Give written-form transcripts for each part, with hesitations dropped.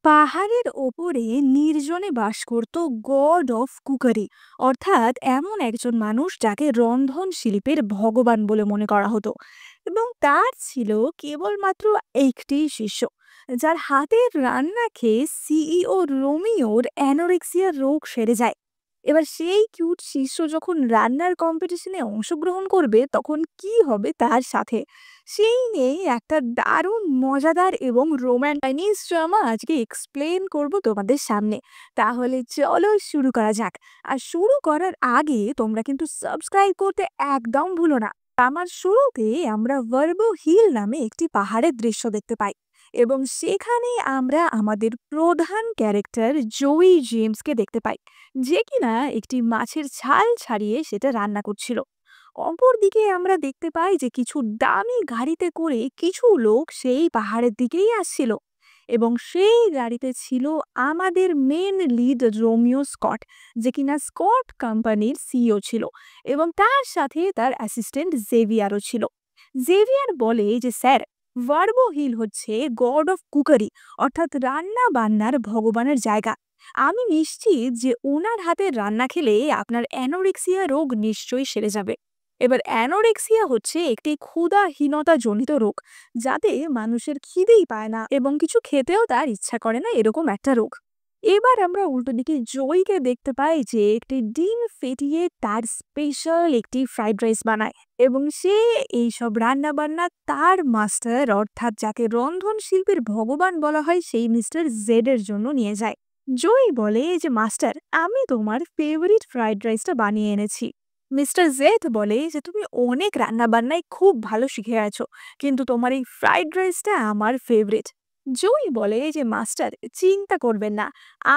পাহাড়ের ওপরে নির্জনে বাস করত গড অফ কুকারি, অর্থাৎ এমন একজন মানুষ যাকে রন্ধন শিল্পের ভগবান বলে মনে করা হতো। এবং তার ছিল কেবলমাত্র একটি শিষ্য, যার হাতের রান্না খেয়ে সিইও রোমিওর অ্যানোরেক্সিয়ার রোগ সেরে যায়। এবার সেই কিউট শিষ্য যখন রান্নার কম্পিটিশনে অংশগ্রহণ করবে তখন কি হবে তার সাথে, সেই নিয়েই একটা দারুণ মজাদার এবং রোম্যান্টাইনিস ড্রামা আজকে এক্সপ্লেন করব তোমাদের সামনে। তাহলে চলো শুরু করা যাক। আর শুরু করার আগে তোমরা কিন্তু সাবস্ক্রাইব করতে একদম ভুলো না। আমার শুরুতে আমরা ভার্বো হিল নামে একটি পাহাড়ের দৃশ্য দেখতে পাই, এবং সেখানে আমরা আমাদের প্রধান ক্যারেক্টার জোই জেমসকে দেখতে পাই, যে কিনা একটি মাছের ছাল ছাড়িয়ে সেটা রান্না করছিল। অপরদিকে আমরা দেখতে পাই যে কিছু দামি গাড়িতে করে কিছু লোক সেই পাহাড়ের দিকেই আসছিল, এবং সেই গাড়িতে ছিল আমাদের মেন লিড রোমিও স্কট, যে কিনা স্কট কোম্পানির সিইও ছিল, এবং তার সাথে তার অ্যাসিস্ট্যান্ট জেভিয়ারও ছিল। জেভিয়ার বলে যে স্যার, ভার্বো হিল হচ্ছে গড অফ কুকারি, অর্থাৎ রান্না বান্নার ভগবানের জায়গা। আমি নিশ্চিত যে ওনার হাতের রান্না খেলে আপনার অ্যানোরেক্সিয়া রোগ নিশ্চয়ই সেরে যাবে। এবার অ্যানোরেক্সিয়া হচ্ছে একটি ক্ষুধাহীনতা জনিত রোগ, যাতে মানুষের খিদেই পায় না এবং কিছু খেতেও তার ইচ্ছা করে না, এরকম একটা রোগ। এবার আমরা উল্টো দিকে জয়কে দেখতে পাই যে একটি ডিম ফেটিয়ে তার স্পেশাল একটি ফ্রাইড রাইস বানায়, এবং সে এইসব রান্না বান্না তার মাস্টার, অর্থাৎ যাকে রন্ধন শিল্পের ভগবান বলা হয়, সেই মিস্টার জেডের জন্য নিয়ে যায়। জয়ী বলে যে মাস্টার, আমি তোমার ফেভারিট ফ্রাইড রাইসটা বানিয়ে এনেছি। মিস্টার জেড বলে যে তুমি অনেক রান্না বান্নায় খুব ভালো শিখে আছো, কিন্তু তোমার এই ফ্রাইড রাইসটা আমার ফেভারিট। জয়ী বলে যে মাস্টার, চিন্তা করবেন না,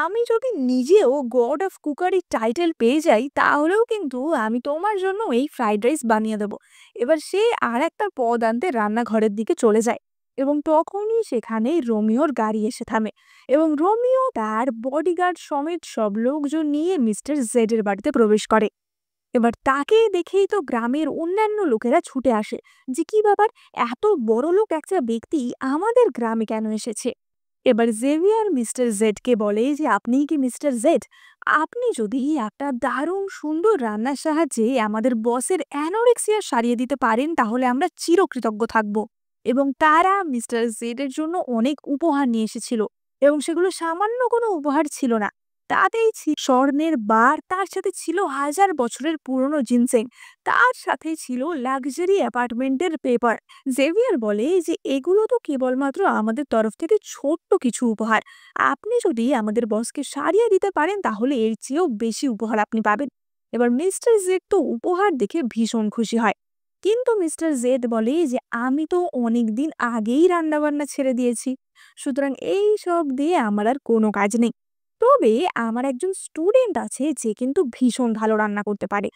আমি যদি নিজেও গড অফ কুকারি টাইটেল পেয়ে যাই তাহলেও কিন্তু আমি তোমার জন্য এই ফ্রাইড রাইস বানিয়ে দেবো। এবার সে আর একটা পদ আনতে রান্নাঘরের দিকে চলে যায়, এবং তখনই সেখানে রোমিওর গাড়ি এসে থামে, এবং রোমিও তার বডিগার্ড সমেত সব লোকজন নিয়ে মিস্টার জেডের বাড়িতে প্রবেশ করে। এবার তাকে দেখেই তো গ্রামের অন্যান্য লোকেরা ছুটে আসে, যে কি ব্যাপার, এত বড় লোক একটা ব্যক্তি আমাদের গ্রামে কেন এসেছে। এবার জেভিয়ার মিস্টার জেডকে বলে যে আপনিই কি মিস্টার জেড? আপনি যদি একটা দারুণ সুন্দর রান্নার সাহায্যে আমাদের বসের অ্যানোরেক্সিয়া সারিয়ে দিতে পারেন তাহলে আমরা চিরকৃতজ্ঞ থাকব। এবং তারা মিস্টার জেডের জন্য অনেক উপহার নিয়ে এসেছিল, এবং সেগুলো সামান্য কোনো উপহার ছিল না। তাতেই ছিল স্বর্ণের বার, তার সাথে ছিল 1000 বছরের পুরনো জিনসেং, তার সাথে ছিল লাক্সারি অ্যাপার্টমেন্টের পেপার। জেভিয়ার বলে যে এগুলো তো কেবলমাত্র আমাদের তরফ থেকে ছোট্ট কিছু উপহার, আপনি যদি আমাদের বসকে সারিয়ে দিতে পারেন তাহলে এর চেয়েও বেশি উপহার আপনি পাবেন। এবার মিস্টার জেড তো উপহার দেখে ভীষণ খুশি হয়, কিন্তু মিস্টার জেড বলে যে আমি তো অনেক দিন আগেই রান্নাবান্না ছেড়ে দিয়েছি, সুতরাং এই সব দিয়ে আমার আর কোনো কাজ নেই। তবে আমার একজন স্টুডেন্ট আছে যে কিন্তু ভীষণ ভালো রান্না করতে পারে,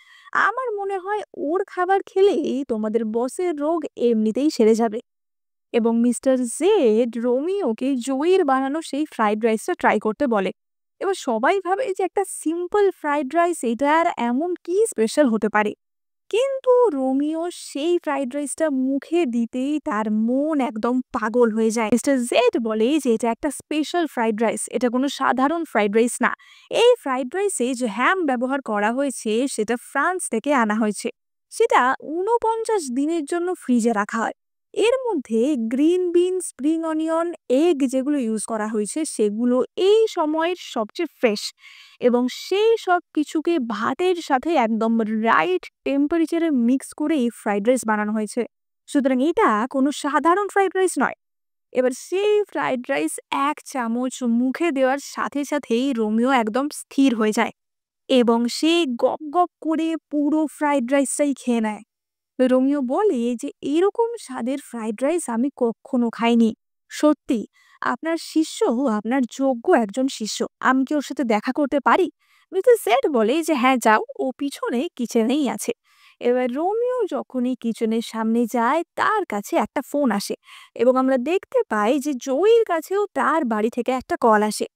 আমার মনে হয় ওর খাবার খেলেই তোমাদের বসের রোগ এমনিতেই সেরে যাবে। এবং মিস্টার জেড রোমিওকে জয়ীর বানানো সেই ফ্রাইড রাইসটা ট্রাই করতে বলে। এবার সবাই ভাবে যে একটা সিম্পল ফ্রাইড রাইস, এটা আর এমন কি স্পেশাল হতে পারে। কিন্তু রোমিও সেই ফ্রাইড রাইসটা মুখে দিতেই তার মন একদম পাগল হয়ে যায়। মিস্টার জেড বলে যে এটা একটা স্পেশাল ফ্রাইড রাইস, এটা কোনো সাধারণ ফ্রাইড রাইস না। এই ফ্রাইড রাইসে যে হ্যাম ব্যবহার করা হয়েছে সেটা ফ্রান্স থেকে আনা হয়েছে, সেটা 49 দিনের জন্য ফ্রিজে রাখা হয়। এর মধ্যে গ্রিন বিন, স্প্রিং অনিয়ন, এগ যেগুলো ইউজ করা হয়েছে সেগুলো এই সময়ের সবচেয়ে ফ্রেশ, এবং সেই সব কিছুকে ভাতের সাথে একদম রাইট টেম্পারেচারে মিক্স করে এই ফ্রাইড রাইস বানানো হয়েছে। সুতরাং এটা কোনো সাধারণ ফ্রাইড রাইস নয়। এবার সেই ফ্রাইড রাইস 1 চামচ মুখে দেওয়ার সাথে সাথেই রোমিও একদম স্থির হয়ে যায়, এবং সে গপ গপ করে পুরো ফ্রাইড রাইসটাই খেয়ে নেয়। রোমিও বলে যে এরকম স্বাদের ফ্রাইড রাইস আমি কখনো খাইনি। সত্যি, আপনার শিষ্য আপনার যোগ্য একজন শিষ্য, আমি কি ওর সাথে দেখা করতে পারি? মিস্টার জেড বলে যে হ্যাঁ যাও, ও পিছনে কিচেনেই আছে। এবার রোমিও যখনই কিচেনের সামনে যায় তার কাছে একটা ফোন আসে, এবং আমরা দেখতে পাই যে জয়ীর কাছেও তার বাড়ি থেকে একটা কল আসে,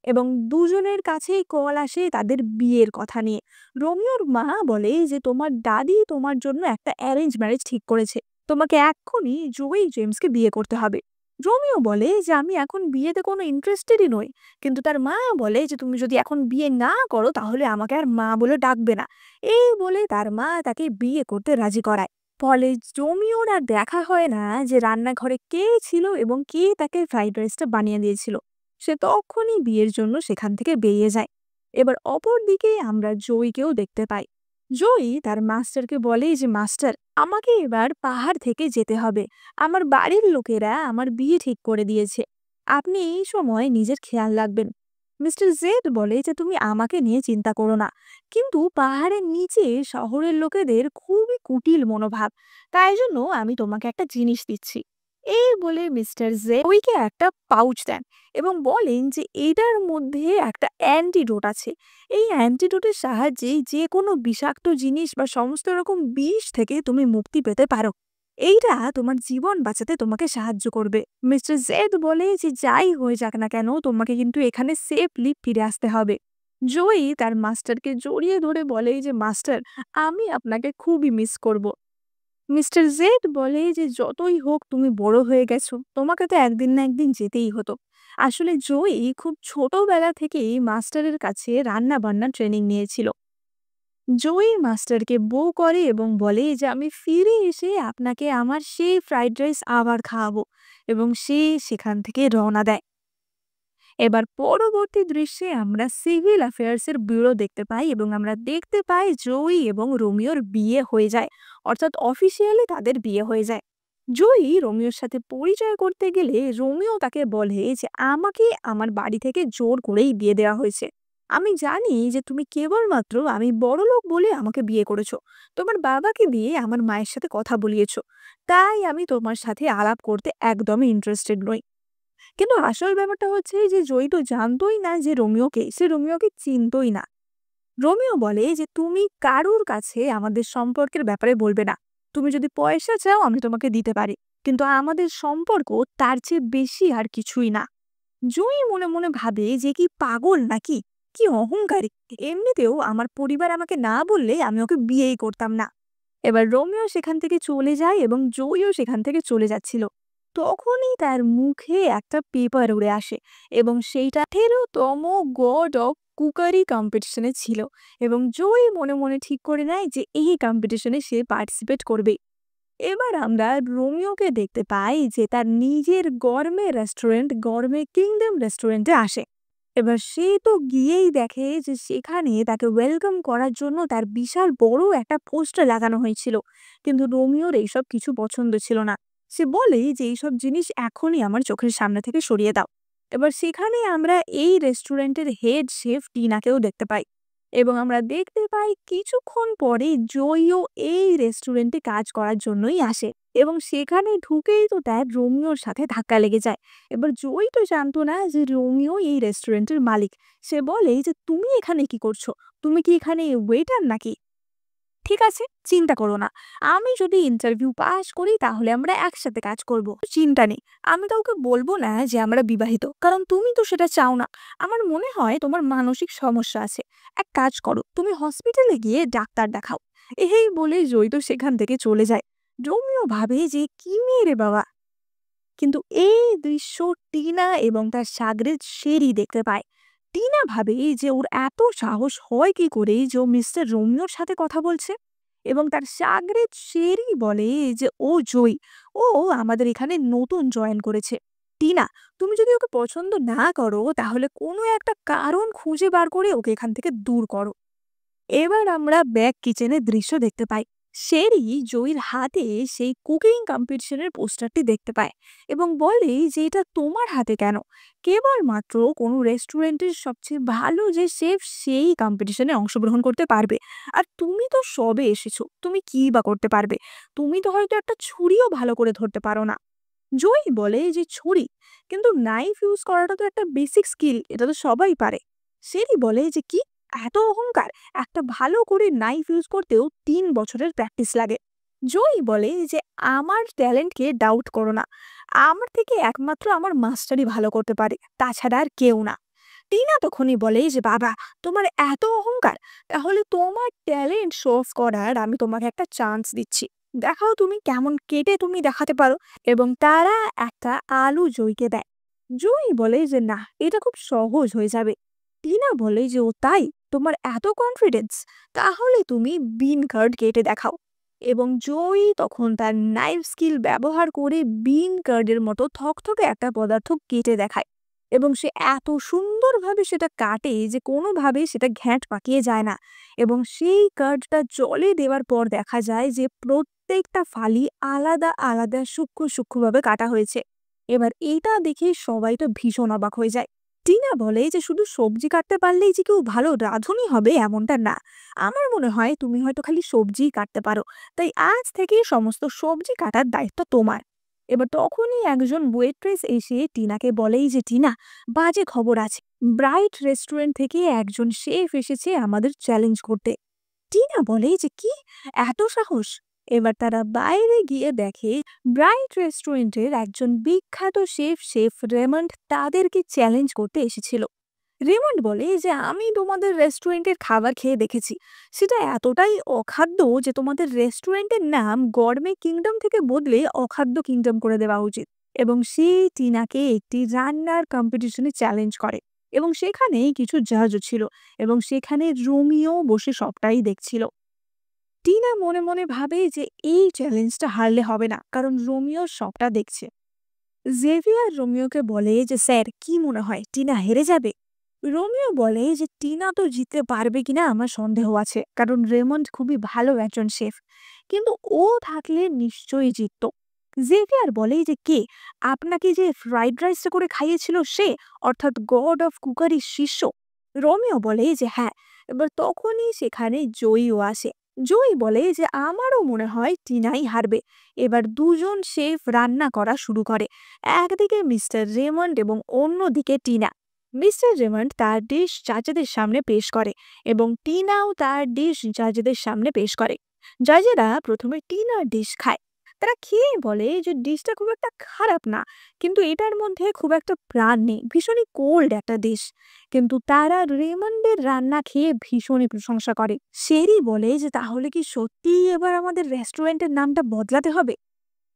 এবং দুজনের কাছেই কল আসে তাদের বিয়ের কথা নিয়ে। রোমিওর মা বলে যে তোমার দাদি তোমার জন্য একটা অ্যারেঞ্জ ম্যারেজ ঠিক করেছে, তোমাকে এক্ষুনি জোই জেমসকে বিয়ে করতে হবে। রোমিও বলে যে আমি এখন বিয়েতে কোনো ইন্টারেস্টেডই নই। কিন্তু তার মা বলে যে তুমি যদি এখন বিয়ে না করো তাহলে আমাকে আর মা বলে ডাকবে না। এই বলে তার মা তাকে বিয়ে করতে রাজি করায়। ফলে রোমিওর আর দেখা হয় না যে রান্নাঘরে কে ছিল এবং কে তাকে ফ্রাইড রাইসটা বানিয়ে দিয়েছিল। সে তখনই বিয়ের জন্য সেখান থেকে বেরিয়ে যায়। এবার অপরদিকে আমরা জয়কেও দেখতে পাই। জয়ী তার মাস্টারকে বলে যে মাস্টার, আমাকে এবার পাহাড় থেকে যেতে হবে। আমার বাড়ির লোকেরা আমার বিয়ে ঠিক করে দিয়েছে। আপনি এই সময় নিজের খেয়াল রাখবেন। মিস্টার জেড বলে যে তুমি আমাকে নিয়ে চিন্তা করো না, কিন্তু পাহাড়ের নিচে শহরের লোকেদের খুবই কুটিল মনোভাব, তাই জন্য আমি তোমাকে একটা জিনিস দিচ্ছি। এই বলে মিস্টার জেড ওইকে একটা পাউচ দেন এবং বলেন যে এটার মধ্যে একটা অ্যান্টিডোট আছে। এই অ্যান্টিডোটের সাহায্যে যে কোনো বিষাক্ত জিনিস বা সমস্ত রকম বিষ থেকে তুমি মুক্তি পেতে পারো। এইটা তোমার জীবন বাঁচাতে তোমাকে সাহায্য করবে। মিস্টার জেড বলে যে যাই হয়ে যাক না কেন তোমাকে কিন্তু এখানে সেফলি ফিরে আসতে হবে। জয়ী তার মাস্টারকে জড়িয়ে ধরে বলে যে মাস্টার, আমি আপনাকে খুবই মিস করব। মিস্টার জেড বলে যে যতই হোক তুমি বড় হয়ে গেছো, তোমাকে তো একদিন না একদিন যেতেই হতো। আসলে জয়ী খুব ছোটবেলা থেকেই মাস্টারের কাছে রান্না বান্না ট্রেনিং নিয়েছিল। জয়ী মাস্টারকে বউ করে এবং বলে যে আমি ফিরে এসে আপনাকে আমার সেই ফ্রাইড রাইস আবার খাওয়াবো, এবং সে সেখান থেকে রওনা দেয়। এবার পরবর্তী দৃশ্যে আমরা সিভিল অ্যাফেয়ার্সের ব্যুরো দেখতে পাই এবং আমরা দেখতে পাই জয়ী এবং রোমিওর বিয়ে হয়ে যায়, অর্থাৎ অফিসিয়ালি তাদের বিয়ে হয়ে যায়। জয়ী রোমিওর সাথে পরিচয় করতে গেলে রোমিও তাকে বলে যে আমাকে আমার বাড়ি থেকে জোর করেই বিয়ে দেওয়া হয়েছে। আমি জানি যে তুমি কেবলমাত্র আমি বড়লোক বলে আমাকে বিয়ে করেছো, তোমার বাবাকে দিয়ে আমার মায়ের সাথে কথা বলিয়েছো, তাই আমি তোমার সাথে আলাপ করতে একদমই ইন্টারেস্টেড নই। কিন্তু আসল ব্যাপারটা হচ্ছে যে জয়ী তো জানতোই না যে রোমিওকে, সে রোমিওকে চিনতোই না। রোমিও বলে যে তুমি কারুর কাছে আমাদের সম্পর্কের ব্যাপারে বলবে না। তুমি যদি পয়সা চাও আমি তোমাকে দিতে পারি, কিন্তু আমাদের সম্পর্ক তার চেয়ে বেশি আর কিছুই না। জুঁই মনে মনে ভাবে যে কি পাগল নাকি, কি অহংকারী। এমনিতেও আমার পরিবার আমাকে না বললে আমি ওকে বিয়েই করতাম না। এবার রোমিও সেখান থেকে চলে যায় এবং জয়ও সেখান থেকে চলে যাচ্ছিল। তখনই তার মুখে একটা পেপার উড়ে আসে এবং সেইটা ১৮তম গড অফ কুকারি কম্পিটিশনে ছিল, এবং জয় মনে মনে ঠিক করে নেয় যে এই কম্পিটিশনে সে পার্টিসিপেট করবে। এবার আমরা রোমিওকে দেখতে পাই যে তার নিজের গরমে রেস্টুরেন্ট, গরমে কিংডম রেস্টুরেন্টে আসে। এবার সে তো গিয়েই দেখে যে সেখানে তাকে ওয়েলকাম করার জন্য তার বিশাল বড় একটা পোস্টার লাগানো হয়েছিল। কিন্তু রোমিওর এইসব কিছু পছন্দ ছিল না। সে বলে যে এইসব জিনিস এখনই আমার চোখের সামনে থেকে সরিয়ে দাও। এবার সেখানে আমরা এই রেস্টুরেন্টের হেড শেফ টিনাকেও দেখতে পাই এবং আমরা দেখতে পাই কিছুক্ষণ পরে জয়ও এই রেস্টুরেন্টে কাজ করার জন্যই আসে, এবং সেখানে ঢুকেই তো তার রোমিওর সাথে ধাক্কা লেগে যায়। এবার জয়ী তো জানতো না যে রোমিও এই রেস্টুরেন্টের মালিক। সে বলে যে তুমি এখানে কি করছো, তুমি কি এখানে ওয়েটার নাকি? ঠিক আছে, চিন্তা করো না, আমি যদি ইন্টারভিউ পাস করি তাহলে আমরা একসাথে কাজ করব, চিন্তা নেই। আমি কাউকে বলবো না যে আমরা বিবাহিত, কারণ তুমি তো সেটা চাও না। আমার মনে হয় তোমার মানসিক সমস্যা আছে। এক কাজ করো, তুমি হসপিটালে গিয়ে ডাক্তার দেখাও। এই বলে জয় তো সেখান থেকে চলে যায়। রোমিও ভাবে যে কি মেয়ে রে বাবা। কিন্তু এই দৃশ্য টিনা এবং তার সাগরেদ শেরি দেখতে পায়। টিনা ভাবে যে ওর এত সাহস হয় কি করে যে ও মিস্টার রোমিওর সাথে কথা বলছে, এবং তার সাগরেদ শেরি বলে যে ও জয়ী, ও আমাদের এখানে নতুন জয়েন করেছে। টিনা, তুমি যদি ওকে পছন্দ না করো তাহলে কোনো একটা কারণ খুঁজে বার করে ওকে এখান থেকে দূর করো। এবার আমরা ব্যাক কিচেনের দৃশ্য দেখতে পাই। শেরি জয়ীর হাতে সেই কুকিং কম্পিটিশনের পোস্টারটি দেখতে পায় এবং বলে যে এটা তোমার হাতে কেন? কেবলমাত্র কোনো রেস্টুরেন্টের সবচেয়ে ভালো যে শেফ সেই কম্পিটিশনে অংশগ্রহণ করতে পারবে। আর তুমি তো সবে এসেছো, তুমি কি বা করতে পারবে? তুমি তো হয়তো একটা ছুরিও ভালো করে ধরতে পারো না। জয়ী বলে যে ছুরি, কিন্তু নাইফ ইউজ করাটা তো একটা বেসিক স্কিল, এটা তো সবাই পারে। শেরি বলে যে কি, এত অহংকার! একটা ভালো করে নাইফ ইউজ করতেও ৩ বছরের প্র্যাকটিস লাগে। জয়ী বলে যে আমার ট্যালেন্টকে ডাউট করো না, আমার থেকে একমাত্র আমার মাস্টারই ভালো করতে পারে, তাছাড়া আর কেউ না। টিনা তখনই বলে যে বাবা, তোমার এত অহংকার, তাহলে তোমার ট্যালেন্ট শো অফ করার আমি তোমাকে একটা চান্স দিচ্ছি। দেখাও তুমি কেমন কেটে তুমি দেখাতে পারো। এবং তারা একটা আলু জয়ীকে দেয়। জয়ী বলে যে না, এটা খুব সহজ হয়ে যাবে। টিনা বলে যে ও তাই, তোমার এত কনফিডেন্স, তাহলে তুমি বিন কার্ড কেটে দেখাও। এবং জয়ী তখন তার নাইফ স্কিল ব্যবহার করে বিন কার্ডের মতো থকথকে একটা পদার্থ কেটে দেখায়। এবং সে এত সুন্দরভাবে সেটা কাটে যে কোনোভাবে সেটা ঘ্যাঁট পাকিয়ে যায় না। এবং সেই কার্ডটা জলে দেওয়ার পর দেখা যায় যে প্রত্যেকটা ফালি আলাদা আলাদা সূক্ষ্ম সূক্ষ্মভাবে কাটা হয়েছে। এবার এটা দেখে সবাই তো ভীষণ অবাক হয়ে যায়। টিনা বলে যে শুধু সবজি কাটতে পারলেই যে কেউ ভালো রাঁধুনি হবে এমনটা না। আমার মনে হয় তুমি হয়তো খালি সবজিই কাটতে পারো, তাই আজ থেকে সমস্ত সবজি কাটার দায়িত্ব তোমার। এবার তখনই একজন ওয়েট্রেস এসে টিনাকে বলেই যে টিনা, বাজে খবর আছে, ব্রাইট রেস্টুরেন্ট থেকে একজন শেফ এসেছে আমাদের চ্যালেঞ্জ করতে। টিনা বলে যে কি, এত সাহস! এবার তারা বাইরে গিয়ে দেখে ব্রাইট রেস্টুরেন্টের একজন বিখ্যাত শেফ, শেফ রেমন্ড, তাদেরকে চ্যালেঞ্জ করতে এসেছিল। রেমন্ড বলে যে আমি তোমাদের রেস্টুরেন্টের খাবার খেয়ে দেখেছি, সেটা এতটাই অখাদ্য যে তোমাদের রেস্টুরেন্টের নাম গরমে কিংডম থেকে বদলে অখাদ্য কিংডম করে দেওয়া উচিত। এবং সে টিনাকে একটি রান্নার কম্পিটিশনে চ্যালেঞ্জ করে। এবং সেখানে কিছু জাজও ছিল। এবং সেখানে রোমিও বসে সবটাই দেখছিল। টিনা মনে মনে ভাবে যে এই চ্যালেঞ্জটা হারলে হবে না, কারণ রোমিও সবটা দেখছে। জেভিয়ার রোমিওকে বলে যে স্যার, কি মনে হয় টিনা হেরে যাবে? রোমিও বলে যে টিনা তো জিততে পারবে কিনা আমার সন্দেহ আছে, কারণ রেমন্ড খুবই ভালো একজন শেফ, কিন্তু ও থাকলে নিশ্চয়ই জিততো। জেভিয়ার বলে যে কে, আপনাকে যে ফ্রাইড রাইসটা করে খাইয়েছিল সে, অর্থাৎ গড অফ কুকারির শিষ্য? রোমিও বলে যে হ্যাঁ। এবার তখনই সেখানে জয়ীও আসে। জয়ী বলে যে আমারও মনে হয় টিনাই হারবে। এবার দুজন শেফ রান্না করা শুরু করে। একদিকে মিস্টার রেমন্ড এবং অন্যদিকে টিনা। মিস্টার রেমন্ড তার ডিশ জাজেদের সামনে পেশ করে এবং টিনাও তার ডিশ জাজেদের সামনে পেশ করে। জাজেরা প্রথমে টিনার ডিশ খায়। তারা খেয়ে বলে যে ডিশটা খুব একটা খারাপ না, কিন্তু এটার মধ্যে খুব একটা প্রাণ নেই, ভীষণই কোল্ড একটা ডিশ। কিন্তু তারা রেমন্ডের রান্না খেয়ে ভীষণই প্রশংসা করে। শেরি বলে যে তাহলে কি সত্যিই এবার আমাদের রেস্টুরেন্টের নামটা বদলাতে হবে?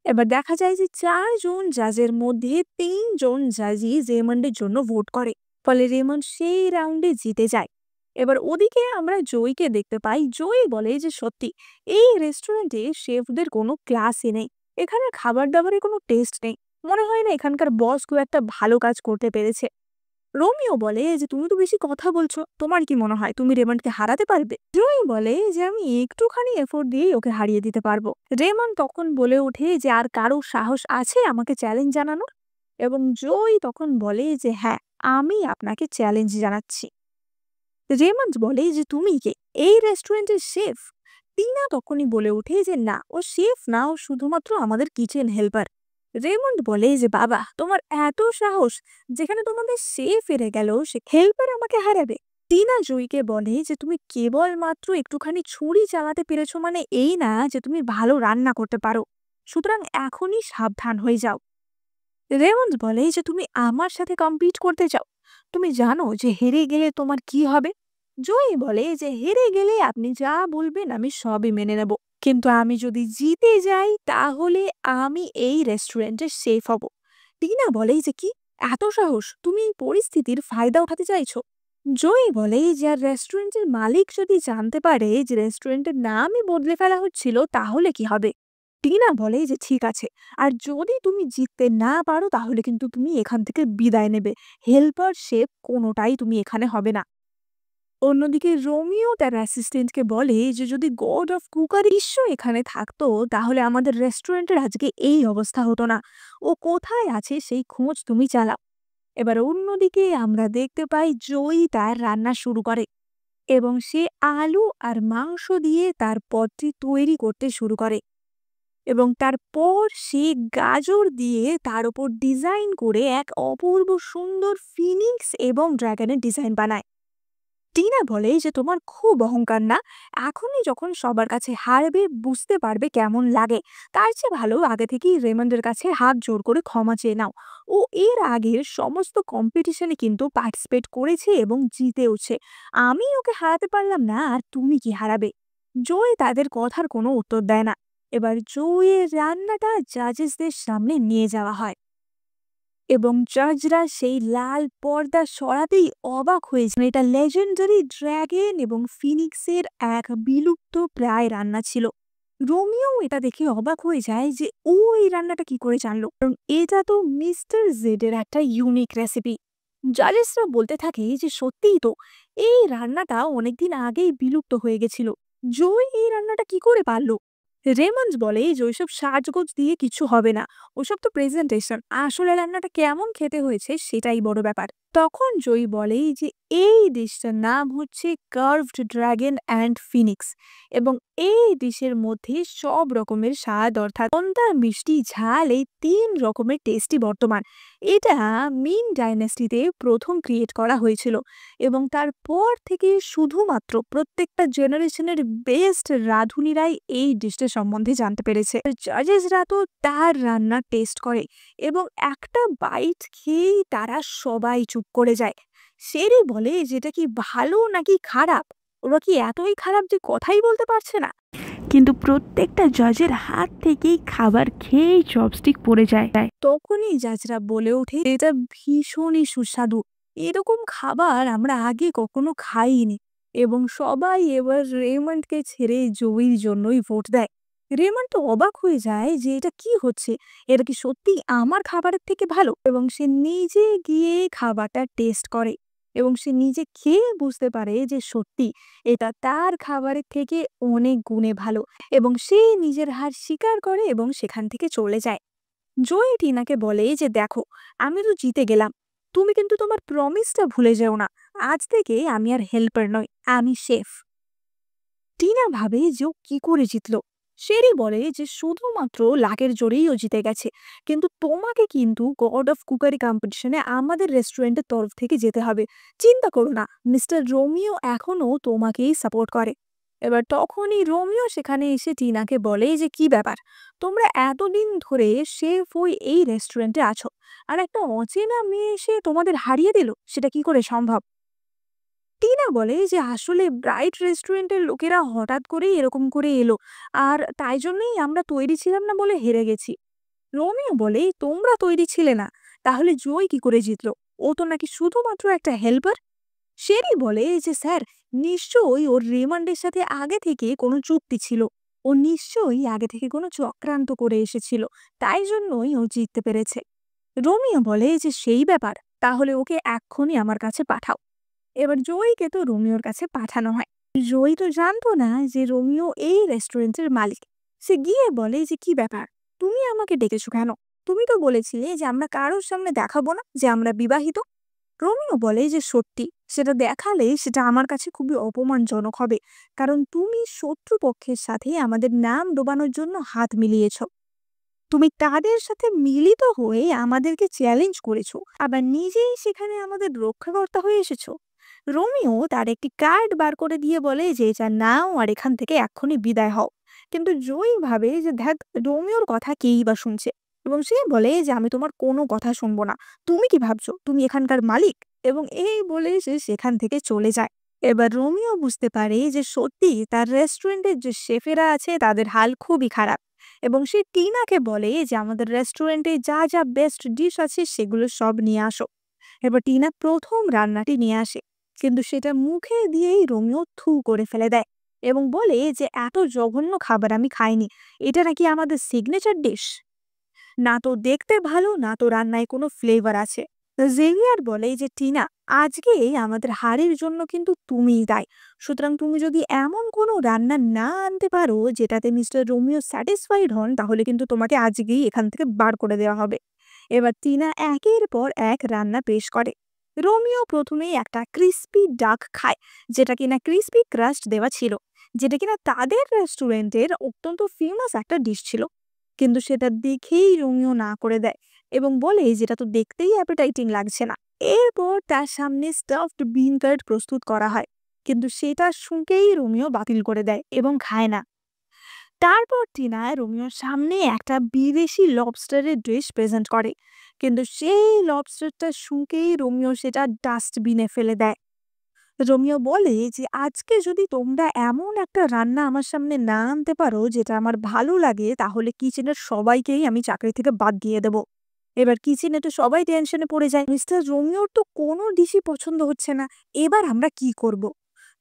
এবার দেখা যায় যে 4 জন জাজের মধ্যে 3 জন জাজই রেমন্ডের জন্য ভোট করে। ফলে রেমন্ড সেই রাউন্ডে জিতে যায়। এবার ওদিকে আমরা জয়কে দেখতে পাই। জয় বলে যে সত্যি এই রেস্টুরেন্টে শেফদের কোনো ক্লাসই নেই, এখানে খাবার দাবারের কোনো টেস্ট নেই, মনে হয় না এখানকার বস খুব একটা ভালো কাজ করতে পেরেছে। রোমিও বলে যে তুমি তো বেশি কথা বলছো, তোমার কি মনে হয় তুমি রেমন্ডকে হারাতে পারবে? জয়ী বলে যে আমি একটুখানি এফোর্ট দিয়েই ওকে হারিয়ে দিতে পারবো। রেমন্ড তখন বলে ওঠে যে আর কারো সাহস আছে আমাকে চ্যালেঞ্জ জানানোর? এবং জয়ী তখন বলে যে হ্যাঁ, আমি আপনাকে চ্যালেঞ্জ জানাচ্ছি। রেমন্ড বলে যে তুমি কে, এই রেস্টুরেন্টের শেফ? টিনা তখনই বলে ওঠে যে না, ও শেফ না, ও শুধুমাত্র আমাদের কিচেন হেল্পার। রেমন্ড বলে যে বাবা, তোমার এত সাহস, যেখানে তোমাদের শেফ হেরে গেল সে হেল্পার আমাকে হারাবে? টিনা জয়ীকে বলে যে তুমি কেবলমাত্র একটুখানি ছুরি চালাতে পেরেছো মানে এই না যে তুমি ভালো রান্না করতে পারো, সুতরাং এখনই সাবধান হয়ে যাও। রেমন্ড বলে যে তুমি আমার সাথে কম্পিট করতে চাও? তুমি জানো যে হেরে গেলে তোমার কি হবে? জয়ী বলে যে হেরে গেলে আপনি যা বলবেন আমি সবই মেনে নেব, কিন্তু আমি যদি জিতে যাই তাহলে আমি এই রেস্টুরেন্টের শেফ হব। টিনা বলে যে কি, এত সাহস, তুমি এই পরিস্থিতির ফায়দা উঠাতে চাইছো? জয়ী বলে যে আর রেস্টুরেন্টের মালিক যদি জানতে পারে যে রেস্টুরেন্টের নামই বদলে ফেলা হচ্ছিল তাহলে কি হবে? টিনা বলে যে ঠিক আছে, আর যদি তুমি জিততে না পারো তাহলে কিন্তু তুমি এখান থেকে বিদায় নেবে, হেল্পার শেফ কোনোটাই তুমি এখানে হবে না। অন্যদিকে রোমিও তার অ্যাসিস্ট্যান্টকে বলে যে যদি গড অফ কুকার বিশ্ব এখানে থাকতো তাহলে আমাদের রেস্টুরেন্টের আজকে এই অবস্থা হতো না। ও কোথায় আছে সেই খোঁজ তুমি চালাও। এবার অন্যদিকে আমরা দেখতে পাই জয়ী তার রান্না শুরু করে এবং সে আলু আর মাংস দিয়ে তার পদটি তৈরি করতে শুরু করে। এবং তারপর সে গাজর দিয়ে তার উপর ডিজাইন করে এক অপূর্ব সুন্দর ফিনিক্স এবং ড্রাগনের ডিজাইন বানায়। টিনা বলে যে তোমার খুব অহংকার না, এখনই যখন সবার কাছে হারবে বুঝতে পারবে কেমন লাগে, তার চেয়ে ভালো আগে থেকেই রেমন্ডের কাছে হাত জোর করে ক্ষমা চেয়ে নাও। ও এর আগের সমস্ত কম্পিটিশনে কিন্তু পার্টিসিপেট করেছে এবং জিতেওছে, আমি ওকে হারাতে পারলাম না, আর তুমি কি হারাবে? জয় তাদের কথার কোনো উত্তর দেয় না। এবার জুঁইয়ের রান্নাটা জাজেসদের সামনে নিয়ে যাওয়া হয় এবং জাজরা সেই লাল পর্দা সরাতেই অবাক হয়েছে। এটা লেজেন্ডারি ড্র্যাগন এবং ফিনিক্সের এক বিলুপ্ত প্রায় রান্না ছিল। রোমিও এটা দেখে অবাক হয়ে যায় যে ও এই রান্নাটা কি করে জানলো, কারণ এটা তো মিস্টার জেডের একটা ইউনিক রেসিপি। জাজেসরা বলতে থাকে যে সত্যিই তো এই রান্নাটা অনেকদিন আগেই বিলুপ্ত হয়ে গেছিল। জয় এই রান্নাটা কি করে পারলো? রেমন্ড বলে যে ওইসব সাজগোজ দিয়ে কিছু হবে না, ওসব তো প্রেজেন্টেশন, আসলে রান্নাটা কেমন খেতে হয়েছে সেটাই বড় ব্যাপার। তখন জয়ী বলে যে এই ডিশটার নাম হচ্ছে কার্ভড ড্রাগন অ্যান্ড ফিনিক্স এবং এই ডিশের মধ্যে সব রকমের স্বাদ অর্থাৎ নোনতা, মিষ্টি, ঝাল এই ৩ রকমের টেস্টই বর্তমান। এটা মিন ডাইনেস্টিতে প্রথম ক্রিয়েট করা হয়েছিল এবং তারপর থেকে শুধুমাত্র প্রত্যেকটা জেনারেশনের বেস্ট রাঁধুনিরাই এই ডিশটা সম্বন্ধে জানতে পেরেছে। জাজেসরা তো তার রান্না টেস্ট করে এবং একটা বাইট খেয়েই তারা সবাই চুপ করে যায়। সেরি বলে যেটা কি ভালো নাকি খারাপ, ওরা কি এতই খারাপ যে কথাই বলতে পারছে না? কিন্তু প্রত্যেকটা জাজের হাত থেকেই খাবার খেয়েই চপস্টিক পড়ে যায়। তখনই জাজরা বলে ওঠে এটা ভীষণই সুস্বাদু, এরকম খাবার আমরা আগে কখনো খাইনি। এবং সবাই এবার রেমন্ডকে ছেড়ে জয়ীর জন্যই ভোট দেয়। রেমন্ড তো অবাক হয়ে যায় যে এটা কি হচ্ছে, এটা কি সত্যি আমার খাবারের থেকে ভালো? এবং সে নিজে গিয়ে খাবারটা টেস্ট করে এবং সে নিজে খেয়ে বুঝতে পারে যে সত্যি এটা তার খাবারের থেকে অনেক গুণে ভালো এবং সে নিজের হার স্বীকার করে এবং সেখান থেকে চলে যায়। জয়ী টিনাকে বলে যে দেখো, আমি তো জিতে গেলাম, তুমি কিন্তু তোমার প্রমিসটা ভুলে যেও না, আজ থেকে আমি আর হেল্পার নই, আমি শেফ। টিনা ভাবে যে ও কি করে জিতলো। শেরি বলে যে শুধুমাত্র লাকের জোরেই ও জিতে গেছে, কিন্তু তোমাকে কিন্তু গড অফ কুকারি কম্পিটিশনে আমাদের রেস্টুরেন্টের তরফ থেকে যেতে হবে। চিন্তা করো না, মিস্টার রোমিও এখনো তোমাকেই সাপোর্ট করে। এবার তখনই রোমিও সেখানে এসে টিনাকে বলে যে কি ব্যাপার, তোমরা এতদিন ধরে শেফ হয়ে এই রেস্টুরেন্টে আছো আর একটা অচেনা মেয়ে এসে তোমাদের হারিয়ে দিল, সেটা কি করে সম্ভব? টিনা বলে যে আসলে ব্রাইট রেস্টুরেন্টের লোকেরা হঠাৎ করেই এরকম করে এলো আর তাই জন্যই আমরা তৈরি ছিলাম না বলে হেরে গেছি। রোমিও বলে তোমরা তৈরি ছিলে না, তাহলে জয় কি করে জিতলো? ও তো নাকি শুধুমাত্র একটা হেল্পার। শেরি বলে যে স্যার, নিশ্চয়ই ওর রেমান্ডের সাথে আগে থেকে কোনো চুক্তি ছিল, ও নিশ্চয়ই আগে থেকে কোনো চক্রান্ত করে এসেছিল, তাই জন্যই ও জিততে পেরেছে। রোমিও বলে যে সেই ব্যাপার, তাহলে ওকে এক্ষুনি আমার কাছে পাঠাও। এবার জয়ীকে তো রোমিওর কাছে পাঠানো হয়। জয়ী তো জানতো না যে রোমিও এই রেস্টুরেন্টের মালিক। সে গিয়ে বলে যে কি ব্যাপার, তুমি আমাকে ডেকেছো কেন? তুমি তো বলেছিলে যে আমরা কারোর সামনে দেখাবো না যে আমরা বিবাহিত। রোমিও বলে যে সত্যি, সেটা দেখালে সেটা আমার কাছে খুবই অপমানজনক হবে, কারণ তুমি শত্রুপক্ষের সাথে আমাদের নাম ডোবানোর জন্য হাত মিলিয়েছ। তুমি তাদের সাথে মিলিত হয়ে আমাদেরকে চ্যালেঞ্জ করেছো, আবার নিজেই সেখানে আমাদের রক্ষাকর্তা হয়ে এসেছো। রোমিও তার একটি কার্ড বার করে দিয়ে বলে যে এটা নাও আর এখান থেকে এক্ষুনি বিদায় হও। কিন্তু জয়ী ভাবে যে দেখ, রোমিওর কথা কেই বা শুনছে, এবং সে বলে যে আমি তোমার কোনো কথা শুনবো না, তুমি কি ভাবছো তুমি এখানকার মালিক? এবং এই বলে সে সেখান থেকে চলে যায়। এবার রোমিও বুঝতে পারে যে সত্যি তার রেস্টুরেন্টের যে শেফেরা আছে তাদের হাল খুবই খারাপ এবং সে টিনাকে বলে যে আমাদের রেস্টুরেন্টে যা যা বেস্ট ডিশ আছে সেগুলো সব নিয়ে আসো। এবার টিনা প্রথম রান্নাটি নিয়ে আসে, কিন্তু সেটা মুখে দিয়েই রোমিও থু করে ফেলে দেয় এবং বলে যে এত জঘন্য খাবার আমি খাইনি, এটা নাকি আমাদের সিগনেচার ডিশ, না তো দেখতে ভালো না তো রান্নায় কোনো ফ্লেভার আছে। জেভিয়ার বলে যে টিনা, আজকে আমাদের হারের জন্য কিন্তু তুমিই দায়, সুতরাং তুমি যদি এমন কোনো রান্না না আনতে পারো যেটাতে মিস্টার রোমিও স্যাটিসফাইড হন, তাহলে কিন্তু তোমাকে আজকেই এখান থেকে বার করে দেওয়া হবে। এবার টিনা একের পর এক রান্না পেশ করে। রোমিও প্রথমেই একটা ক্রিস্পি ডাক খায়, যেটা কিনা ক্রিস্পি ক্রাস্ট দেওয়া ছিল, যেটা কিনা তাদের রেস্টুরেন্টের অত্যন্ত ফেমাস একটা ডিশ ছিল। কিন্তু সেটা দেখেই রোমিও না করে দেয় এবং বলে যেটা তো দেখতেই অ্যাপেটাইটিং লাগছে না। এরপর তার সামনে স্টাফড বিন কার্ড প্রস্তুত করা হয়, কিন্তু সেটা শুঁকেই রোমিও বাতিল করে দেয় এবং খায় না। তারপর টিনা রোমিওর সামনে একটা বিদেশি লবস্টারের ডিশ প্রেজেন্ট করে, কিন্তু সেই লবস্টারটা শুঁকেই রোমিও সেটা ডাস্টবিনে ফেলে দেয়। রোমিও বলে যে আজকে যদি তোমরা এমন একটা রান্না আমার সামনে না আনতে পারো যেটা আমার ভালো লাগে, তাহলে কিচেনের সবাইকেই আমি চাকরি থেকে বাদ দিয়ে দেবো। এবার কিচেনে তো সবাই টেনশনে পড়ে যায়, মিস্টার রোমিওর তো কোনো ডিশই পছন্দ হচ্ছে না। এবার আমরা কি করব?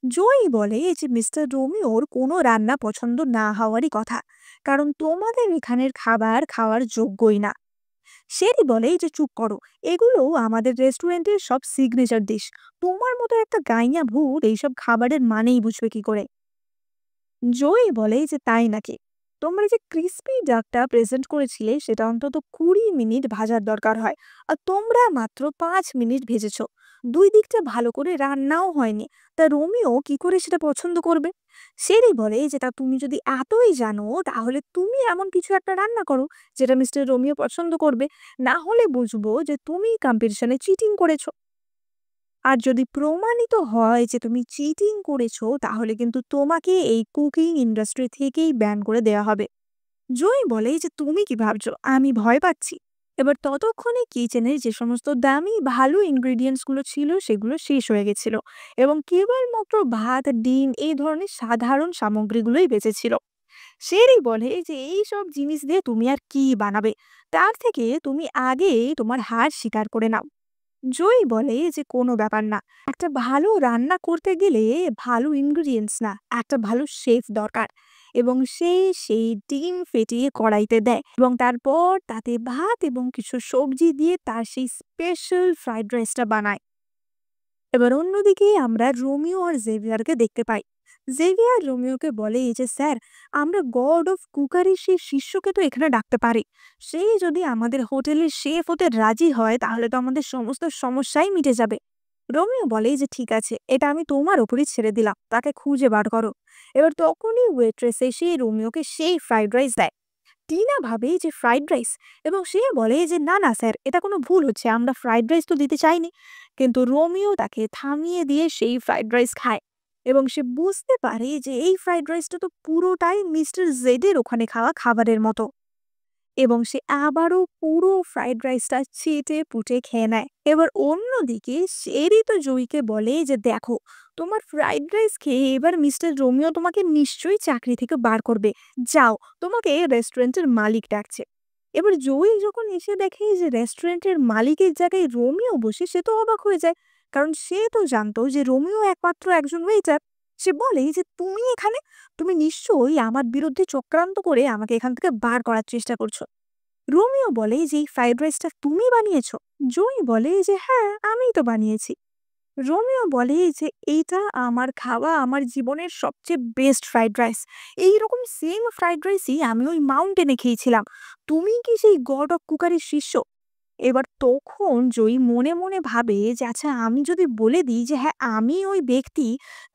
জয়ী বলে যে মিস্টার রোমিওর কোনো রান্না পছন্দ না হওয়ারই কথা, কারণ তোমাদের এখানের খাবার খাওয়ার যোগ্যই না। শেরি বলে যে চুপ করো, এগুলো আমাদের রেস্টুরেন্টের সব সিগনেচার ডিশ। তোমার মতো একটা গাইয়া ভূত এইসব খাবারের মানেই বুঝবে কি করে? জয়ী বলে যে তাই নাকি? তোমরা যে ক্রিস্পি ডাকটা প্রেজেন্ট করেছিলে সেটা অন্তত 20 মিনিট ভাজার দরকার হয়, আর তোমরা মাত্র 5 মিনিট ভেজেছো। দুই দিকটা ভালো করে রান্নাও হয়নি। তা রোমিও কি করে সেটা পছন্দ করবে? শেরি বলে যেটা তুমি যদি এতই জানো তাহলে তুমি এমন কিছু একটা রান্না করো যেটা মিস্টার রোমিও পছন্দ করবে। না হলে বুঝবো যে তুমি কম্পিটিশনে চিটিং করেছো। আর যদি প্রমাণিত হয় যে তুমি চিটিং করেছো, তাহলে কিন্তু তোমাকে এই কুকিং ইন্ডাস্ট্রি থেকেই ব্যান করে দেওয়া হবে। জয়ী বলে যে তুমি কি ভাবছো আমি ভয় পাচ্ছি? এবার ততক্ষণে কিচেনের যে সমস্ত দামি ভালো ইনগ্রেডিয়েন্টস গুলো ছিল সেগুলো শেষ হয়ে গেছিল, এবং কেবলমাত্র ভাত, ডিম এই ধরনের সাধারণ সামগ্রীগুলোই বেঁচেছিল। শেরি বলে যে এই সব জিনিস দিয়ে তুমি আর কি বানাবে? তার থেকে তুমি আগে তোমার হার স্বীকার করে নাও। জয়ী বলে যে কোনো ব্যাপার না, একটা ভালো রান্না করতে গেলে ভালো ইনগ্রিডিয়েন্টস না, একটা ভালো শেফ দরকার। এবং সে সেই ডিম ফেটিয়ে কড়াইতে দেয় এবং তারপর তাতে ভাত এবং কিছু সবজি দিয়ে তার সেই স্পেশাল ফ্রাইড রাইসটা বানায়। এবার অন্যদিকে আমরা রোমিও আর জেভিয়ারকে দেখতে পাই। জেভিয়ার রোমিওকে বলে যে স্যার, আমরা গড অফ কুকারির সেই শিষ্যকে তো এখানে ডাকতে পারি। সে যদি আমাদের হোটেলের শেফ হতে রাজি হয় তাহলে তো আমাদের সমস্ত সমস্যাই মিটে যাবে। রোমিও বলে যে ঠিক আছে, এটা আমি তোমার ওপরই ছেড়ে দিলাম, তাকে খুঁজে বার করো। এবার তখনই ওয়েট্রেস এসে রোমিওকে সেই ফ্রাইড রাইস দেয়। টিনা ভাবে যে ফ্রাইড রাইস, এবং সে বলে যে না না স্যার, এটা কোনো ভুল হচ্ছে, আমরা ফ্রাইড রাইস তো দিতে চাইনি। কিন্তু রোমিও তাকে থামিয়ে দিয়ে সেই ফ্রাইড রাইস খায়, এবং সে বুঝতে পারে যে এই ফ্রাইড রাইসটা তো পুরোটাই মিস্টার জেডের ওখানে খাওয়া খাবারের মতো। এবং সে আবারও পুরো ফ্রাইড রাইসটা চেটে পুটে খেয়ে নেয়। এবার অন্যদিকে শেরি তো জয়ীকে বলে যে দেখো, তোমার ফ্রাইড রাইস খেয়ে এবার মিস্টার রোমিও তোমাকে নিশ্চয়ই চাকরি থেকে বার করবে। যাও, তোমাকে রেস্টুরেন্টের মালিক ডাকছে। এবার জয়ী যখন এসে দেখে যে রেস্টুরেন্টের মালিকের জায়গায় রোমিও বসে, সে তো অবাক হয়ে যায়, কারণ সে তো জানতো যে রোমিও একমাত্র একজন ওয়েটার। সে বলে যে তুমি এখানে, তুমি নিশ্চয়ই আমার বিরুদ্ধে চক্রান্ত করে আমাকে এখান থেকে বার করার চেষ্টা করছো। রোমিও বলে যে এই ফ্রাইড রাইসটা তুমি বানিয়েছো? জয়ী বলে যে হ্যাঁ, আমিই তো বানিয়েছি। রোমিও বলে যে এইটা আমার খাওয়া আমার জীবনের সবচেয়ে বেস্ট ফ্রাইড রাইস। এইরকম সেম ফ্রাইড রাইসই আমি ওই মাউন্টেনে খেয়েছিলাম। তুমি কি সেই গড অফ কুকারের শিষ্য? এবার তখন জয়ী মনে মনে ভাবে যে আচ্ছা, আমি যদি বলে দিই যে হ্যাঁ আমি ওই ব্যক্তি,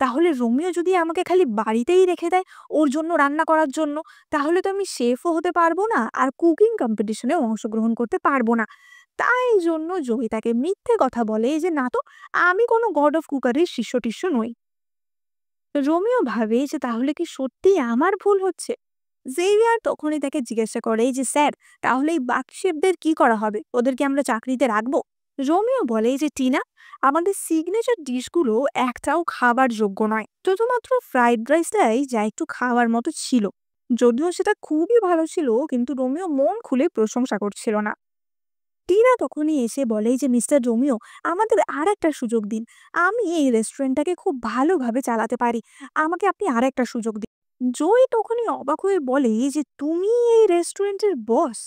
তাহলে রোমিও যদি আমাকে খালি বাড়িতেই রেখে দেয় ওর জন্য রান্না করার জন্য, তাহলে তো আমি শেফও হতে পারবো না আর কুকিং কম্পিটিশনে অংশগ্রহণ করতে পারবো না। তাই জন্য জয়ী তাকে মিথ্যে কথা বলে যে না তো, আমি কোনো গড অফ কুকারের শিষ্য টিষ্য নই। রোমিও ভাবে যে তাহলে কি সত্যি আমার ভুল হচ্ছে? জেভিয়ার তখনই তাকে জিজ্ঞাসা করে যে স্যার, তাহলে এই বাকশেফদের কি করা হবে? ওদেরকে আমরা চাকরিতে রাখবো? রোমিও বলে যে টিনা, আমাদের সিগনেচার ডিশগুলো একটাও খাবার যোগ্য নয়, শুধুমাত্র ফ্রাইড রাইসটাই যা একটু খাওয়ার মতো ছিল। যদিও সেটা খুবই ভালো ছিল, কিন্তু রোমিও মন খুলে প্রশংসা করছিল না। টিনা তখনই এসে বলে যে মিস্টার রোমিও, আমাদের আর একটা সুযোগ দিন। আমি এই রেস্টুরেন্টটাকে খুব ভালোভাবে চালাতে পারি, আমাকে আপনি আর একটা সুযোগ দিন। জয়ী তখনই অবাক হয়ে বলে যে তুমি এই রেস্টুরেন্টের বস?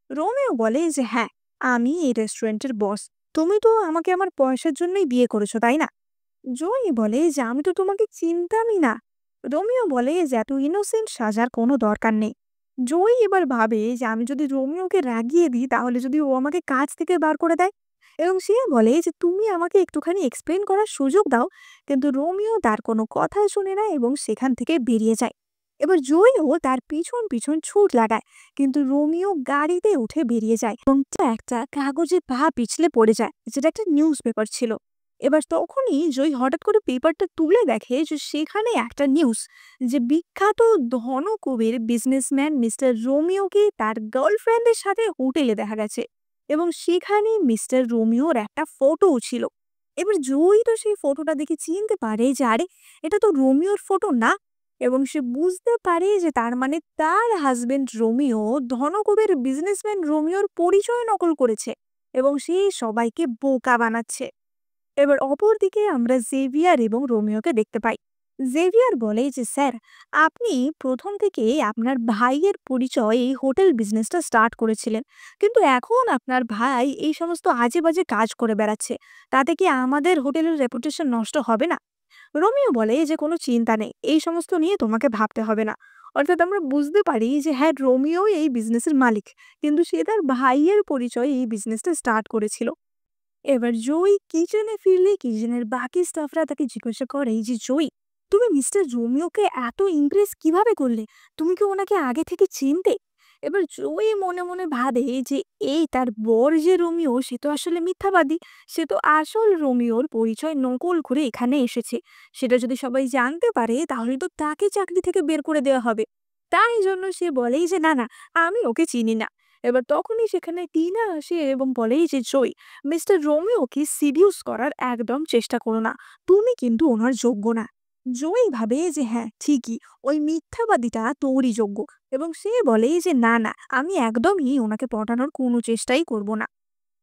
রোমিও বলে যে হ্যাঁ, আমি এই রেস্টুরেন্টের বস। তুমি তো আমাকে আমার পয়সার জন্যই বিয়ে করেছো, তাই না? জয়ী বলে যে আমি তো তোমাকে চিনতামই না। রোমিও বলে যে এত ইনোসেন্ট সাজার কোনো দরকার নেই। জয়ী এবার ভাবে যে আমি যদি রোমিওকে রাগিয়ে দিই তাহলে যদি ও আমাকে কাজ থেকে বার করে দেয়, এবং সে বলে যে তুমি আমাকে একটুখানি এক্সপ্লেন করার সুযোগ দাও। কিন্তু রোমিও তার কোনো কথা শুনে না এবং সেখান থেকে বেরিয়ে যায়। এবার জয়ীও তার পিছন পিছন ছুট লাগায়, কিন্তু রোমিও গাড়িতে উঠে বেরিয়ে যায় এবং একটা কাগজে পা পিছলে পড়ে যায়, যেটা একটা নিউজ পেপার ছিল। এবার তখনই জয়ী হঠাৎ করে পেপারটা তুলে দেখে যে সেখানে একটা নিউজ, যে বিখ্যাত ধনকুবের বিজনেসম্যান মিস্টার রোমিওকে তার গার্লফ্রেন্ডের সাথে হোটেলে দেখা গেছে, এবং সেখানে মিস্টার রোমিওর একটা ফটোও ছিল। এবার জয়ী তো সেই ফটোটা দেখে চিনতে পারে যে আরে এটা তো রোমিওর ফটো না, এবং সে বুঝতে পারে যে তার মানে তার হাজবেন্ড রোমিও ধনকুবের বিজনেসম্যান রোমিওর পরিচয় নকল করেছে এবং সে সবাইকে বোকা বানাচ্ছে। এবার অপরদিকে আমরা জেভিয়ার এবং রোমিওকে দেখতে পাই। জেভিয়ার বলে যে স্যার, আপনি প্রথম থেকে আপনার ভাইয়ের পরিচয় এই হোটেল বিজনেসটা স্টার্ট করেছিলেন, কিন্তু এখন আপনার ভাই এই সমস্ত আজে বাজে কাজ করে বেড়াচ্ছে, তাতে কি আমাদের হোটেলের রেপুটেশন নষ্ট হবে না? রোমিও বলে যে কোনো চিন্তা নেই, এই সমস্ত নিয়ে তোমাকে ভাবতে হবে না। অর্থাৎ আমরা বুঝতে পারি যে হ্যাঁ, রোমিও এই বিজনেসের মালিক, কিন্তু সে তার ভাইয়ের পরিচয় এই বিজনেসটা স্টার্ট করেছিল। এবার জয়ী কিচেনে ফিরলে কিচেনের বাকি স্টাফরা তাকে জিজ্ঞাসা করে যে জয়ী, তুমি মিস্টার রোমিওকে এত ইমপ্রেস কিভাবে করলে? তুমি কি ওনাকে আগে থেকে চিনতে? এবার জয়ী মনে মনে ভাবে যে এই তার বর যে রোমিও, সে তো আসলে মিথ্যাবাদী। সে তো আসল রোমিওর পরিচয় নকল করে এখানে এসেছে। সেটা যদি সবাই জানতে পারে তাহলে তো তাকে চাকরি থেকে বের করে দেওয়া হবে। তাই জন্য সে বলেই যে না না, আমি ওকে চিনি না। এবার তখনই সেখানে টিনা আসে এবং বলেই যে জয়ী, মিস্টার রোমিওকে সিডিউস করার একদম চেষ্টা করো না, তুমি কিন্তু ওনার যোগ্য না। জয়ী ভাবে যে হ্যাঁ ঠিকই, ওই মিথ্যাবাদীটা তোরই যোগ্য, এবং সে বলে যে না না, আমি একদমই ওনাকে পটানোর কোনো চেষ্টাই করব না।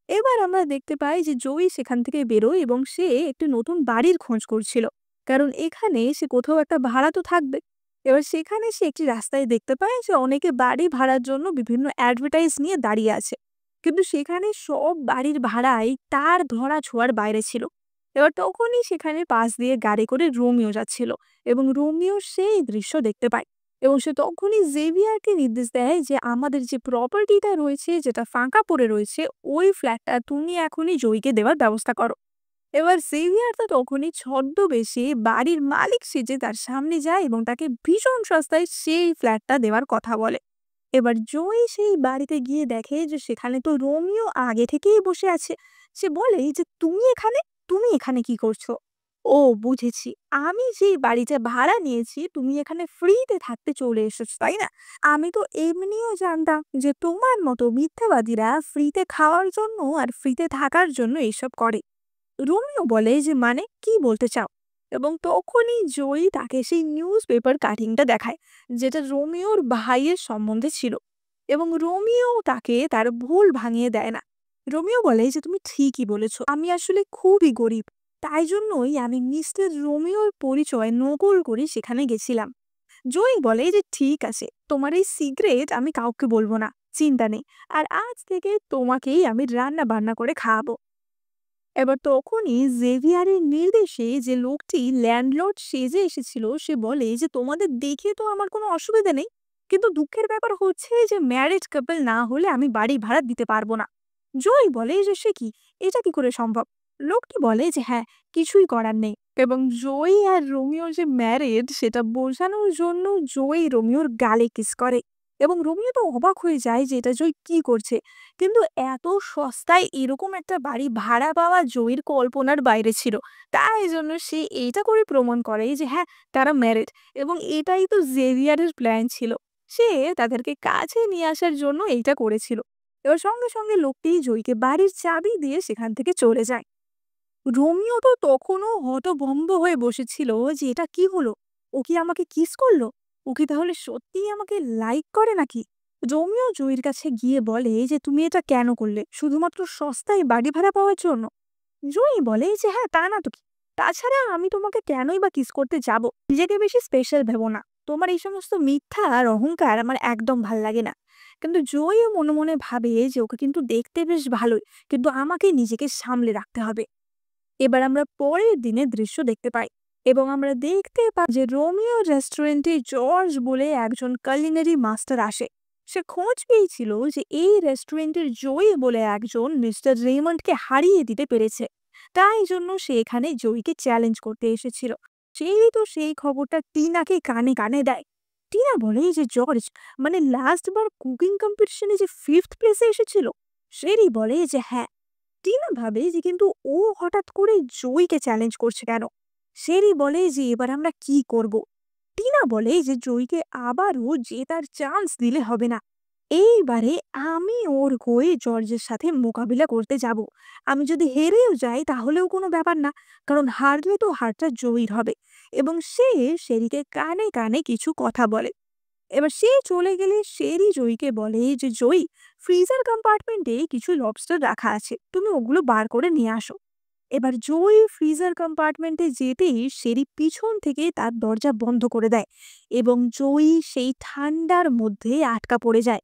এবার আমরা দেখতে পাই যে জয়ী সেখান থেকে বেরোয় এবং সে একটি নতুন বাড়ির খোঁজ করছিল, কারণ এখানে সে কোথাও একটা ভাড়া তো থাকবে। এবার সেখানে সে একটি রাস্তায় দেখতে পায় যে অনেকে বাড়ি ভাড়ার জন্য বিভিন্ন অ্যাডভার্টাইজ নিয়ে দাঁড়িয়ে আছে, কিন্তু সেখানে সব বাড়ির ভাড়াই তার ধরা ছোঁয়ার বাইরে ছিল। এবার তখনই সেখানে পাশ দিয়ে গাড়ি করে রোমিও যাচ্ছিল, এবং রোমিও সেই দৃশ্য দেখতে পায়, এবং সে তখনই জেভিয়ারকে নির্দেশ দেয় যে আমাদের যে প্রপার্টিটা রয়েছে, যেটা ফাঁকা পড়ে রয়েছে, ওই ফ্ল্যাটটা তুমি এখনই জয়ীকে দেওয়ার ব্যবস্থা করো। এবার জেভিয়ার তো তখনই ছদ্মবেশে বাড়ির মালিক সেজে তার সামনে যায় এবং তাকে ভীষণ সস্তায় সেই ফ্ল্যাটটা দেওয়ার কথা বলে। এবার জয়ী সেই বাড়িতে গিয়ে দেখে যে সেখানে তো রোমিও আগে থেকেই বসে আছে। সে বলে যে তুমি এখানে কি করছো? ও, বুঝেছি, আমি যে বাড়িটা ভাড়া নিয়েছি তুমি এখানে ফ্রিতে থাকতে চলে এসেছো, তাই না? আমি তো এমনিও জানতাম যে তোমার মতো মিথ্যাবাদীরা ফ্রিতে খাওয়ার জন্য আর ফ্রিতে থাকার জন্য এইসব করে। রোমিও বলে যে মানে কি বলতে চাও? এবং তখনই জয়ী তাকে সেই নিউজ পেপার কাটিংটা দেখায়, যেটা রোমিওর ভাইয়ের সম্বন্ধে ছিল, এবং রোমিও তাকে তার ভুল ভাঙিয়ে দেয় না। রোমিও বলে যে তুমি ঠিকই বলেছ, আমি আসলে খুবই গরিব, তাই জন্যই আমি মিস্টার রোমিওর পরিচয় নকল করে সেখানে গেছিলাম। জয়ী বলে যে ঠিক আছে, তোমার এই সিক্রেট আমি কাউকে বলবো না, চিন্তা নেই, আর আজ থেকে তোমাকেই আমি রান্না বান্না করে খাওয়াবো। এবার তখনই জেভিয়ারের নির্দেশে যে লোকটি ল্যান্ডলর্ড সেজে এসেছিল সে বলে যে তোমাদের দেখে তো আমার কোনো অসুবিধা নেই, কিন্তু দুঃখের ব্যাপার হচ্ছে যে ম্যারিড কাপল না হলে আমি বাড়ি ভাড়া দিতে পারবো না। জয় বলে যে সে কি, এটা কি করে সম্ভব? লোকটি বলে যে হ্যাঁ, কিছুই করার নেই, এবং জয়ী আর রোমিও যে ম্যারিড সেটা বোঝানোর জন্য জয়ী রোমিওর গালে কিস করে, এবং রোমিও তো অবাক হয়ে যায় যে এটা জয় কি করছে। কিন্তু এত সস্তায় এরকম একটা বাড়ি ভাড়া পাওয়া জয়ীর কল্পনার বাইরে ছিল। তাই জন্য সে এইটা করে প্রমাণ করে যে হ্যাঁ, তারা ম্যারিড, এবং এটাই তো জেভিয়ারের প্ল্যান ছিল। সে তাদেরকে কাছে নিয়ে আসার জন্য এইটা করেছিল। এবার সঙ্গে সঙ্গে লোকটি জয়ীকে বাড়ির চাবি দিয়ে সেখান থেকে চলে যায়। রোমিও তো তখনও হতভম্ব হয়ে বসেছিল যে এটা কি হলো, ও কি আমাকে কিস করলো? ও কি তাহলে সত্যিই আমাকে লাইক করে নাকি? রোমিও জয়ীর কাছে গিয়ে বলে যে তুমি এটা কেন করলে, শুধুমাত্র সস্তায় বাড়ি ভাড়া পাওয়ার জন্য? জয়ী বলে যে হ্যাঁ, তা না তো কি, তাছাড়া আমি তোমাকে কেনই বা কিস করতে যাব? নিজেকে বেশি স্পেশাল ভেবো না, তোমার এই সমস্ত মিথ্যা আর অহংকার আমার একদম ভাল লাগে না। কিন্তু জয়ী মনে মনে ভাবে যে ওকে কিন্তু দেখতে বেশ ভালোই, কিন্তু আমাকে নিজেকে সামলে রাখতে হবে। এবার আমরা পরের দিনের দৃশ্য দেখতে পাই, এবং আমরা দেখতে পাই যে রোমিও রেস্টুরেন্টে জর্জ বলে একজন কালিনারি মাস্টার আসে। সে খোঁজ পেয়েছিল যে এই রেস্টুরেন্টের জয়ী বলে একজন মিস্টার রেমন্ডকে হারিয়ে দিতে পেরেছে, তাই জন্য সে এখানে জয়ীকে চ্যালেঞ্জ করতে এসেছিল। সেই তো সেই খবরটা টিনাকে কানে কানে দেয়। টিনা বলে যে জর্জ মানে লাস্ট বার কুকিং কম্পিটিশনে যে 5th প্লেসে এসেছিল। শেরি বলে যে হ্যাঁ। টিনা ভাবে যে কিন্তু ও হঠাৎ করে জয়ীকে চ্যালেঞ্জ করছে কেন? শেরি বলে যে এবার আমরা কি করব? টিনা বলে যে জয়ীকে আবারও জেতার চান্স দিলে হবে না। এইবারে আমি ওর হয়ে জর্জের সাথে মোকাবিলা করতে যাব। আমি যদি হেরেও যাই তাহলেও কোনো ব্যাপার না, কারণ হারলে তো হারটা জয়ীর হবে। এবং সে শেরিকে কানে কানে কিছু কথা বলে। এবার সে চলে গেলে শেরি জয়ীকে বলে যে, জয়ী, ফ্রিজার কম্পার্টমেন্টে কিছু লবস্টার রাখা আছে, তুমি ওগুলো বার করে নিয়ে আসো। এবার জয়ী ফ্রিজার কম্পার্টমেন্টে যেতেই শেরি পিছন থেকে তার দরজা বন্ধ করে দেয় এবং জয়ী সেই ঠান্ডার মধ্যে আটকা পড়ে যায়।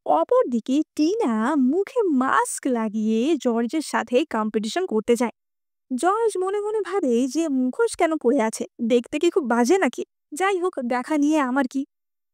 অপরদিকে টিনা মুখে মাস্ক লাগিয়ে জর্জের সাথে কম্পিটিশন করতে যায়। জর্জ মনে মনে ভাবে যে মুখোশ কেন পড়ে আছে, দেখতে কি খুব বাজে নাকি? যাই হোক, দেখা নিয়ে আমার কি।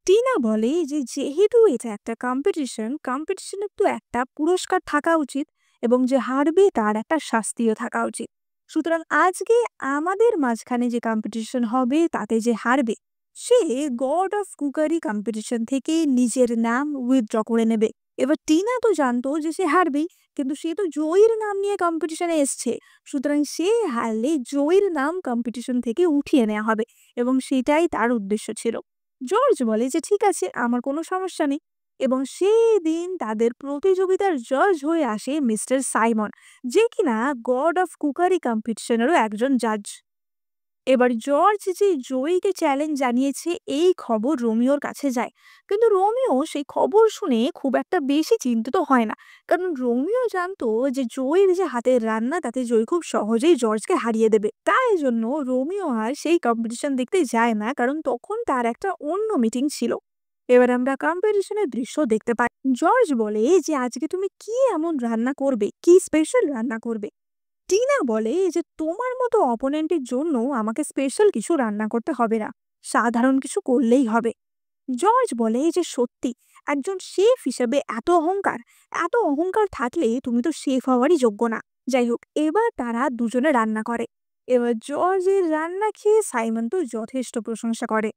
টিনা বলে যে যেহেতু এটা একটা কম্পিটিশনের তো একটা পুরস্কার থাকা উচিত, এবং যে হারবে তার একটা শাস্তিও থাকা উচিত। সুতরাং আজকে আমাদের মাঝখানে যে কম্পিটিশন হবে তাতে যে হারবে সে গড অফ কুকারি কম্পিটিশন থেকে নিজের নাম উইথড্র করে নেবে। এবার টিনা তো জানতো যে সে হারবেই, কিন্তু সে তো জয়ীর নাম নিয়ে কম্পিটিশনে এসছে। সুতরাং সে হারলে জয়ীর নাম কম্পিটিশন থেকে উঠিয়ে নেওয়া হবে, এবং সেটাই তার উদ্দেশ্য ছিল। জর্জ বলে যে ঠিক আছে, আমার কোনো সমস্যা নেই। এবং সেদিন তাদের প্রতিযোগিতার জজ হয়ে আসে মিস্টার সাইমন, যে কিনা গড অফ কুকারি কম্পিটিশনেরও একজন জাজ। এবার জর্জ যে জয়ীকে চ্যালেঞ্জ জানিয়েছে এই খবর রোমিওর কাছে যায়, কিন্তু রোমিও সেই খবর শুনে খুব একটা বেশি চিন্তিত হয় না, কারণ রোমিও জানতো যে জয়ীর যে হাতের রান্না তাতে জয়ী খুব সহজেই জর্জকে হারিয়ে দেবে। তাই জন্য রোমিও আর সেই কম্পিটিশন দেখতে যায় না, কারণ তখন তার একটা অন্য মিটিং ছিল। এবার আমরা কম্পিটিশনের দৃশ্য দেখতে পাই। জর্জ বলে যে আজকে তুমি কি এমন রান্না করবে, কি স্পেশাল রান্না করবে? টিনা বলে যে তোমার মতো অপোনেন্টের জন্য আমাকে স্পেশাল কিছু রান্না করতে হবে না, সাধারণ কিছু করলেই হবে। জর্জ বলে যে সত্যি, একজন শেফ হিসেবে এত অহংকার থাকলে তুমি তো শেফ হওয়ারই যোগ্য না। যাই হোক, এবার তারা দুজনে রান্না করে। এবার জর্জের রান্না খেয়ে সাইমন তো যথেষ্ট প্রশংসা করে,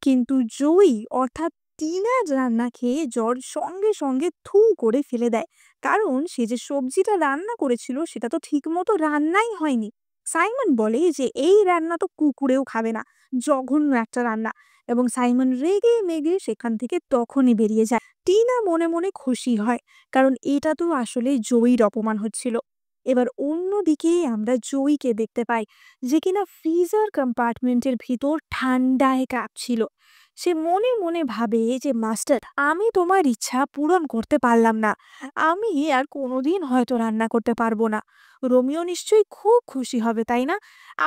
কিন্তু জয়ী অর্থাৎ টিনার রান্না খেয়ে জর্জ সঙ্গে সঙ্গে থু করে ফেলে দেয়, কারণ সে যে সবজিটা রান্না করেছিল সেটা তো ঠিক মতো রান্নাই হয়নি। সাইমন বলে যে এই রান্না তো কুকুরেও খাবে না, জঘন্য একটা রান্না। এবং সাইমন রেগে মেগে সেখান থেকে তখনই বেরিয়ে যায়। টিনা মনে মনে খুশি হয়, কারণ এটা তো আসলে জয়ীর অপমান হচ্ছিল। এবার অন্যদিকে আমরা জয়ীকে দেখতে পাই, যে কিনা ফ্রিজার কম্পার্টমেন্টের ভিতর ঠান্ডায় কাঁপছিল। সে মনে মনে ভাবে যে মাস্টার, আমি তোমার ইচ্ছা পূরণ করতে পারলাম না, আমি আর কোনোদিন হয়তো রান্না করতে পারবো না। রোমিও নিশ্চয়ই খুব খুশি হবে, তাই না?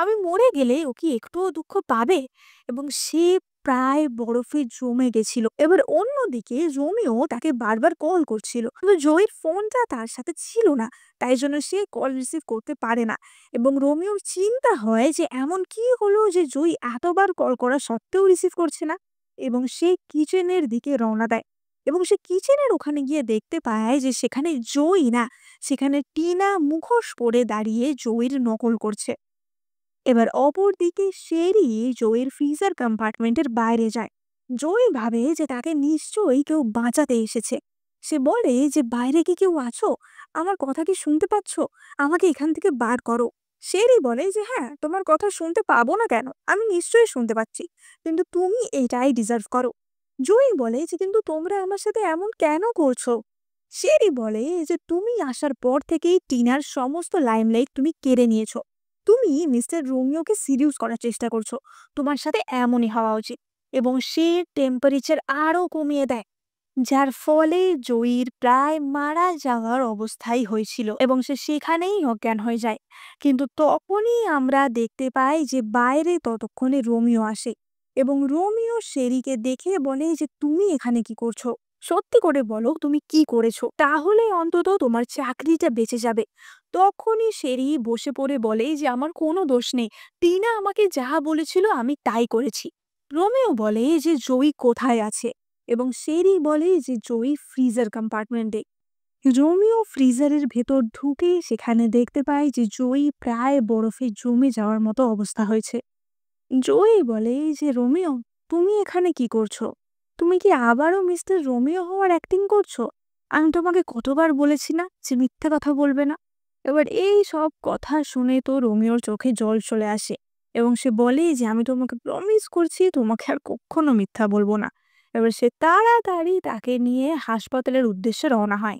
আমি মরে গেলে ও কি একটুও দুঃখ পাবে? এবং সে প্রায় বরফে জমে গেছিল। এবার অন্যদিকে রোমিও তাকে বারবার কল করছিল, কিন্তু জয়ীর ফোনটা তার সাথে ছিল না, তাই জন্য সে কল রিসিভ করতে পারে না। এবং রোমিওর চিন্তা হয় যে এমন কি হলো যে জয়ী এতবার কল করা সত্ত্বেও রিসিভ করছে না। এবং সে কিচেনের দিকে রওনা দেয়, এবং সে কিচেনের ওখানে গিয়ে দেখতে পায় যে সেখানে জয়ী না, সেখানে টিনা মুখোশ পরে দাঁড়িয়ে জয়ীর নকল করছে। এবার অপরদিকে শেরি জয়ীর ফ্রিজার কম্পার্টমেন্টের বাইরে যায়। জয়ী ভাবে যে তাকে নিশ্চয়ই কেউ বাঁচাতে এসেছে। সে বলে যে বাইরে কি কেউ আছো? আমার কথা কি শুনতে পাচ্ছ? আমাকে এখান থেকে বার করো। শেরি বলে যে হ্যাঁ, তোমার কথা শুনতে পাবো না কেন, আমি নিশ্চয়ই শুনতে পাচ্ছি, কিন্তু তুমি এটাই ডিজার্ভ করো। জয়ী বলে যে কিন্তু তোমরা আমার সাথে এমন কেন করছো? শেরি বলে যে তুমি আসার পর থেকেই টিনার সমস্ত লাইমলাইট তুমি কেড়ে নিয়েছো। তুমি মিস্টার রোমিওকে সিরিউস করার চেষ্টা করছো, তোমার সাথে এমনই হওয়া উচিত। এবং সে টেম্পারেচার আরো কমিয়ে দেয়, যার ফলে জয়ীর প্রায় মারা যাওয়ার অবস্থাই হয়েছিল, এবং সে সেখানেই অজ্ঞান হয়ে যায়। কিন্তু তখনই আমরা দেখতে পাই যে বাইরে ততক্ষণে রোমিও আসে, এবং রোমিও শেরিকে দেখে বলে যে তুমি এখানে কি করছো? সত্যি করে বলো তুমি কি করেছো, তাহলে অন্তত তোমার চাকরিটা বেঁচে যাবে। তখনই শেরি বসে পড়ে বলে যে আমার কোনো দোষ নেই, টিনা আমাকে যা বলেছিল আমি তাই করেছি। রোমিও বলে যে জয়ী কোথায় আছে, এবং শেরি বলে যে জয়ী ফ্রিজার কম্পার্টমেন্টে। রোমিও ফ্রিজারের ভেতর ঢুকে সেখানে দেখতে পায় যে জয়ী প্রায় বরফে জমে যাওয়ার মতো অবস্থা হয়েছে। জয়ী বলে যে রোমিও, তুমি এখানে কি করছো? তুমি কি আবারও মিস্টার রোমিও হওয়ার অ্যাক্টিং করছো? আমি তোমাকে কতবার বলেছি না যে মিথ্যা কথা বলবে না? এবার এই সব কথা শুনে তো রোমিওর চোখে জল চলে আসে, এবং সে বলে যে আমি তোমাকে প্রমিস করছি তোমাকে আর কখনো মিথ্যা বলবো না। এবার সে তাড়াতাড়ি তাকে নিয়ে হাসপাতালের উদ্দেশ্যে রওনা হয়।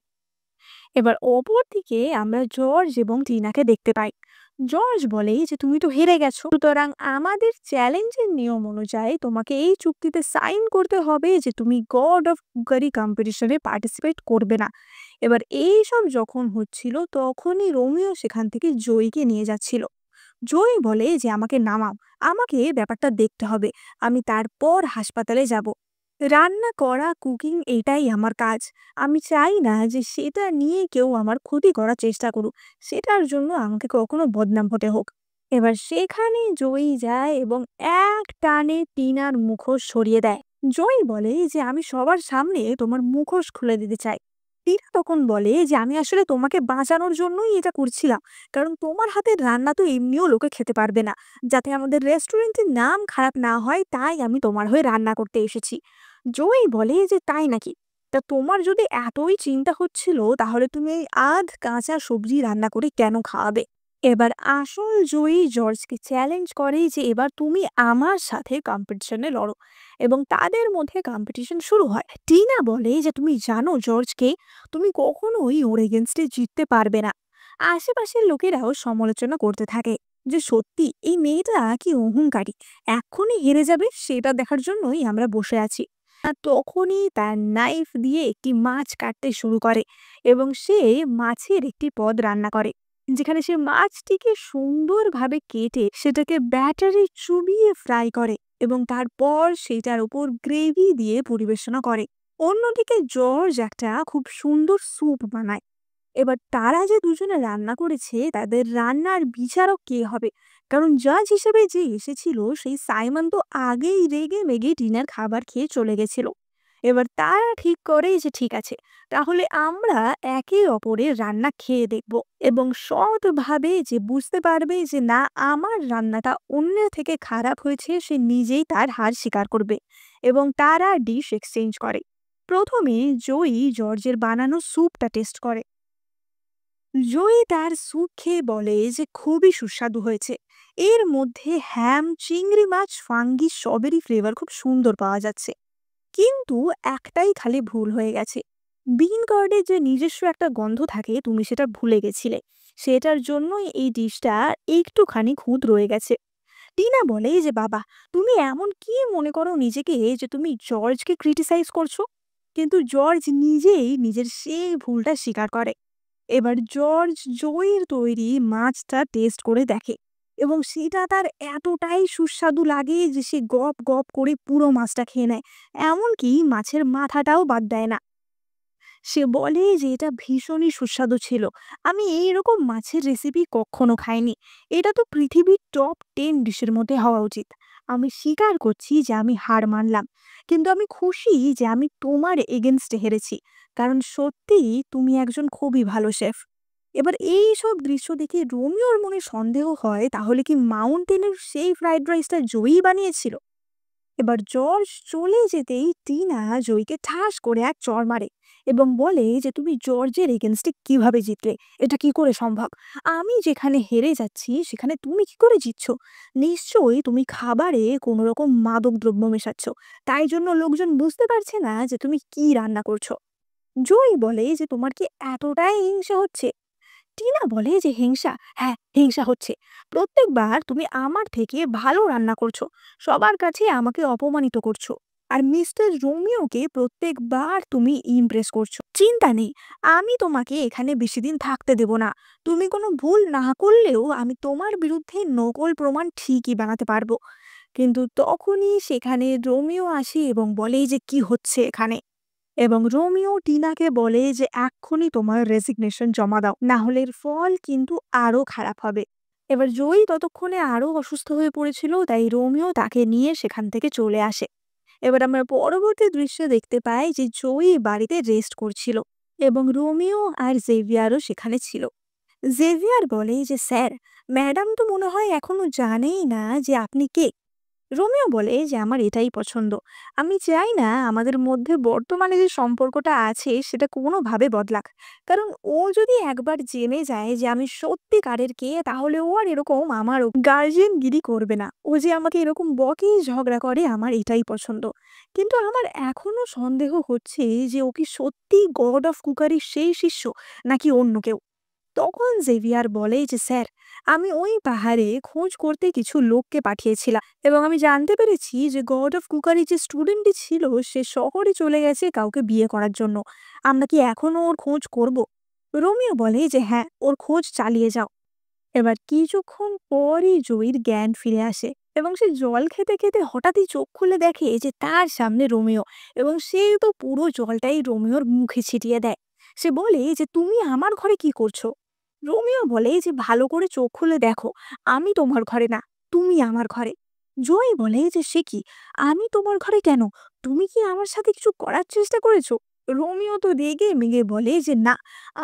এবার অপরদিকে আমরা জর্জ এবং টিনাকে দেখতে পাই। জর্জ বলে যে তুমি তো হেরে গেছো, সুতরাং আমাদের চ্যালেঞ্জের নিয়ম অনুযায়ী তোমাকে এই চুক্তিতে সাইন করতে হবে যে তুমি গড অফ কুকারি কম্পিটিশনে পার্টিসিপেট করবে না। এবার এই সব যখন হচ্ছিল তখনই রোমিও সেখান থেকে জয়ীকে নিয়ে যাচ্ছিল। জয়ী বলে যে আমাকে নামাও, আমাকে ব্যাপারটা দেখতে হবে, আমি তারপর হাসপাতালে যাব। রান্না করা, কুকিং এটাই আমার কাজ। আমি চাই না যে সেটা নিয়ে কেউ আমার ক্ষতি করার চেষ্টা করুক, সেটার জন্য আমাকে কখনো বদনাম হতে হোক। এবার সেখানে জয়ী যায় এবং এক টানে টিনার মুখোশ সরিয়ে দেয়। জয়ী বলে যে আমি সবার সামনে তোমার মুখোশ খুলে দিতে চাই। টিনা তখন বলে যে আমি আসলে তোমাকে বাঁচানোর জন্যই এটা করছিলাম, কারণ তোমার হাতের রান্না তো এমনিও লোকে খেতে পারবে না। যাতে আমাদের রেস্টুরেন্টের নাম খারাপ না হয় তাই আমি তোমার হয়ে রান্না করতে এসেছি। জয়ী বলে যে তাই নাকি? তা তোমার যদি এতই চিন্তা হচ্ছিল তাহলে তুমি এই আধ কাঁচা সবজি রান্না করে কেন খাওয়াবে? এবার আসল জয়ী জর্জকে চ্যালেঞ্জ করে যে এবার তুমি আমার সাথে কম্পিটিশনে লড়ো, এবং তাদের মধ্যে কম্পিটিশন শুরু হয়। টিনা বলে যে তুমি জানো জর্জকে, তুমি কখনোই ওর এগেনস্টে জিততে পারবে না। আশেপাশের লোকেরাও সমালোচনা করতে থাকে যে সত্যি এই মেয়েটা কি অহংকারী, এক্ষুনি হেরে যাবে সেটা দেখার জন্যই আমরা বসে আছি। আর তখনই তার নাইফ দিয়ে একটি মাছ কাটতে শুরু করে এবং সে মাছের একটি পদ রান্না করে, যেখানে সে মাছটিকে সুন্দরভাবে কেটে সেটাকে ব্যাটারে চুবিয়ে ফ্রাই করে এবং তারপর সেটার উপর গ্রেভি দিয়ে পরিবেশনা করে। অন্যদিকে জর্জ একটা খুব সুন্দর স্যুপ বানায়। এবার তারা যে দুজনে রান্না করেছে তাদের রান্নার বিচারক কে হবে, কারণ জাজ হিসেবে যে এসেছিল সেই সাইমন তো আগেই রেগে মেগে ডিনার খাবার খেয়ে চলে গেছিল। এবার তারা ঠিক করে যে ঠিক আছে, তাহলে আমরা একে অপরের রান্না খেয়ে দেখব এবং সৎভাবে যে বুঝতে পারবে যে না আমার রান্নাটা অন্যের থেকে খারাপ হয়েছে সে নিজেই তার হার স্বীকার করবে। এবং তারা ডিশ এক্সচেঞ্জ করে। প্রথমে জয়ী জর্জের বানানো স্যুপটা টেস্ট করে। জয়ী তার স্যুপ খেয়ে বলে যে খুবই সুস্বাদু হয়েছে, এর মধ্যে হ্যাম, চিংড়ি মাছ, ফাঙ্গি সবেরই ফ্লেভার খুব সুন্দর পাওয়া যাচ্ছে। কিন্তু একটাই খালি ভুল হয়ে গেছে, বিন কার্ডের যে নিজস্ব একটা গন্ধ থাকে তুমি সেটা ভুলে গেছিলে, সেটার জন্যই এই ডিশটা একটুখানি খুঁত রয়ে গেছে। টিনা বলে যে বাবা, তুমি এমন কি মনে করো নিজেকে যে তুমি জর্জকে ক্রিটিসাইজ করছো? কিন্তু জর্জ নিজেই নিজের সেই ভুলটা স্বীকার করে। এবার জর্জ জয়ীর তৈরি মাছটা টেস্ট করে দেখে এবং সেটা তার এতটাই সুস্বাদু লাগে যে সে গপ গপ করে পুরো মাছটা খেয়ে নেয়, এমনকি মাছের মাথাটাও বাদ দেয় না। সে বলে যে এটা ভীষণই সুস্বাদু ছিল, আমি এইরকম মাছের রেসিপি কখনো খাইনি, এটা তো পৃথিবীর টপ 10 ডিশের মধ্যে হওয়া উচিত। আমি স্বীকার করছি যে আমি হার মানলাম, কিন্তু আমি খুশি যে আমি তোমার এগেনস্টে হেরেছি, কারণ সত্যিই তুমি একজন খুবই ভালো শেফ। এবার এই সব দৃশ্য দেখে রোমিওর মনে সন্দেহ হয়, তাহলে কি মাউন্টেনের সেই ফ্রাইড রাইসটা জয়ী বানিয়েছিল? এবার জর্জ চলে যেতেই টিনা জয়ীকে ঠাস করে এক চড় মারে এবং বলে যে তুমি জর্জের এগেনস্টে কিভাবে জিতলে, এটা কি করে সম্ভব? আমি যেখানে হেরে যাচ্ছি সেখানে তুমি কি করে জিতছো? নিশ্চয়ই তুমি খাবারে কোনো রকম মাদক দ্রব্য মেশাচ্ছ, তাই জন্য লোকজন বুঝতে পারছে না যে তুমি কি রান্না করছো। জয়ী বলে যে তোমার কি এতটাই হিংসা হচ্ছে? টিনা বলে যে হিংসা, হ্যাঁ হিংসা হচ্ছে। প্রত্যেকবার তুমি আমার থেকে ভালো রান্না করছো, সবার কাছে আমাকে অপমানিত করছো, আর মিস্টার রোমিওকে প্রত্যেকবার তুমি ইমপ্রেস করছো। চিন্তা নেই, আমি তোমাকে এখানে বেশি দিন থাকতে দেব না। তুমি কোনো ভুল না করলেও আমি তোমার বিরুদ্ধে নকল প্রমাণ ঠিকই বানাতে পারবো। কিন্তু তখনই সেখানে রোমিও আসে এবং বলে যে কি হচ্ছে এখানে, এবং রোমিও টিনাকে বলে যে এক্ষুনি তোমার রেজিগনেশন জমা দাও, না হলে এর ফল কিন্তু আরো খারাপ হবে। এবার জয়ী ততক্ষণে আরো অসুস্থ হয়ে পড়েছিল, তাই রোমিও তাকে নিয়ে সেখান থেকে চলে আসে। এবার আমরা পরবর্তী দৃশ্যে দেখতে পাই যে জয়ী বাড়িতে রেস্ট করছিল এবং রোমিও আর জেভিয়ারও সেখানে ছিল। জেভিয়ার বলে যে স্যার, ম্যাডাম তো মনে হয় এখনো জানেই না যে আপনি কে। রোমিও বলে যে আমার এটাই পছন্দ। আমি চাই না আমাদের মধ্যে বর্তমানে যে সম্পর্কটা আছে সেটা কোনোভাবে বদলাক। কারণ ও যদি একবার জেনে যায় যে আমি সত্যিকারের কে, তাহলে ও আর এরকম আমার গার্জিয়ানগিরি করবে না। ও যে আমাকে এরকম বকে ঝগড়া করে, আমার এটাই পছন্দ। কিন্তু আমার এখনো সন্দেহ হচ্ছে যে ও কি সত্যি গড অফ কুকারির সেই শিষ্য, নাকি অন্য কেউ। তখন জেভিয়ার বলে যে স্যার, আমি ওই পাহাড়ে খোঁজ করতে কিছু লোককে পাঠিয়েছিলাম এবং আমি জানতে পেরেছি যে গড অফ কুকারি যে স্টুডেন্টটি ছিল সে শহরে চলে গেছে কাউকে বিয়ে করার জন্য। আমরা কি এখনো ওর খোঁজ করব? রোমিও বলে যে হ্যাঁ, ওর খোঁজ চালিয়ে যাও। এবার কিছুক্ষণ পরই জয়ীর জ্ঞান ফিরে আসে এবং সে জল খেতে খেতে হঠাৎই চোখ খুলে দেখে যে তার সামনে রোমিও, এবং সে তো পুরো জলটাই রোমিওর মুখে ছিটিয়ে দেয়। সে বলে যে তুমি আমার ঘরে কি করছো? রোমিও বলে যে ভালো করে চোখ খুলে দেখো, আমি তোমার ঘরে না, তুমি আমার ঘরে। জয় বলে যে সে কি, আমি তোমার ঘরে কেন? তুমি কি আমার সাথে কিছু করার চেষ্টা করেছো? রোমিও তো রেগে মেগে বলে যে না,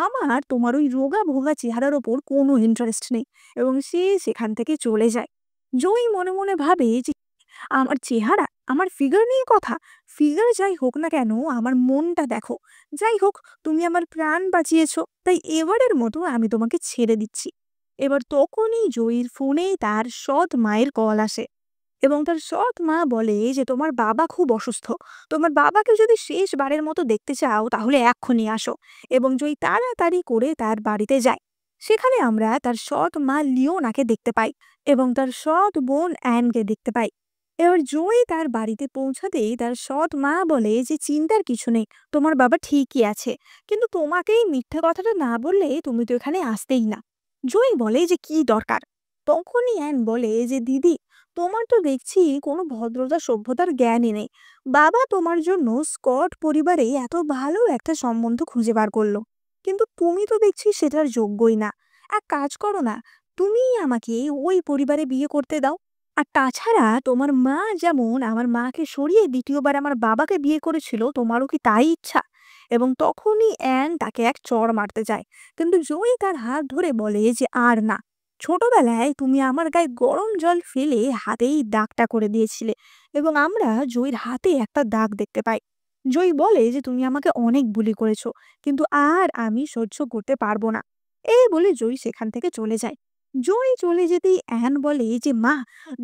আমার তোমার ওই রোগা ভোগা চেহারার ওপর কোনো ইন্টারেস্ট নেই, এবং সে সেখান থেকে চলে যায়। জয় মনে মনে ভাবে যে আমার চেহারা, আমার ফিগার নিয়ে কথা? ফিগার যাই হোক না কেন, আমার মনটা দেখো। যাই হোক, তুমি আমার প্রাণ বাঁচিয়েছো, তাই এবারের মতো আমি তোমাকে ছেড়ে দিচ্ছি। এবার তখনই জয়ীর ফোনে তার সৎ মায়ের কল আসে এবং তার সৎ মা বলে যে তোমার বাবা খুব অসুস্থ, তোমার বাবাকে যদি শেষবারের মতো দেখতে চাও তাহলে এক্ষুনি আসো। এবং জয়ী তাড়াতাড়ি করে তার বাড়িতে যায়। সেখানে আমরা তার সৎ মা লিওনাকে দেখতে পাই এবং তার সৎ বোন অ্যানকে দেখতে পাই। এবার জয়ী তার বাড়িতে পৌঁছাতেই তার সৎ মা বলে যে চিন্তার কিছু নেই, তোমার বাবা ঠিকই আছে, কিন্তু তোমাকে এই মিথ্যা কথাটা না বললে তুমি তো এখানে আসতেই না। জয়ী বলে যে কি দরকার? তখনই অ্যান বলে যে দিদি, তোমার তো দেখছি কোনো ভদ্রতা সভ্যতার জ্ঞানই নেই। বাবা তোমার জন্য স্কট পরিবারে এত ভালো একটা সম্বন্ধ খুঁজে বার করলো, কিন্তু তুমি তো দেখছি সেটার যোগ্যই না। এক কাজ করো না, তুমিই আমাকে ওই পরিবারে বিয়ে করতে দাও। আর তাছাড়া তোমার মা যেমন আমার মাকে সরিয়ে দ্বিতীয়বার আমার বাবাকে বিয়ে করেছিল, তোমারও কি তাই ইচ্ছা? এবং তখনই অ্যান তাকে এক চড় মারতে যায়, কিন্তু জয়ী তার হাত ধরে বলে যে আর না, ছোটবেলায় তুমি আমার গায়ে গরম জল ফেলে হাতেই দাগটা করে দিয়েছিলে, এবং আমরা জয়ীর হাতে একটা দাগ দেখতে পাই। জয়ী বলে যে তুমি আমাকে অনেক বুলি করেছো, কিন্তু আর আমি সহ্য করতে পারবো না। এই বলে জয়ী সেখান থেকে চলে যায়। জয়ী চলে যেতেই অ্যান বলে যে মা,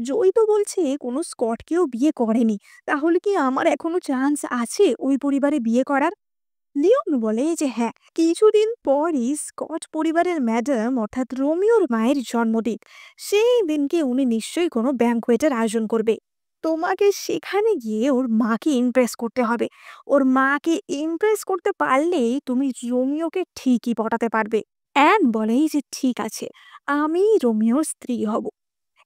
জয়ী তো বলছে কোনো স্কটকেও বিয়ে করেনি, তাহলে কি আমার এখনো চান্স আছে ওই পরিবারে বিয়ে করার? লিওন বলে যে হ্যাঁ, কিছুদিন পরই স্কট পরিবারের ম্যাডাম অর্থাৎ রোমিওর মায়ের জন্মদিন। সেই দিনকে উনি নিশ্চয়ই কোনো ব্যাঙ্কোয়েটের আয়োজন করবে। তোমাকে সেখানে গিয়ে ওর মাকে ইমপ্রেস করতে হবে। ওর মাকে ইমপ্রেস করতে পারলেই তুমি রোমিওকে ঠিকই পটাতে পারবে। অ্যান বলে যে ঠিক আছে, আমি রোমিওর স্ত্রী হব।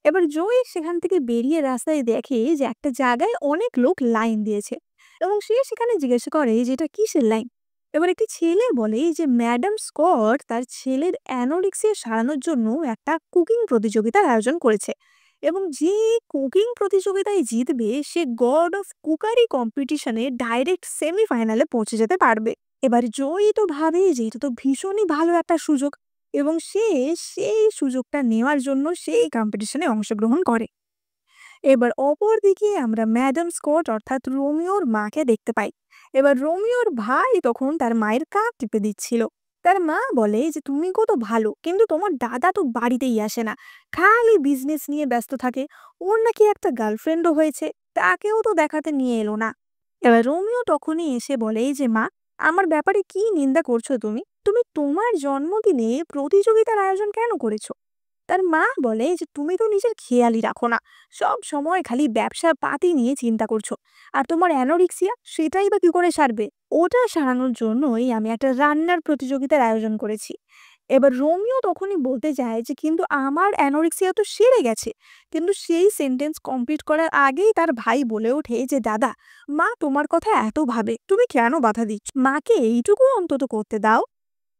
এবার জয়ী সেখান থেকে বেরিয়ে রাস্তায় দেখে যে একটা জায়গায় অনেক লোক লাইন দিয়েছে, এবং সে সেখানে জিজ্ঞাসা করে যে এটা কিসের লাইন। এবার একটি ছেলে বলে যে ম্যাডাম স্কট তার ছেলের অ্যানোরিক্সিয়া সারানোর জন্য একটা কুকিং প্রতিযোগিতার আয়োজন করেছে, এবং যে কুকিং প্রতিযোগিতায় জিতবে সে গড অফ কুকারি কম্পিটিশনে ডাইরেক্ট সেমিফাইনালে পৌঁছে যেতে পারবে। এবার জয়ী তো ভাবে যে এটা তো ভীষণই ভালো একটা সুযোগ, এবং সে সেই সুযোগটা নেওয়ার জন্য সেই কম্পিটিশনে অংশগ্রহণ করে। এবার অপরদিকে আমরা ম্যাডাম স্কট অর্থাৎ রোমিওর মাকে দেখতে পাই। এবার রোমিওর ভাই তখন তার মায়ের কাঁধ টিপে দিচ্ছিল। তার মা বলে যে তুমি কত ভালো, কিন্তু তোমার দাদা তো বাড়িতেই আসে না, খালি বিজনেস নিয়ে ব্যস্ত থাকে। ওর নাকি একটা গার্লফ্রেন্ডও হয়েছে, তাকেও তো দেখাতে নিয়ে এলো না। এবার রোমিও তখনই এসে বলে যে মা, আমার ব্যাপারে কি নিন্দা করছো তুমি? তুমি তোমার জন্মদিনে প্রতিযোগিতার আয়োজন কেন করেছো? তার মা বলে যে তুমি তো নিজের খেয়ালই রাখো না, সব সময় খালি ব্যবসা পাতি নিয়ে চিন্তা করছো। আর তোমার অ্যানোরিক্সিয়া সেটাই বা কি করে সারবে? ওটা সারানোর জন্যই আমি একটা রান্নার প্রতিযোগিতার আয়োজন করেছি। এবার রোমিও তখনই বলতে যায় যে কিন্তু আমার অ্যানোরিক্সিয়া তো সেরে গেছে, কিন্তু সেই সেন্টেন্স কমপ্লিট করার আগেই তার ভাই বলে ওঠে যে দাদা, মা তোমার কথা এত ভাবে, তুমি কেন বাধা দিচ্ছ? মাকে এইটুকু অন্তত করতে দাও।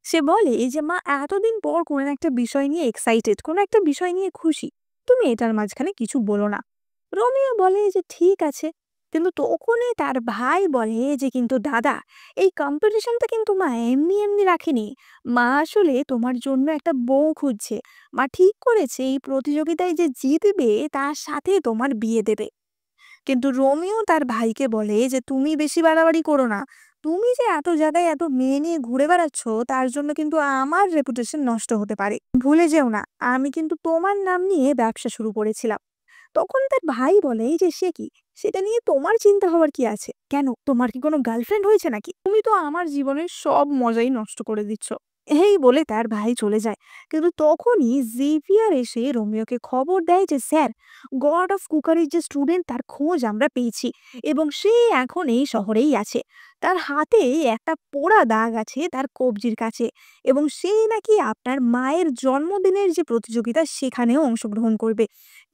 সে বলে যে মা এতদিন পর কোনো একটা বিষয় নিয়ে এক্সাইটেড, কোনো একটা বিষয় নিয়ে খুশি, তুমি এটার মাঝখানে কিছু বলো না। রোমিও বলে যে ঠিক আছে, কিন্তু তখনই তার ভাই বলে যে কিন্তু দাদা, এই কম্পিটিশনটা কিন্তু মা এমনি এমনি রাখেনি। মা আসলে তোমার জন্য একটা বউ খুঁজছে। মা ঠিক করেছে এই প্রতিযোগিতায় যে জিতবে তার সাথে তোমার বিয়ে দেবে। কিন্তু রোমিও তার ভাইকে বলে যে তুমি বেশি বাড়াবাড়ি করো না। তুমি যে এত জায়গায় এত মেয়ে নিয়ে ঘুরে বেড়াচ্ছ তার জন্য কিন্তু আমার রেপুটেশন নষ্ট হতে পারে। ভুলে যেও না আমি কিন্তু তোমার নাম নিয়ে ব্যবসা শুরু করেছিলাম। তখন তার ভাই বলে যে সে কি, সেটা নিয়ে তোমার চিন্তা হওয়ার কি আছে? কেন, তোমার কি কোনো গার্লফ্রেন্ড হয়েছে নাকি? তুমি তো আমার জীবনের সব মজাই নষ্ট করে দিচ্ছ। এই বলে তার ভাই চলে যায়। কিন্তু তখনই জেভিয়ার এসে রোমিওকে খবর দেয় যে স্যার, গড অফ কুকারির যে স্টুডেন্ট তার খোঁজ আমরা পেয়েছি এবং সে এখন এই শহরেই আছে। তার হাতে একটা পোড়া দাগ আছে তার কবজির কাছে এবং সে নাকি আপনার মায়ের জন্মদিনের যে প্রতিযোগিতা সেখানেও অংশগ্রহণ করবে।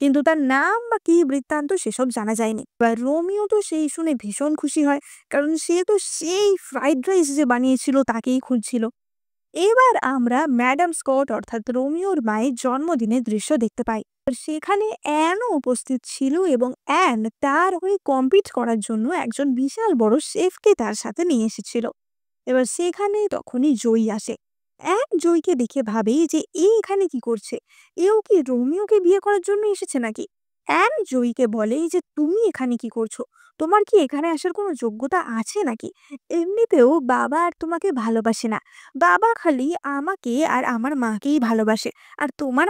কিন্তু তার নাম বা কি বৃত্তান্ত সেসব জানা যায়নি। এবার রোমিও তো সেই শুনে ভীষণ খুশি হয়, কারণ সে তো সেই ফ্রাইড রাইস যে বানিয়েছিল তাকেই খুঁজছিল। এবার আমরা ম্যাডাম স্কট অর্থাৎ রোমিওর মায়ের জন্মদিনের দৃশ্য দেখতে পাই। আর সেখানে অ্যানও উপস্থিত ছিল এবং অ্যান তার হয়ে কম্পিট করার জন্য একজন বিশাল বড় শেফকে তার সাথে নিয়ে এসেছিল। এবার সেখানে তখনই জয়ী আসে। অ্যান জয়ীকে দেখে ভাবে যে এ এখানে কি করছে, এও কি রোমিওকে বিয়ে করার জন্য এসেছে নাকি? অ্যান জয়ীকে বলে যে তুমি এখানে কি করছো, তোমার কি এখানে আসার কোনো যোগ্যতা আছে নাকি? এমনিতেও বাবা আর তোমাকে ভালোবাসে না, বাবা খালি আমাকে আর আমার মাকেই ভালোবাসে। আর তোমার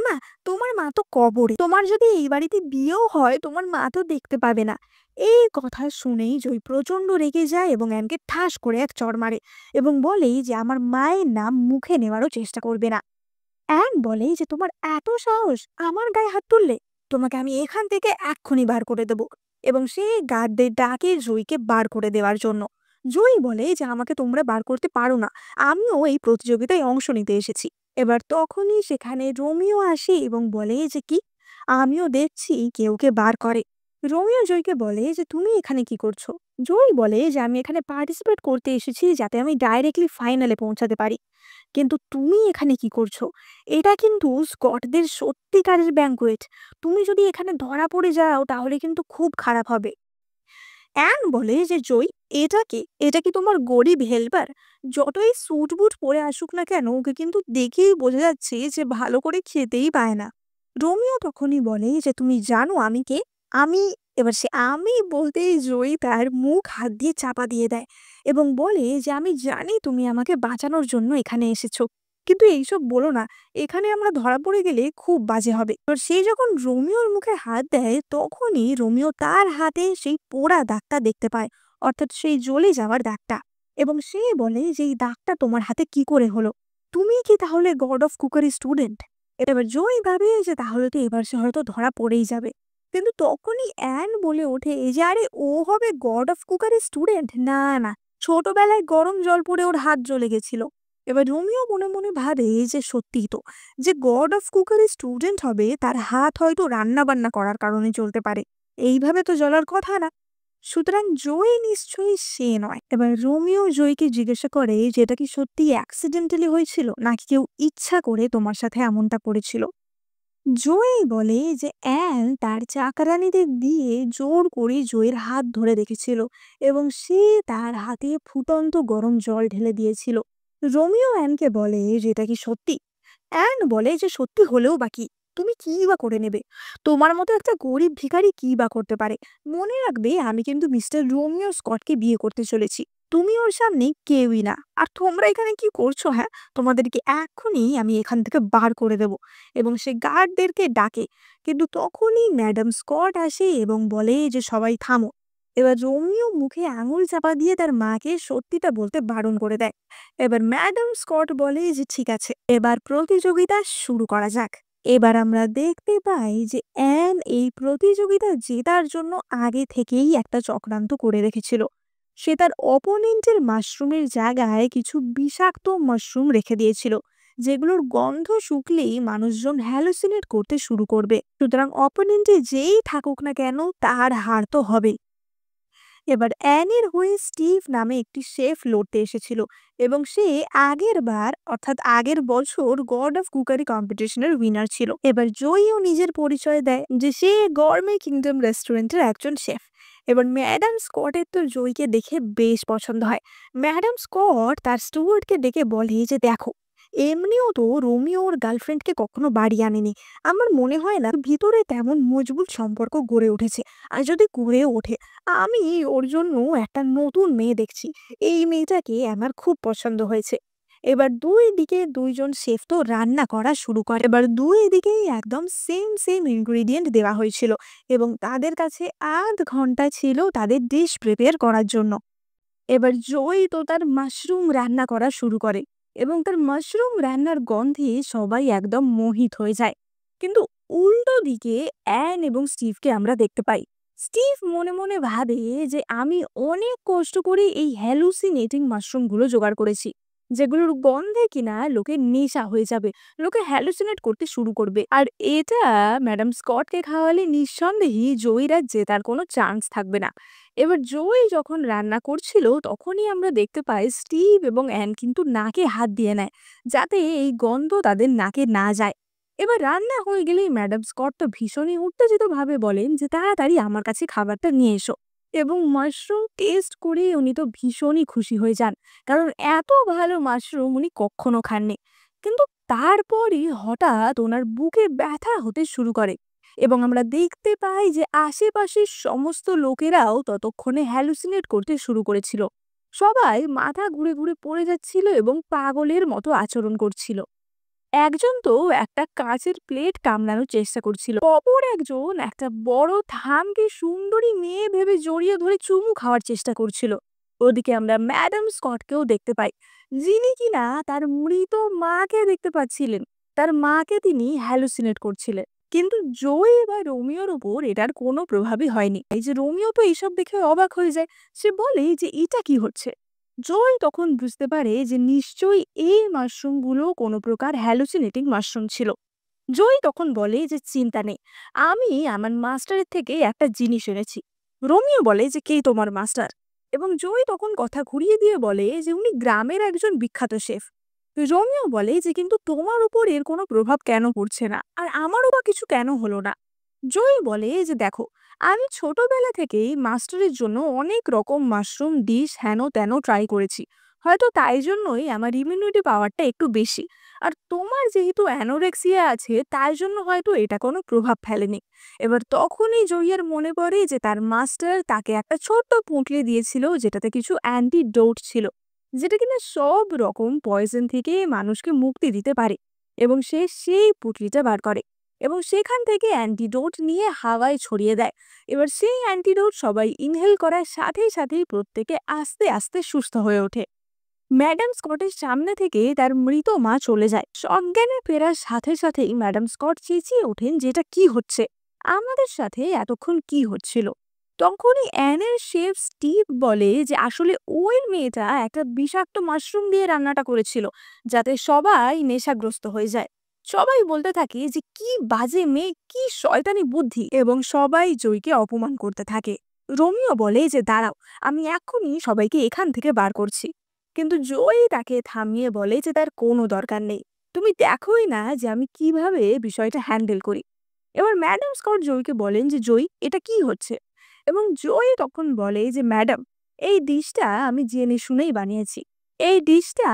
মা তো কবরে, তোমার যদি এই বাড়িতে বিয়েও হয় তোমার মা তো দেখতে পাবে না। এই কথা শুনেই জয় প্রচন্ড রেগে যায় এবং অ্যানকে ঠাস করে এক চড় মারে এবং বলে যে আমার মায়ের নাম মুখে নেওয়ারও চেষ্টা করবে না। অ্যান বলে যে তোমার এত সাহস আমার গায়ে হাত তুললে, তোমাকে আমি এখান থেকে এক্ষুনি বার করে দেব। এবং সে গার্ডদের ডাকে জয়কে বার করে দেওয়ার জন্য। জয়ী বলে যে আমাকে তোমরা বার করতে পারো না, আমিও এই প্রতিযোগিতায় অংশ নিতে এসেছি। এবার তখনই সেখানে রোমিও আসে এবং বলে যে কি, আমিও দেখছি কেউকে বার করে। রোমিও জয়কে বলে যে তুমি এখানে কি করছো? জয়ী বলে যে আমি এখানে পার্টিসিপেট করতে এসেছি যাতে আমি ডাইরেক্টলি ফাইনালে পৌঁছাতে পারি। কিন্তু তুমি এখানে কি করছো? এটা কিন্তু স্কটদের সত্যিকারের ব্যাঙ্কোয়েট। তুমি যদি এখানে ধরা পড়ে যাও তাহলে কিন্তু খুব খারাপ হবে। অ্যান বলে যে জয়, এটা কি তোমার গরিব হেল্পার? যতই স্যুট বুট পরে আসুক না কেন ওকে কিন্তু দেখেই বোঝা যাচ্ছে যে ভালো করে খেতেই পায় না। রোমিও তখনই বলে যে তুমি জানো আমি কে? আমি এবার সে আমি বলতেই জয়ী তার মুখ হাত দিয়ে চাপা দিয়ে দেয় এবং বলে যে আমি জানি তুমি আমাকে বাঁচানোর জন্য এখানে এসেছো, কিন্তু এইসব বলো না, এখানে আমরা ধরা পড়ে গেলে খুব বাজে হবে। এবার সে যখন রোমিওর মুখে হাত দেয় তখনই রোমিও তার হাতে সেই পোড়া দাগটা দেখতে পায়, অর্থাৎ সেই জ্বলে যাওয়ার দাগটা। এবং সে বলে যে এই দাগটা তোমার হাতে কি করে হলো? তুমি কি তাহলে গড অফ কুকারি স্টুডেন্ট? এবার জয় ভাবে যে তাহলে তো এবার সে হয়তো ধরা পড়েই যাবে। কিন্তু তখনই অ্যান বলে ওঠে যে আরে ও হবে গড অফ কুকারের স্টুডেন্ট? না না, ছোটবেলায় গরম জল পড়ে ওর হাত জ্বলে গেছিল। এবার রোমিও মনে মনে ভাবে যে সত্যিই তো, যে গড অফ কুকারের স্টুডেন্ট হবে তার হাত হয়তো রান্না বান্না করার কারণে চলতে পারে, এইভাবে তো জ্বলার কথা না। সুতরাং জয় নিশ্চয়ই সে নয়। এবার রোমিও জয়কে জিজ্ঞাসা করে যে এটা কি সত্যি অ্যাক্সিডেন্টালি হয়েছিল নাকি কেউ ইচ্ছা করে তোমার সাথে এমনটা করেছিল? জয়ই বলে যে অ্যান তার চাকরানীদের দিয়ে জোর করে জয়ের হাত ধরে রেখেছিল এবং সে তার হাতে ফুটন্ত গরম জল ঢেলে দিয়েছিল। রোমিও অ্যানকে বলে যে এটা কি সত্যি? অ্যান বলে যে সত্যি হলেও বাকি তুমি কি বা করে নেবে? তোমার মতো একটা গরিব ভিখারি কি বা করতে পারে? মনে রাখবে আমি কিন্তু মিস্টার রোমিও স্কটকে বিয়ে করতে চলেছি, তুমি ওর সামনে কেউই না। আর তোমরা এখানে কি করছো? হ্যাঁ, তোমাদেরকে এক্ষুনি আমি এখান থেকে বার করে দেব। এবং সে গার্ডদেরকে ডাকে, কিন্তু তখনই ম্যাডাম স্কট আসে এবং বলে যে সবাই থামো। এবার রোমিও মুখে আঙুল চাপা দিয়ে তার মাকে সত্যিটা বলতে বারণ করে দেয়। এবার ম্যাডাম স্কট বলে যে ঠিক আছে, এবার প্রতিযোগিতা শুরু করা যাক। এবার আমরা দেখতে পাই যে অ্যান এই প্রতিযোগিতা জেতার জন্য আগে থেকেই একটা চক্রান্ত করে রেখেছিল। সে তার অপোনেন্টের মাশরুমের জায়গায় কিছু বিষাক্ত মাশরুম রেখে দিয়েছিল, যেগুলোর গন্ধ শুকলেই মানুষজন হ্যালুসিনেট করতে শুরু করবে। সুতরাং অপোনেন্টে যেই থাকুক না কেন তার হার তো হবে। এবার অ্যানির হয়ে স্টিভ নামে একটি শেফ লড়তে এসেছিল এবং সে আগের বছর গড অফ কুকারি কম্পিটিশনের উইনার ছিল। এবার জয়ও নিজের পরিচয় দেয় যে সে গরমে কিংডম রেস্টুরেন্টের একজন শেফ। এবার ম্যাডাম স্কটের তো জয়কে দেখে বেশ পছন্দ হয়। ম্যাডাম স্কট তার স্টুয়ার্ডকে ডেকে বলে যে দেখো, এমনিও তো রোমিও ওর গার্লফ্রেন্ডকে কখনো বাড়ি আনেনি। আমার মনে হয় না ভিতরে তেমন মজবুত সম্পর্ক গড়ে উঠেছে। আর যদি গড়ে ওঠে, আমি ওর জন্য একটা নতুন মেয়ে দেখছি। এই মেয়েটাকে আমার খুব পছন্দ হয়েছে। এবার দুই দিকে দুইজন শেফ তো রান্না করা শুরু করে। এবার দুই দিকেই একদম সেম সেম ইনগ্রিডিয়েন্ট দেওয়া হয়েছিল এবং তাদের কাছে ৮ ঘন্টা ছিল তাদের ডিশ প্রিপেয়ার করার জন্য। এবার জয় তো তার মাশরুম রান্না করা শুরু করে এবং তার মাশরুম রান্নার গন্ধে সবাই একদম মোহিত হয়ে যায়। কিন্তু উল্টো দিকে অ্যান এবং স্টিভকে আমরা দেখতে পাই। স্টিভ মনে মনে ভাবে যে আমি অনেক কষ্ট করে এই হ্যালুসিনেটিং মাশরুমগুলো জোগাড় করেছি, যেগুলোর গন্ধে কিনা লোকের নেশা হয়ে যাবে, লোকে হ্যালুসিনেট করতে শুরু করবে। আর এটা ম্যাডাম স্কটকে খাওয়ালে নিঃসন্দেহে জয়ীরা জেতার কোনো চান্স থাকবে না। এবার জয় যখন রান্না করছিল তখনই আমরা দেখতে পাই স্টিভ এবং অ্যান কিন্তু নাকে হাত দিয়ে নেয়, যাতে এই গন্ধ তাদের নাকে না যায়। এবার রান্না হয়ে গেলেই ম্যাডাম স্কট তো ভীষণই উত্তেজিত ভাবে বলেন যে তাড়াতাড়ি আমার কাছে খাবারটা নিয়ে এসো। এবং মাশরুম টেস্ট করে উনি তো ভীষণই খুশি হয়ে যান, কারণ এত ভালো মাশরুম উনি কখনো খাননি। কিন্তু তারপরই হঠাৎ ওনার বুকে ব্যথা হতে শুরু করে এবং আমরা দেখতে পাই যে আশেপাশের সমস্ত লোকেরাও ততক্ষণে হ্যালুসিনেট করতে শুরু করেছিল। সবাই মাথা ঘুরে ঘুরে পড়ে যাচ্ছিল এবং পাগলের মতো আচরণ করছিল। একজন তো একটা কাঁচের প্লেট কামড়ানোর চেষ্টা করছিল, অপর একজন একটা বড় থামকে সুন্দরী মেয়ে ভেবে জড়িয়ে ধরে চুমু খাওয়ার চেষ্টা করছিল। ওদিকে আমরা ম্যাডাম স্কটকেও দেখতে পাই, যিনি কিনা তার মৃত মাকে দেখতে পাচ্ছিলেন। তার মাকে তিনি হ্যালুসিনেট করছিলেন। কিন্তু জয় বা রোমিওর উপর এটার কোনো প্রভাবই হয়নি। এই যে রোমিও তো এইসব দেখে অবাক হয়ে যায়। সে বলে যে এটা কি হচ্ছে। জয় তখন বুঝতে পারে যে নিশ্চয়ই এই মাশরুমগুলো কোনো প্রকার হ্যালুসিনেটিং মাশরুম ছিল। জয় তখন বলে যে চিন্তা নেই, আমি আমার মাস্টারের থেকে একটা জিনিস এনেছি। রোমিও বলে যে কে তোমার মাস্টার? এবং জয় তখন কথা ঘুরিয়ে দিয়ে বলে যে উনি গ্রামের একজন বিখ্যাত শেফ। রোমিও বলে যে কিন্তু তোমার উপর এর কোনো প্রভাব কেন পড়ছে না, আর আমারও বা কিছু কেন হলো না? জয় বলে যে দেখো, আমি ছোটবেলা থেকেই মাস্টারের জন্য অনেক রকম মাশরুম ডিশ হেন তেন ট্রাই করেছি। হয়তো তাই জন্যই আমার ইমিউনিটি পাওয়ারটা একটু বেশি। আর তোমার যেহেতু অ্যানোরেক্সিয়া আছে তাই জন্য হয়তো এটা কোনো প্রভাব ফেলেনি। এবার তখনই জয়ের মনে পড়ে যে তার মাস্টার তাকে একটা ছোট্ট পুঁটলি দিয়েছিল, যেটাতে কিছু অ্যান্টিডোট ছিল, যেটা কিনা সব রকম পয়জন থেকে মানুষকে মুক্তি দিতে পারে। এবং সে সেই পুঁটলিটা বার করে এবং সেখান থেকে অ্যান্টিডোট নিয়ে হাওয়ায় ছড়িয়ে দেয়। এবার সেই অ্যান্টিডোট সবাই ইনহেল করার সাথে সাথেই প্রত্যেকে আস্তে আস্তে সুস্থ হয়ে ওঠে। ম্যাডাম স্কটের সামনে থেকে তার মৃত মা চলে যায়। সজ্ঞানে ফেরার সাথে সাথেই ম্যাডাম স্কট চেঁচিয়ে ওঠেন যে এটা কি হচ্ছে, আমাদের সাথে এতক্ষণ কি হচ্ছিল। তখনই অ্যানের শেফ স্টিভ বলে যে আসলে ওই মেয়েটা একটা বিষাক্ত মাশরুম দিয়ে রান্নাটা করেছিল, যাতে সবাই নেশাগ্রস্ত হয়ে যায়। সবাই বলতে থাকে যে কি বাজে মেয়ে, কি শয়তানি বুদ্ধি, এবং সবাই জয়কে অপমান করতে থাকে। রোমিও বলে যে দাঁড়াও, আমি এক্ষুনি সবাইকে এখান থেকে বার করছি। কিন্তু জয় তাকে থামিয়ে বলে যে তার কোনো দরকার নেই, তুমি দেখোই না যে আমি কিভাবে বিষয়টা হ্যান্ডেল করি। এবার ম্যাডাম স্কট জয়কে বলেন যে জয়, এটা কি হচ্ছে? এবং জয় তখন বলে যে ম্যাডাম, এই ডিশটা আমি জেনে শুনেই বানিয়েছি। এই ডিশটা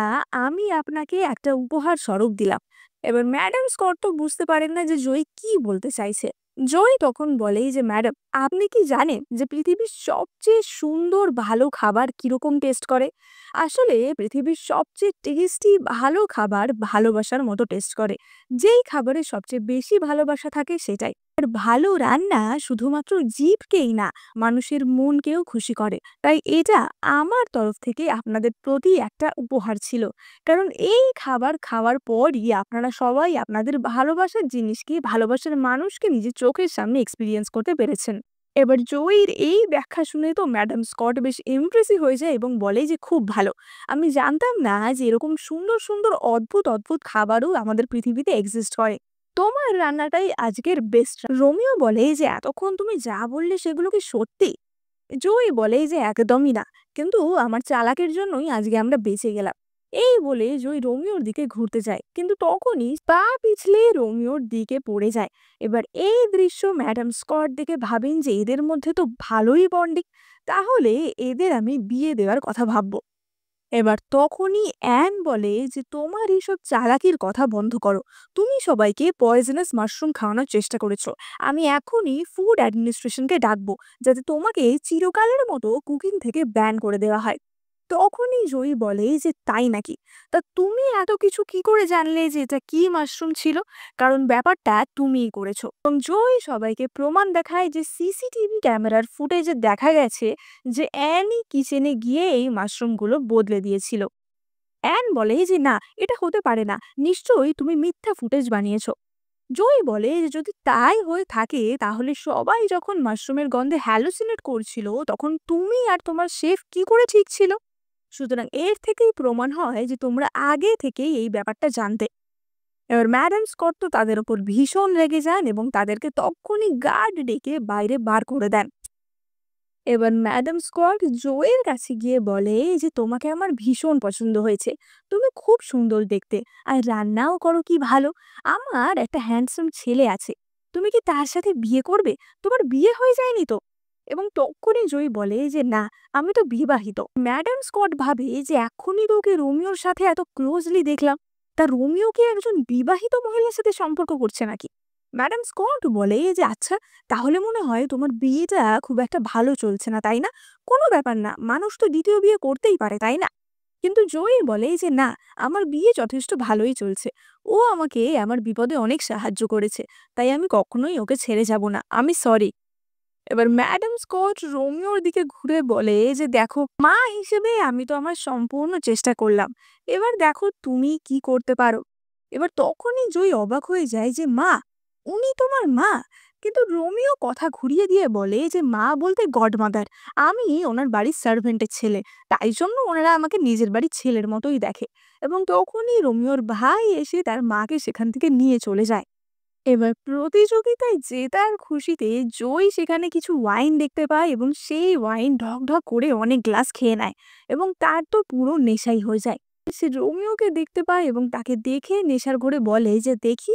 আমি আপনাকে একটা উপহার স্বরূপ দিলাম। এবার ম্যাডাম স্কট তো বুঝতে পারেন না যে জয় কি বলতে চাইছে। জয় তখন বলে যে ম্যাডাম, আপনি কি জানেন যে পৃথিবীর সবচেয়ে সুন্দর ভালো খাবার কিরকম টেস্ট করে? আসলে পৃথিবীর সবচেয়ে টেস্টি ভালো খাবার ভালোবাসার মতো টেস্ট করে। যেই খাবারে সবচেয়ে বেশি ভালোবাসা থাকে সেটাই। আর ভালো রান্না শুধুমাত্র জিভকেই না, মানুষের মনকেও খুশি করে। তাই এটা আমার তরফ থেকে আপনাদের প্রতি একটা উপহার ছিল, কারণ এই খাবার খাওয়ার পরই আপনারা সবাই আপনাদের ভালোবাসার জিনিসকে, ভালোবাসার মানুষকে নিজের চোখের সামনে এক্সপিরিয়েন্স করতে পেরেছেন। এবার জয়ীর এই ব্যাখ্যা শুনে তো ম্যাডাম স্কট বেশ ইমপ্রেসিভ হয়ে যায় এবং বলে যে খুব ভালো, আমি জানতাম না যে এরকম সুন্দর সুন্দর অদ্ভুত অদ্ভুত খাবারও আমাদের পৃথিবীতে এক্সিস্ট করে। তোমার রান্নাটাই আজকের বেস্ট। রোমিও বলে যে এতক্ষণ তুমি যা বললে সেগুলো কি সত্যি? জয় বলে যে একদমই না, কিন্তু আমার চালাকের জন্যই আজকে আমরা বেঁচে গেলাম। এই বলে জয় রোমিওর দিকে ঘুরতে যায়, কিন্তু তখনই পা পিছলে রোমিওর দিকে পড়ে যায়। এবার এই দৃশ্য ম্যাডাম স্কট দেখে ভাবেন যে এদের মধ্যে তো ভালোই বন্ডিং, তাহলে এদের আমি বিয়ে দেওয়ার কথা ভাববো। এবার তখনই অ্যান বলে যে তোমার এইসব চালাকির কথা বন্ধ করো। তুমি সবাইকে পয়জনাস মাশরুম খাওয়ানোর চেষ্টা করেছো। আমি এখনই ফুড অ্যাডমিনিস্ট্রেশনকে ডাকবো, যাতে তোমাকে চিরকালের মতো কুকিং থেকে ব্যান করে দেওয়া হয়। তখনই জয়ী বলে যে তাই নাকি? তা তুমি এত কিছু কি করে জানলে যে এটা কি মাশরুম ছিল? কারণ ব্যাপারটা তুমিই করেছো। এবং জয়ী সবাইকে প্রমাণ দেখায় যে সিসিটিভি ক্যামেরার ফুটেজে দেখা গেছে যে অ্যানি কিচেনে গিয়ে এই মাশরুমগুলো বদলে দিয়েছিল। অ্যান বলে যে না, এটা হতে পারে না, নিশ্চয়ই তুমি মিথ্যা ফুটেজ বানিয়েছো। জয়ী বলে যে যদি তাই হয়ে থাকে তাহলে সবাই যখন মাশরুমের গন্ধে হ্যালুসিনেট করছিল তখন তুমি আর তোমার শেফ কি করে ঠিক ছিল? সুতরাং এর থেকেই প্রমাণ হয় যে তোমরা আগে থেকেই এই ব্যাপারটা জানতে। এবার ম্যাডাম স্কট তো তাদের উপর ভীষণ রেগে যান এবং তাদেরকে তখনই গার্ড ডেকে বাইরে বার করে দেন। এবার ম্যাডাম স্কট জোয়ের কাছে গিয়ে বলে যে তোমাকে আমার ভীষণ পছন্দ হয়েছে, তুমি খুব সুন্দর দেখতে, আর রান্নাও করো কি ভালো। আমার একটা হ্যান্ডসাম ছেলে আছে, তুমি কি তার সাথে বিয়ে করবে? তোমার বিয়ে হয়ে যায়নি তো? এবং তখনই জয়ী বলে যে না, আমি তো বিবাহিত। ম্যাডাম স্কট ভাবে যে এখনই তো ওকে রোমিওর সাথে এত ক্লোজলি দেখলাম, তা রোমিও কি একজন বিবাহিত মহিলার সাথে সম্পর্ক করছে নাকি? ম্যাডাম স্কট বলে যে আচ্ছা, তাহলে মনে হয় তোমার বিয়েটা খুব একটা ভালো চলছে না, তাই না? কোনো ব্যাপার না, মানুষ তো দ্বিতীয় বিয়ে করতেই পারে, তাই না? কিন্তু জয়ী বলে যে না, আমার বিয়ে যথেষ্ট ভালোই চলছে। ও আমাকে আমার বিপদে অনেক সাহায্য করেছে, তাই আমি কখনোই ওকে ছেড়ে যাব না, আমি সরি। এবার ম্যাডাম স্কট রোমিওর দিকে ঘুরে বলে যে দেখো, মা হিসেবে আমি তো আমার সম্পূর্ণ চেষ্টা করলাম, এবার দেখো তুমি কি করতে পারো। এবার তখনই জয়ী অবাক হয়ে যায় যে মা, উনি তোমার মা? কিন্তু রোমিও কথা ঘুরিয়ে দিয়ে বলে যে মা বলতে গডমাদার, আমি ওনার বাড়ির সার্ভেন্টের ছেলে, তাই জন্য ওনারা আমাকে নিজের বাড়ির ছেলের মতোই দেখে। এবং তখনই রোমিওর ভাই এসে তার মাকে সেখান থেকে নিয়ে চলে যায়। এবার প্রতিযোগিতায় জেতার খুশিতে জয়ী সেখানে কিছু ওয়াইন দেখতে পায় এবং সেই ওয়াইন ঢক ঢক করে অনেক গ্লাস খেয়ে নেয় এবং তার তো পুরো নেশাই হয়ে যায়। সে রোমিওকে দেখতে পায় এবং তাকে দেখে নেশার ঘোরে বলে যে দেখি,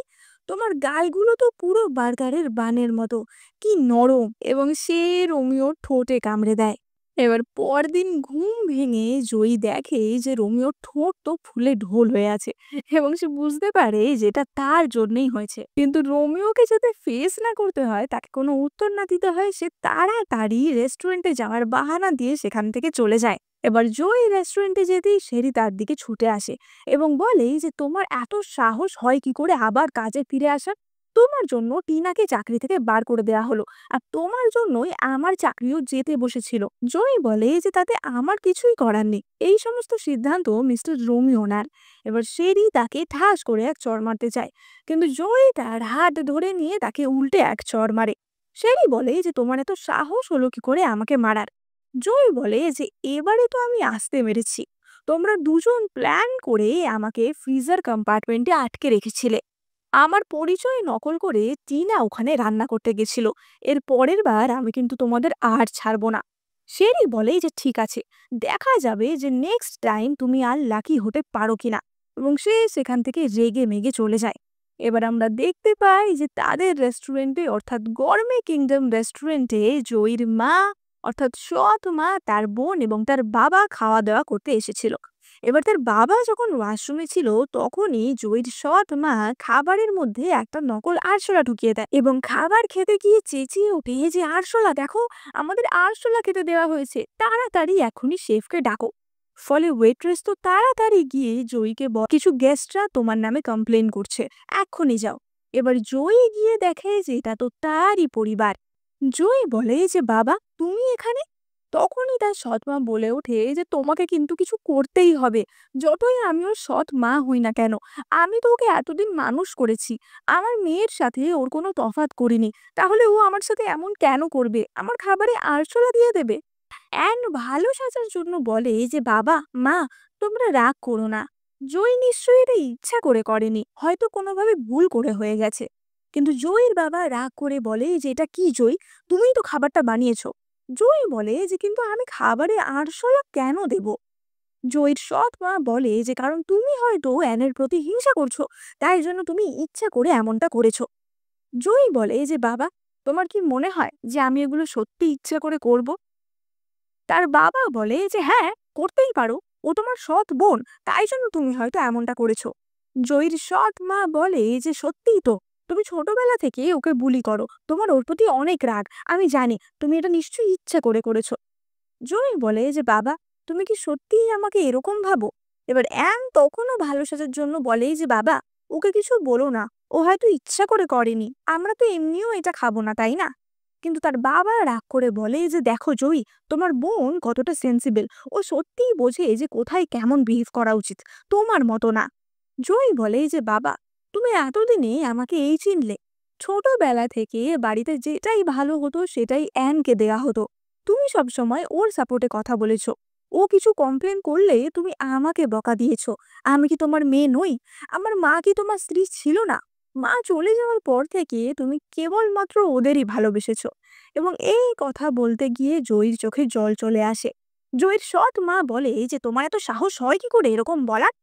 তোমার গালগুলো তো পুরো বার্গারের বানের মতো, কি নরম। এবং সে রোমিওর ঠোঁটে কামড়ে দেয়। এবার পরদিন ঘুম ভেঙে জয়ী দেখে যে রোমিওর ঠোঁট তো ফুলে ঢোল হয়ে আছে এবং সে বুঝতে পারে যে এটা তার জন্যই হয়েছে। কিন্তু রোমিওকে যাতে ফেস না করতে হয়, তাকে কোনো উত্তর না দিতে হয়, সে তাড়াতাড়ি রেস্টুরেন্টে যাওয়ার বাহানা দিয়ে সেখান থেকে চলে যায়। এবার জয়ী রেস্টুরেন্টে যেতেই শেরি তার দিকে ছুটে আসে এবং বলে যে তোমার এত সাহস হয় কি করে আবার কাজে ফিরে আসার? তোমার জন্য টিনাকে চাকরি থেকে বার করে দেওয়া হলো, আর তোমার জন্যই আমার চাকরিও যেতে বসেছিল। জয়ী বলে যে তাতে আমার কিছুই করার নেই, এই সমস্ত সিদ্ধান্ত মিস্টার রোমিওনার। এবার শেরি তাকে ঠাস করে এক চড় মারতে চায়, কিন্তু জয়ী তার হাত ধরে নিয়ে তাকে উল্টে এক চড় মারে। শেরি বলে যে তোমার এত সাহস হলো কি করে আমাকে মারার? জয়ী বলে যে এবারে তো আমি আসতে মেরেছি, তোমরা দুজন প্ল্যান করে আমাকে ফ্রিজার কম্পার্টমেন্টে আটকে রেখেছিলে। আমার পরিচয় নকল করে টিনা ওখানে রান্না করতে গেছিল। এর পরের বার আমি কিন্তু তোমাদের আর ছাড়বো না। শেরি বলে যে ঠিক আছে, দেখা যাবে যে নেক্সট টাইম তুমি আর লাকি হতে পারো কিনা। এবং সে সেখান থেকে রেগে মেগে চলে যায়। এবার আমরা দেখতে পাই যে তাদের রেস্টুরেন্টে, অর্থাৎ গরমে কিংডম রেস্টুরেন্টে জয়ীর মা, অর্থাৎ সৎ মা, তার বোন এবং তার বাবা খাওয়া দাওয়া করতে এসেছিল। এবার তার বাবা যখন ওয়াশরুমে ছিল তখনই জয়ীর সৎ মা খাবারের মধ্যে একটা নকল আরশোলা ঢুকিয়ে দেয় এবং খাবার খেতে গিয়ে চেঁচিয়ে ওঠে যে আরশোলা দেখো, আমাদের আরশোলা খেতে দেওয়া হয়েছে, তাড়াতাড়ি এখনই শেফকে ডাকো। ফলে ওয়েট্রেস তো তাড়াতাড়ি গিয়ে জয়ীকে কিছু গেস্টরা তোমার নামে কমপ্লেন করছে, এক্ষুনি যাও। এবার জয়ী গিয়ে দেখে যে এটা তো তারই পরিবার। জয়ী বলে যে বাবা, তুমি এখানে? তখনই তার সৎ মা বলে ওঠে যে তোমাকে কিন্তু কিছু করতেই হবে, যতই আমি ওর সৎ মা হই না কেন। আমি তো ওকে এতদিন মানুষ করেছি, আমার মেয়ের সাথে ওর কোনো তফাৎ করিনি, তাহলে ও আমার সাথে এমন কেন করবে, আমার খাবারে আরশোলা দিয়ে দেবে? অ্যান ভালো সাজার জন্য বলে যে বাবা, মা, তোমরা রাগ করো না, জয়ী নিশ্চয়ই এটা ইচ্ছা করে করেনি, হয়তো কোনোভাবে ভুল করে হয়ে গেছে। কিন্তু জয়ীর বাবা রাগ করে বলে যে এটা কি জয়ী, তুমিই তো খাবারটা বানিয়েছো। জয়ী বলে যে কিন্তু আমি খাবারে আরশোলা কেন দেব? জয়ীর সৎ মা বলে যে কারণ তুমি হয়তো অ্যানের প্রতি হিংসা করছো, তাই জন্য তুমি ইচ্ছা করে এমনটা করেছো। জয়ী বলে যে বাবা, তোমার কি মনে হয় যে আমি এগুলো সত্যি ইচ্ছা করে করব? তার বাবা বলে যে হ্যাঁ, করতেই পারো, ও তোমার সৎ বোন, তাই জন্য তুমি হয়তো এমনটা করেছো। জয়ীর সৎ মা বলে যে সত্যিই তো, তুমি ছোটবেলা থেকে ওকে বুলি করো, তোমার ওর প্রতি অনেক রাগ, আমি জানি তুমি এটা নিশ্চয়ই ইচ্ছা করে করেছো। জয় বলে যে বাবা, তুমি কি সত্যিই আমাকে এরকম ভাবো? এবার অ্যান তখনও ভালো সাজার জন্য বলে যে বাবা, ওকে কিছু বলো না, ও হয়তো ইচ্ছা করে করেনি, আমরা তো এমনিও এটা খাবো না, তাই না? কিন্তু তার বাবা রাগ করে বলে যে দেখো জয়ী, তোমার বোন কতটা সেন্সিবল, ও সত্যিই বোঝে যে কোথায় কেমন বিহেভ করা উচিত, তোমার মতো না। জয়ী বলে যে বাবা, তুমি এতদিনে আমাকে এই চিনলে? ছোটবেলা থেকে বাড়িতে যেটাই ভালো হতো সেটাই অ্যানকে দেয়া হতো, তুমি সবসময় ওর সাপোর্টে কথা বলেছো, ও কিছু কমপ্লেন করলে তুমি আমাকে বকা দিয়েছো। আমি কি তোমার মেয়ে নই? আমার মা কি তোমার স্ত্রী ছিল না? মা চলে যাওয়ার পর থেকে তুমি কেবলমাত্র ওদেরই ভালোবেসেছো। এবং এই কথা বলতে গিয়ে জয়ীর চোখে জল চলে আসে। জয়ীর সৎ মা বলে যে তোমার এত সাহস হয় কি করে এরকম বলার?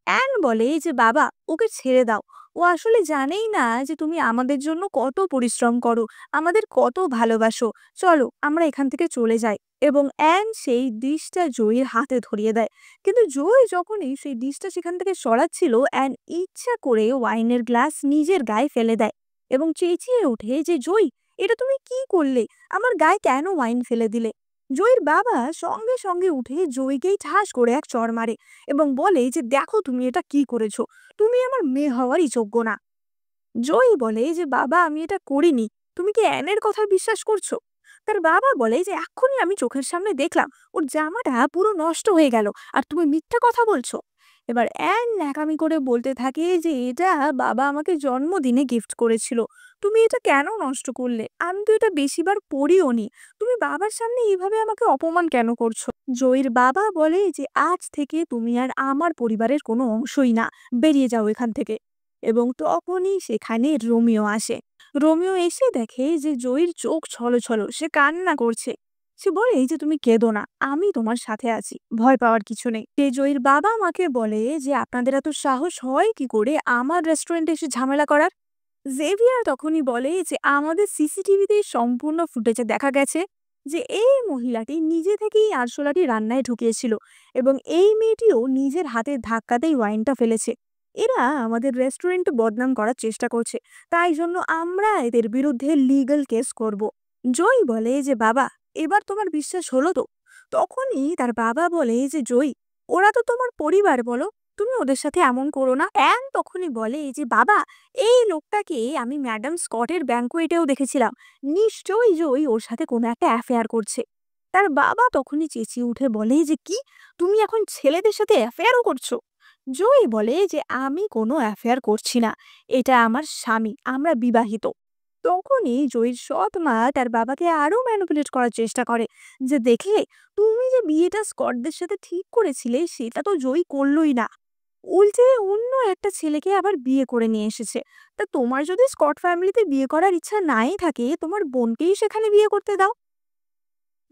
অ্যান বলে যে বাবা, ওকে ছেড়ে দাও, ও আসলে জানেই না যে তুমি আমাদের জন্য কত পরিশ্রম করো, আমাদের কত ভালোবাসো, চলো আমরা এখান থেকে চলে যাই। এবং অ্যান সেই ডিশটা জয়ীর হাতে ধরিয়ে দেয়। কিন্তু জয় যখনই সেই ডিশটা সেখান থেকে সরাচ্ছিল, অ্যান ইচ্ছা করে ওয়াইনের গ্লাস নিজের গায়ে ফেলে দেয় এবং চেঁচিয়ে ওঠে যে জয়, এটা তুমি কি করলে? আমার গায়ে কেন ওয়াইন ফেলে দিলে? জয়ীর বাবা সঙ্গে সঙ্গে উঠে জয়ীকেই ঠাস করে এক চড় মারে এবং বলে যে দেখো তুমি এটা কি করেছো, তুমি আমার মেয়ে হওয়ারই যোগ্য না। জয়ী বলে যে বাবা, আমি এটা করিনি, তুমি কি অ্যানের কথা বিশ্বাস করছো? তার বাবা বলে যে এক্ষুনি আমি চোখের সামনে দেখলাম ওর জামাটা পুরো নষ্ট হয়ে গেল, আর তুমি মিথ্যা কথা বলছো। এবার অ্যান ন্যাকামি করে বলতে থাকে যে এটা বাবা আমাকে জন্মদিনে গিফট করেছিল, তুমি এটা কেন নষ্ট করলে? আমি তো এটা বেশিবার পড়িও নি, তুমি বাবার সামনে এইভাবে আমাকে অপমান কেন করছো? জয়ীর বাবা বলে যে আজ থেকে তুমি আর আমার পরিবারের কোনো অংশই না, বেরিয়ে যাও এখান থেকে। এবং তখনই সেখানে রোমিও আসে। রোমিও এসে দেখে যে জয়ীর চোখ ছলছল, সে কান্না করছে। সে বলে যে তুমি কেঁদো না, আমি তোমার সাথে আছি, ভয় পাওয়ার কিছু নেই। সে জয়ীর বাবা মাকে বলে যে আপনাদের এত সাহস হয় কি করে আমার রেস্টুরেন্টে এসে ঝামেলা করার? জেভিয়ার তখনই বলে যে আমাদের সিসিটিভিতে সম্পূর্ণ ফুটেজে দেখা গেছে যে এই মহিলাটি নিজে থেকেই আরশোলাটি রান্নায় ঢুকিয়েছিল এবং এই মেয়েটিও নিজের হাতের ধাক্কাতেই ওয়াইনটা ফেলেছে। এরা আমাদের রেস্টুরেন্ট বদনাম করার চেষ্টা করছে, তাই জন্য আমরা এদের বিরুদ্ধে লিগ্যাল কেস করব। জয় বলে যে বাবা, এবার তোমার বিশ্বাস হলো তো? তখনই তার বাবা বলে যে জয়, ওরা তো তোমার পরিবার, বলো, তুমি ওদের সাথে এমন করো না। অ্যান তখনই বলে যে বাবা, এই লোকটাকে আমি ম্যাডাম স্কটের ব্যাংকুয়েটেও দেখেছিলাম, নিশ্চয়ই জয় ওর সাথে কোনো একটা অ্যাফেয়ার করছে। তার বাবা তখনই চেঁচিয়ে উঠে বলে যে কি, তুমি এখন ছেলেদের সাথে অ্যাফেয়ারও করছো? জয় বলে যে আমি কোনো অ্যাফেয়ার করছি না, এটা আমার স্বামী, আমরা বিবাহিত। তখনই জয়ীর সৎ মা তার বাবাকে আরো ম্যানিপুলেট করার চেষ্টা করে যে দেখলে, তুমি যে বিয়েটা স্কটদের সাথে ঠিক করেছিলে সেটা তো জয়ী করলোই না, উল্টে অন্য একটা ছেলেকে আবার বিয়ে করে নিয়ে এসেছে। তা তোমার যদি স্কট ফ্যামিলিতে বিয়ে করার ইচ্ছা নাই থাকে, তোমার বোনকেই সেখানে বিয়ে করতে দাও।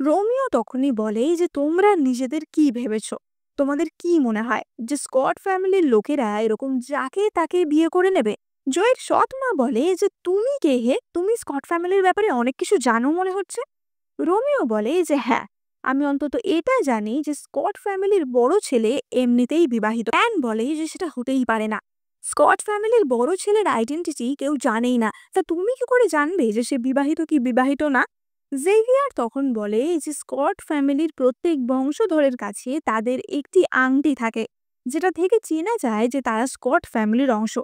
রোমিও তখনই বলে যে তোমরা নিজেদের কি ভেবেছো? তোমাদের কি মনে হয় যে স্কট ফ্যামিলির লোকেরা এরকম যাকে তাকে বিয়ে করে নেবে? জয়ের সৎ মা বলে যে তুমি কে হে, তুমি স্কট ফ্যামিলির ব্যাপারে অনেক কিছু জানো মনে হচ্ছে। রোমিও বলে যে হ্যাঁ, আমি অন্তত এটা জানি যে স্কট ফ্যামিলির বড় ছেলে এমনিতেই বিবাহিত। অ্যান বলে যে সেটা হতেই পারে না, স্কট ফ্যামিলির বড় ছেলের আইডেন্টিটি কেউ জানেই না, তা তুমি কি করে জানবে যে সে বিবাহিত কি বিবাহিত না? জেভিয়ার তখন বলে যে স্কট ফ্যামিলির প্রত্যেক বংশধরের কাছে তাদের একটি আংটি থাকে, যেটা থেকে চেনা যায় যে তারা স্কট ফ্যামিলির অংশ।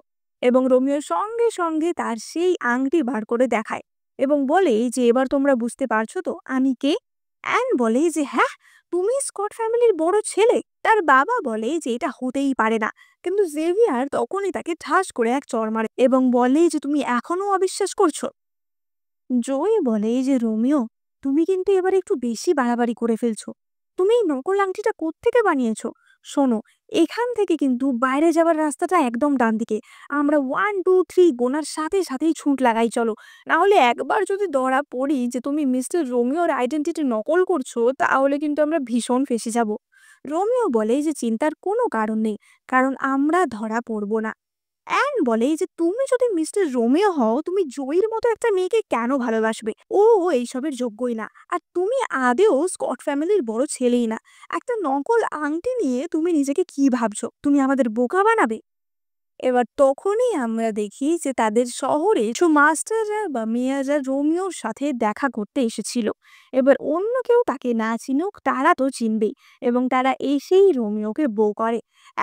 এবং রোমিও সঙ্গে সঙ্গে তার সেই আংটি বার করে দেখায় এবং বলে যে এবার তোমরা বুঝতে পারছো তো আমি কে? অ্যান বলে যে হ্যাঁ, তুমি স্কট ফ্যামিলির বড় ছেলে। তার বাবা বলে যে এটা হতেই পারে না, কিন্তু জেভিয়ার তখনই তাকে ঠাস করে এক চড় মারে এবং বলে যে তুমি এখনো অবিশ্বাস করছো? জয় বলে যে রোমিও, তুমি কিন্তু এবার একটু বেশি বাড়াবাড়ি করে ফেলছো, তুমি এই নকল আংটিটা কোত্থেকে বানিয়েছো? শোনো, এখান থেকে কিন্তু বাইরে যাওয়ার রাস্তাটা একদম ডান দিকে, আমরা 1 2 3 গোনার সাথে সাথেই ছুট লাগাই, চলো। না হলে একবার যদি ধরা পড়ি যে তুমি মিস্টার রোমিওর আইডেন্টিটি নকল করছো, তাহলে কিন্তু আমরা ভীষণ ফেঁসে যাব। রোমিও বলে যে চিন্তার কোনো কারণ নেই, কারণ আমরা ধরা পড়বো না। অ্যান বলে যে তুমি যদি মিস্টার রোমিও হও তুমি জয়ীর মতো একটা মেয়েকে কেন ভালোবাসবে? ও এইসবের যোগ্যই না। আর তুমি আদেও স্কট ফ্যামিলির বড় ছেলেই না। একটা নকল আংটি নিয়ে তুমি নিজেকে কি ভাবছো? তুমি আমাদের বোকা বানাবে? এবার তখনই আমরা দেখি যে তাদের শহরে কিছু মাস্টাররা বা মেয়েরা রোমিওর সাথে দেখা করতে এসেছিল। এবার অন্য কেউ তাকে না চিনুক, তারা তো চিনবেই। এবং তারা এসেই রোমিওকে বউ করে।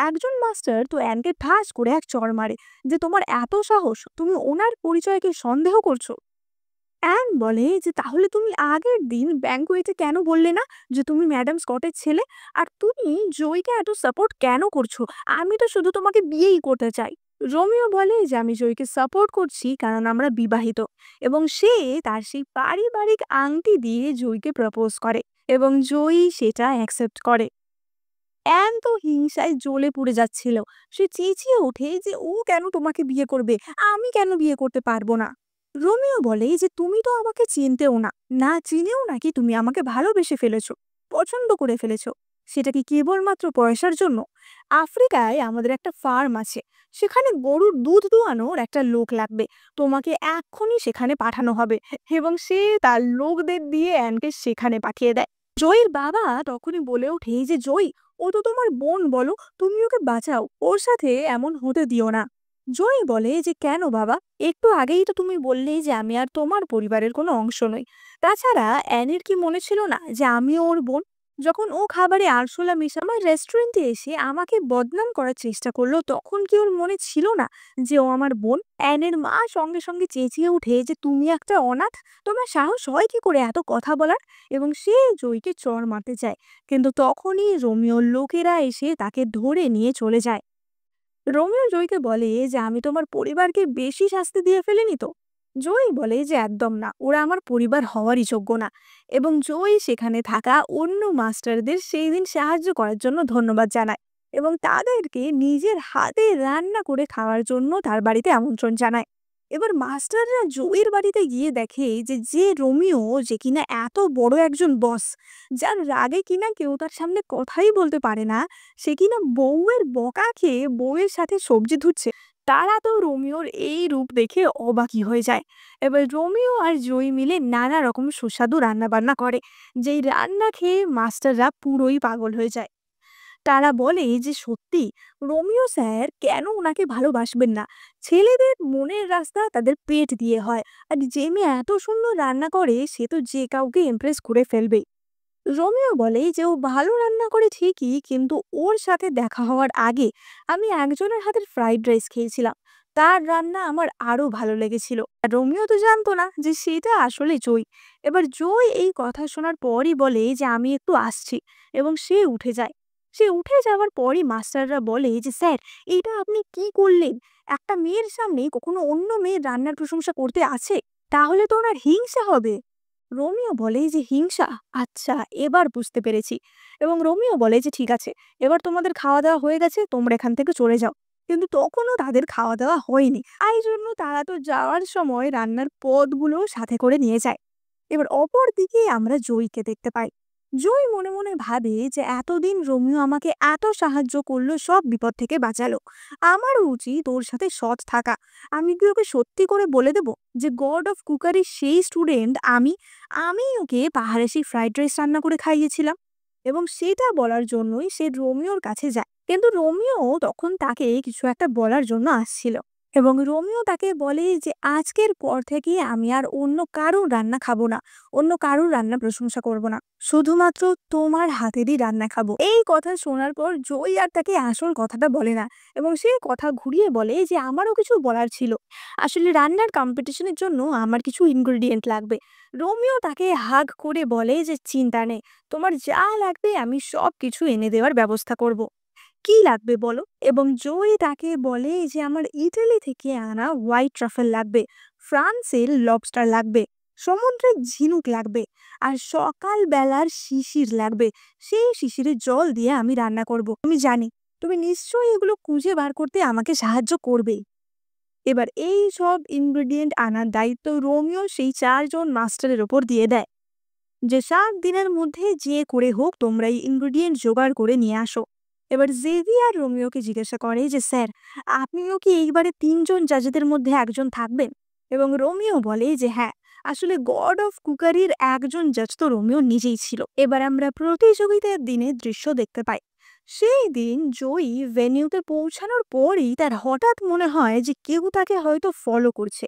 একজন মাস্টার তো অ্যানকে ঠাস করে এক চড় মারে যে তোমার এত সাহস, তুমি ওনার পরিচয়কে সন্দেহ করছো। অ্যান বলে যে তাহলে তুমি আগের দিন ব্যাংকুয়েটে কেন বললে না যে তুমি ম্যাডাম স্কটের ছেলে? আর তুমি জয়কে এত সাপোর্ট কেন করছো? আমি তো শুধু তোমাকে বিয়েই করতে চাই। রোমিও বলে যে আমি জয়কে সাপোর্ট করছি কারণ আমরা বিবাহিত। এবং সে তার সেই পারিবারিক আংটি দিয়ে জয়কে প্রপোজ করে এবং জয়ী সেটা অ্যাকসেপ্ট করে। অ্যান তো হিংসায় জ্বলে পুড়ে যাচ্ছিল। সে চেঁচিয়ে ওঠে যে ও কেন তোমাকে বিয়ে করবে, আমি কেন বিয়ে করতে পারবো না? রোমিও বলে যে তুমি তো আমাকে চিনতেও না, না চিনেও নাকি তুমি আমাকে ভালোবেসে ফেলেছো, পছন্দ করে ফেলেছো। সেটা কি কেবলমাত্র পয়সার জন্য? আফ্রিকায় আমাদের একটা ফার্ম আছে, সেখানে গরুর দুধ দোয়ানোর একটা লোক লাগবে। তোমাকে এক্ষুনি সেখানে পাঠানো হবে। এবং সে তার লোকদের দিয়ে অ্যানকে সেখানে পাঠিয়ে দেয়। জয়ীর বাবা তখনই বলে ওঠে যে জয়ী, ও তো তোমার বোন, বলো তুমি ওকে বাঁচাও, ওর সাথে এমন হতে দিও না। জয়ী বলে যে কেন বাবা, একটু আগেই তো তুমি বললেই যে আমি আর তোমার পরিবারের কোনো অংশ নই। তাছাড়া অ্যানির কি মনে ছিল না যে আমিও ওর বোন? যখন ও খাবারে আরশোলা মিশা আমার রেস্টুরেন্টে এসে আমাকে বদনাম করার চেষ্টা করলো, তখন কি ওর মনে ছিল না যে ও আমার বোন? অ্যানের মা সঙ্গে সঙ্গে চেঁচিয়ে উঠে যে তুমি একটা অনাথ, তোমার সাহস হয় কি করে এত কথা বলার? এবং সে জয়ীকে চড় মারতে চায়, কিন্তু তখনই রোমিওর লোকেরা এসে তাকে ধরে নিয়ে চলে যায়। রোমিও জয়ীকে বলে যে আমি তোমার পরিবারকে বেশি শাস্তি দিয়ে ফেলিনি তো? জয়ী বলে যে একদম না, ওরা আমার পরিবার হওয়ারই যোগ্য না। এবং জয়ী সেখানে থাকা অন্য মাস্টারদের সেই দিন সাহায্য করার জন্য ধন্যবাদ জানায় এবং তাদেরকে নিজের হাতে রান্না করে খাওয়ার জন্য তার বাড়িতে আমন্ত্রণ জানায়। এবার মাস্টাররা জয়ীর বাড়িতে গিয়ে দেখে যে যে রোমিও, যে কিনা এত বড় একজন বস, যার রাগে কিনা কেউ তার সামনে কথাই বলতে পারে না, সে কিনা বউয়ের বকা খেয়ে বউয়ের সাথে সবজি ধুচ্ছে। তারা তো রোমিওর এই রূপ দেখে অবাকই হয়ে যায়। এবার রোমিও আর জয়ী মিলে নানা রকম সুস্বাদু রান্না বান্না করে, যেই রান্না খেয়ে মাস্টাররা পুরোই পাগল হয়ে যায়। তারা বলে যে সত্যি রোমিও স্যার কেন ওনাকে ভালোবাসবেন না? ছেলেদের মনের রাস্তা তাদের পেট দিয়ে হয়। আর যে মেয়ে এত সুন্দর রান্না করে সে তো যে কাউকে ইমপ্রেস করে ফেলবে। রোমিও বলে যে ও ভালো রান্না করে ঠিকই, কিন্তু ওর সাথে দেখা হওয়ার আগে আমি একজনের হাতের ফ্রাইড রাইস খেয়েছিলাম, তার রান্না আমার আরো ভালো লেগেছিল। আর রোমিও তো জানতো না যে সেটা আসলে জয়। এবার জয় এই কথা শোনার পরই বলে যে আমি একটু আসছি, এবং সে উঠে যায়। সে উঠে যাওয়ার পরই মাস্টাররা বলে যে স্যার, এটা আপনি কি করলেন? একটা মেয়ের সামনে কখনো অন্য মেয়ের রান্নার প্রশংসা করতে আছে? তাহলে তো ওনার হিংসা হবে। রোমিও বলে যে হিংসা, আচ্ছা এবার বুঝতে পেরেছি। এবং রোমিও বলে যে ঠিক আছে, এবার তোমাদের খাওয়া দাওয়া হয়ে গেছে, তোমরা এখান থেকে চলে যাও। কিন্তু তখনও তাদের খাওয়া দাওয়া হয়নি, এই জন্য তারা তো যাওয়ার সময় রান্নার পদগুলো সাথে করে নিয়ে যায়। এবার অপর দিকে আমরা জয়ীকে দেখতে পাই। জয় মনে মনে ভাবে যে এতদিন রোমিও আমাকে এত সাহায্য করলো, সব বিপদ থেকে বাঁচালো, আমারও উচিত ওর সাথে সৎ থাকা। আমি কি ওকে সত্যি করে বলে দেব যে গড অফ কুকারির সেই স্টুডেন্ট আমি? আমি ওকে পাহাড়ে সেই ফ্রাইড রাইস রান্না করে খাইয়েছিলাম। এবং সেটা বলার জন্যই সে রোমিওর কাছে যায়, কিন্তু রোমিও তখন তাকে কিছু একটা বলার জন্য আসছিল। এবং রোমিও তাকে বলে যে আজকের পর থেকে আমি আর অন্য কারোর রান্না খাবো না, অন্য কারোর রান্না প্রশংসা করব না, শুধুমাত্র তোমার হাতেরই রান্না খাবো। এই কথা শোনার পর জয় আর তাকে আসল কথাটা বলে না, এবং সে কথা ঘুরিয়ে বলে যে আমারও কিছু বলার ছিল, আসলে রান্নার কম্পিটিশনের জন্য আমার কিছু ইনগ্রেডিয়েন্ট লাগবে। রোমিও তাকে হাগ করে বলে যে চিন্তা নেই, তোমার যা লাগবে আমি সব কিছু এনে দেওয়ার ব্যবস্থা করব। কি লাগবে বলো? এবং জয় তাকে বলে যে আমার ইটালি থেকে আনা হোয়াইট ট্রাফেল লাগবে, ফ্রান্সের লবস্টার লাগবে, সমুদ্রের ঝিনুক লাগবে, আর সকাল বেলার শিশির লাগবে। সেই শিশিরের জল দিয়ে আমি রান্না করব। আমি জানি তুমি নিশ্চয়ই এগুলো খুঁজে বার করতে আমাকে সাহায্য করবে। এবার এই সব ইনগ্রেডিয়েন্ট আনার দায়িত্ব রোমিও সেই 4 জন মাস্টারের ওপর দিয়ে দেয় যে 7 দিনের মধ্যে যে করে হোক তোমরা এই ইনগ্রেডিয়েন্ট জোগাড় করে নিয়ে আসো। এবার জেভিয়ার রোমিওকে জিজ্ঞাসা করে যে স্যার, আপনিও কি এইবারে 3 জন জাজেদের মধ্যে একজন থাকবেন? এবং রোমিও বলে যে হ্যাঁ, আসলে গড অফ কুকারির একজন জাজ তো রোমিও নিজেই ছিল। এবার আমরা প্রতিযোগিতার দিনের দৃশ্য দেখতে পাই। সেই দিন জয়ী ভেনিউতে পৌঁছানোর পরই তার হঠাৎ মনে হয় যে কেউ তাকে হয়তো ফলো করছে,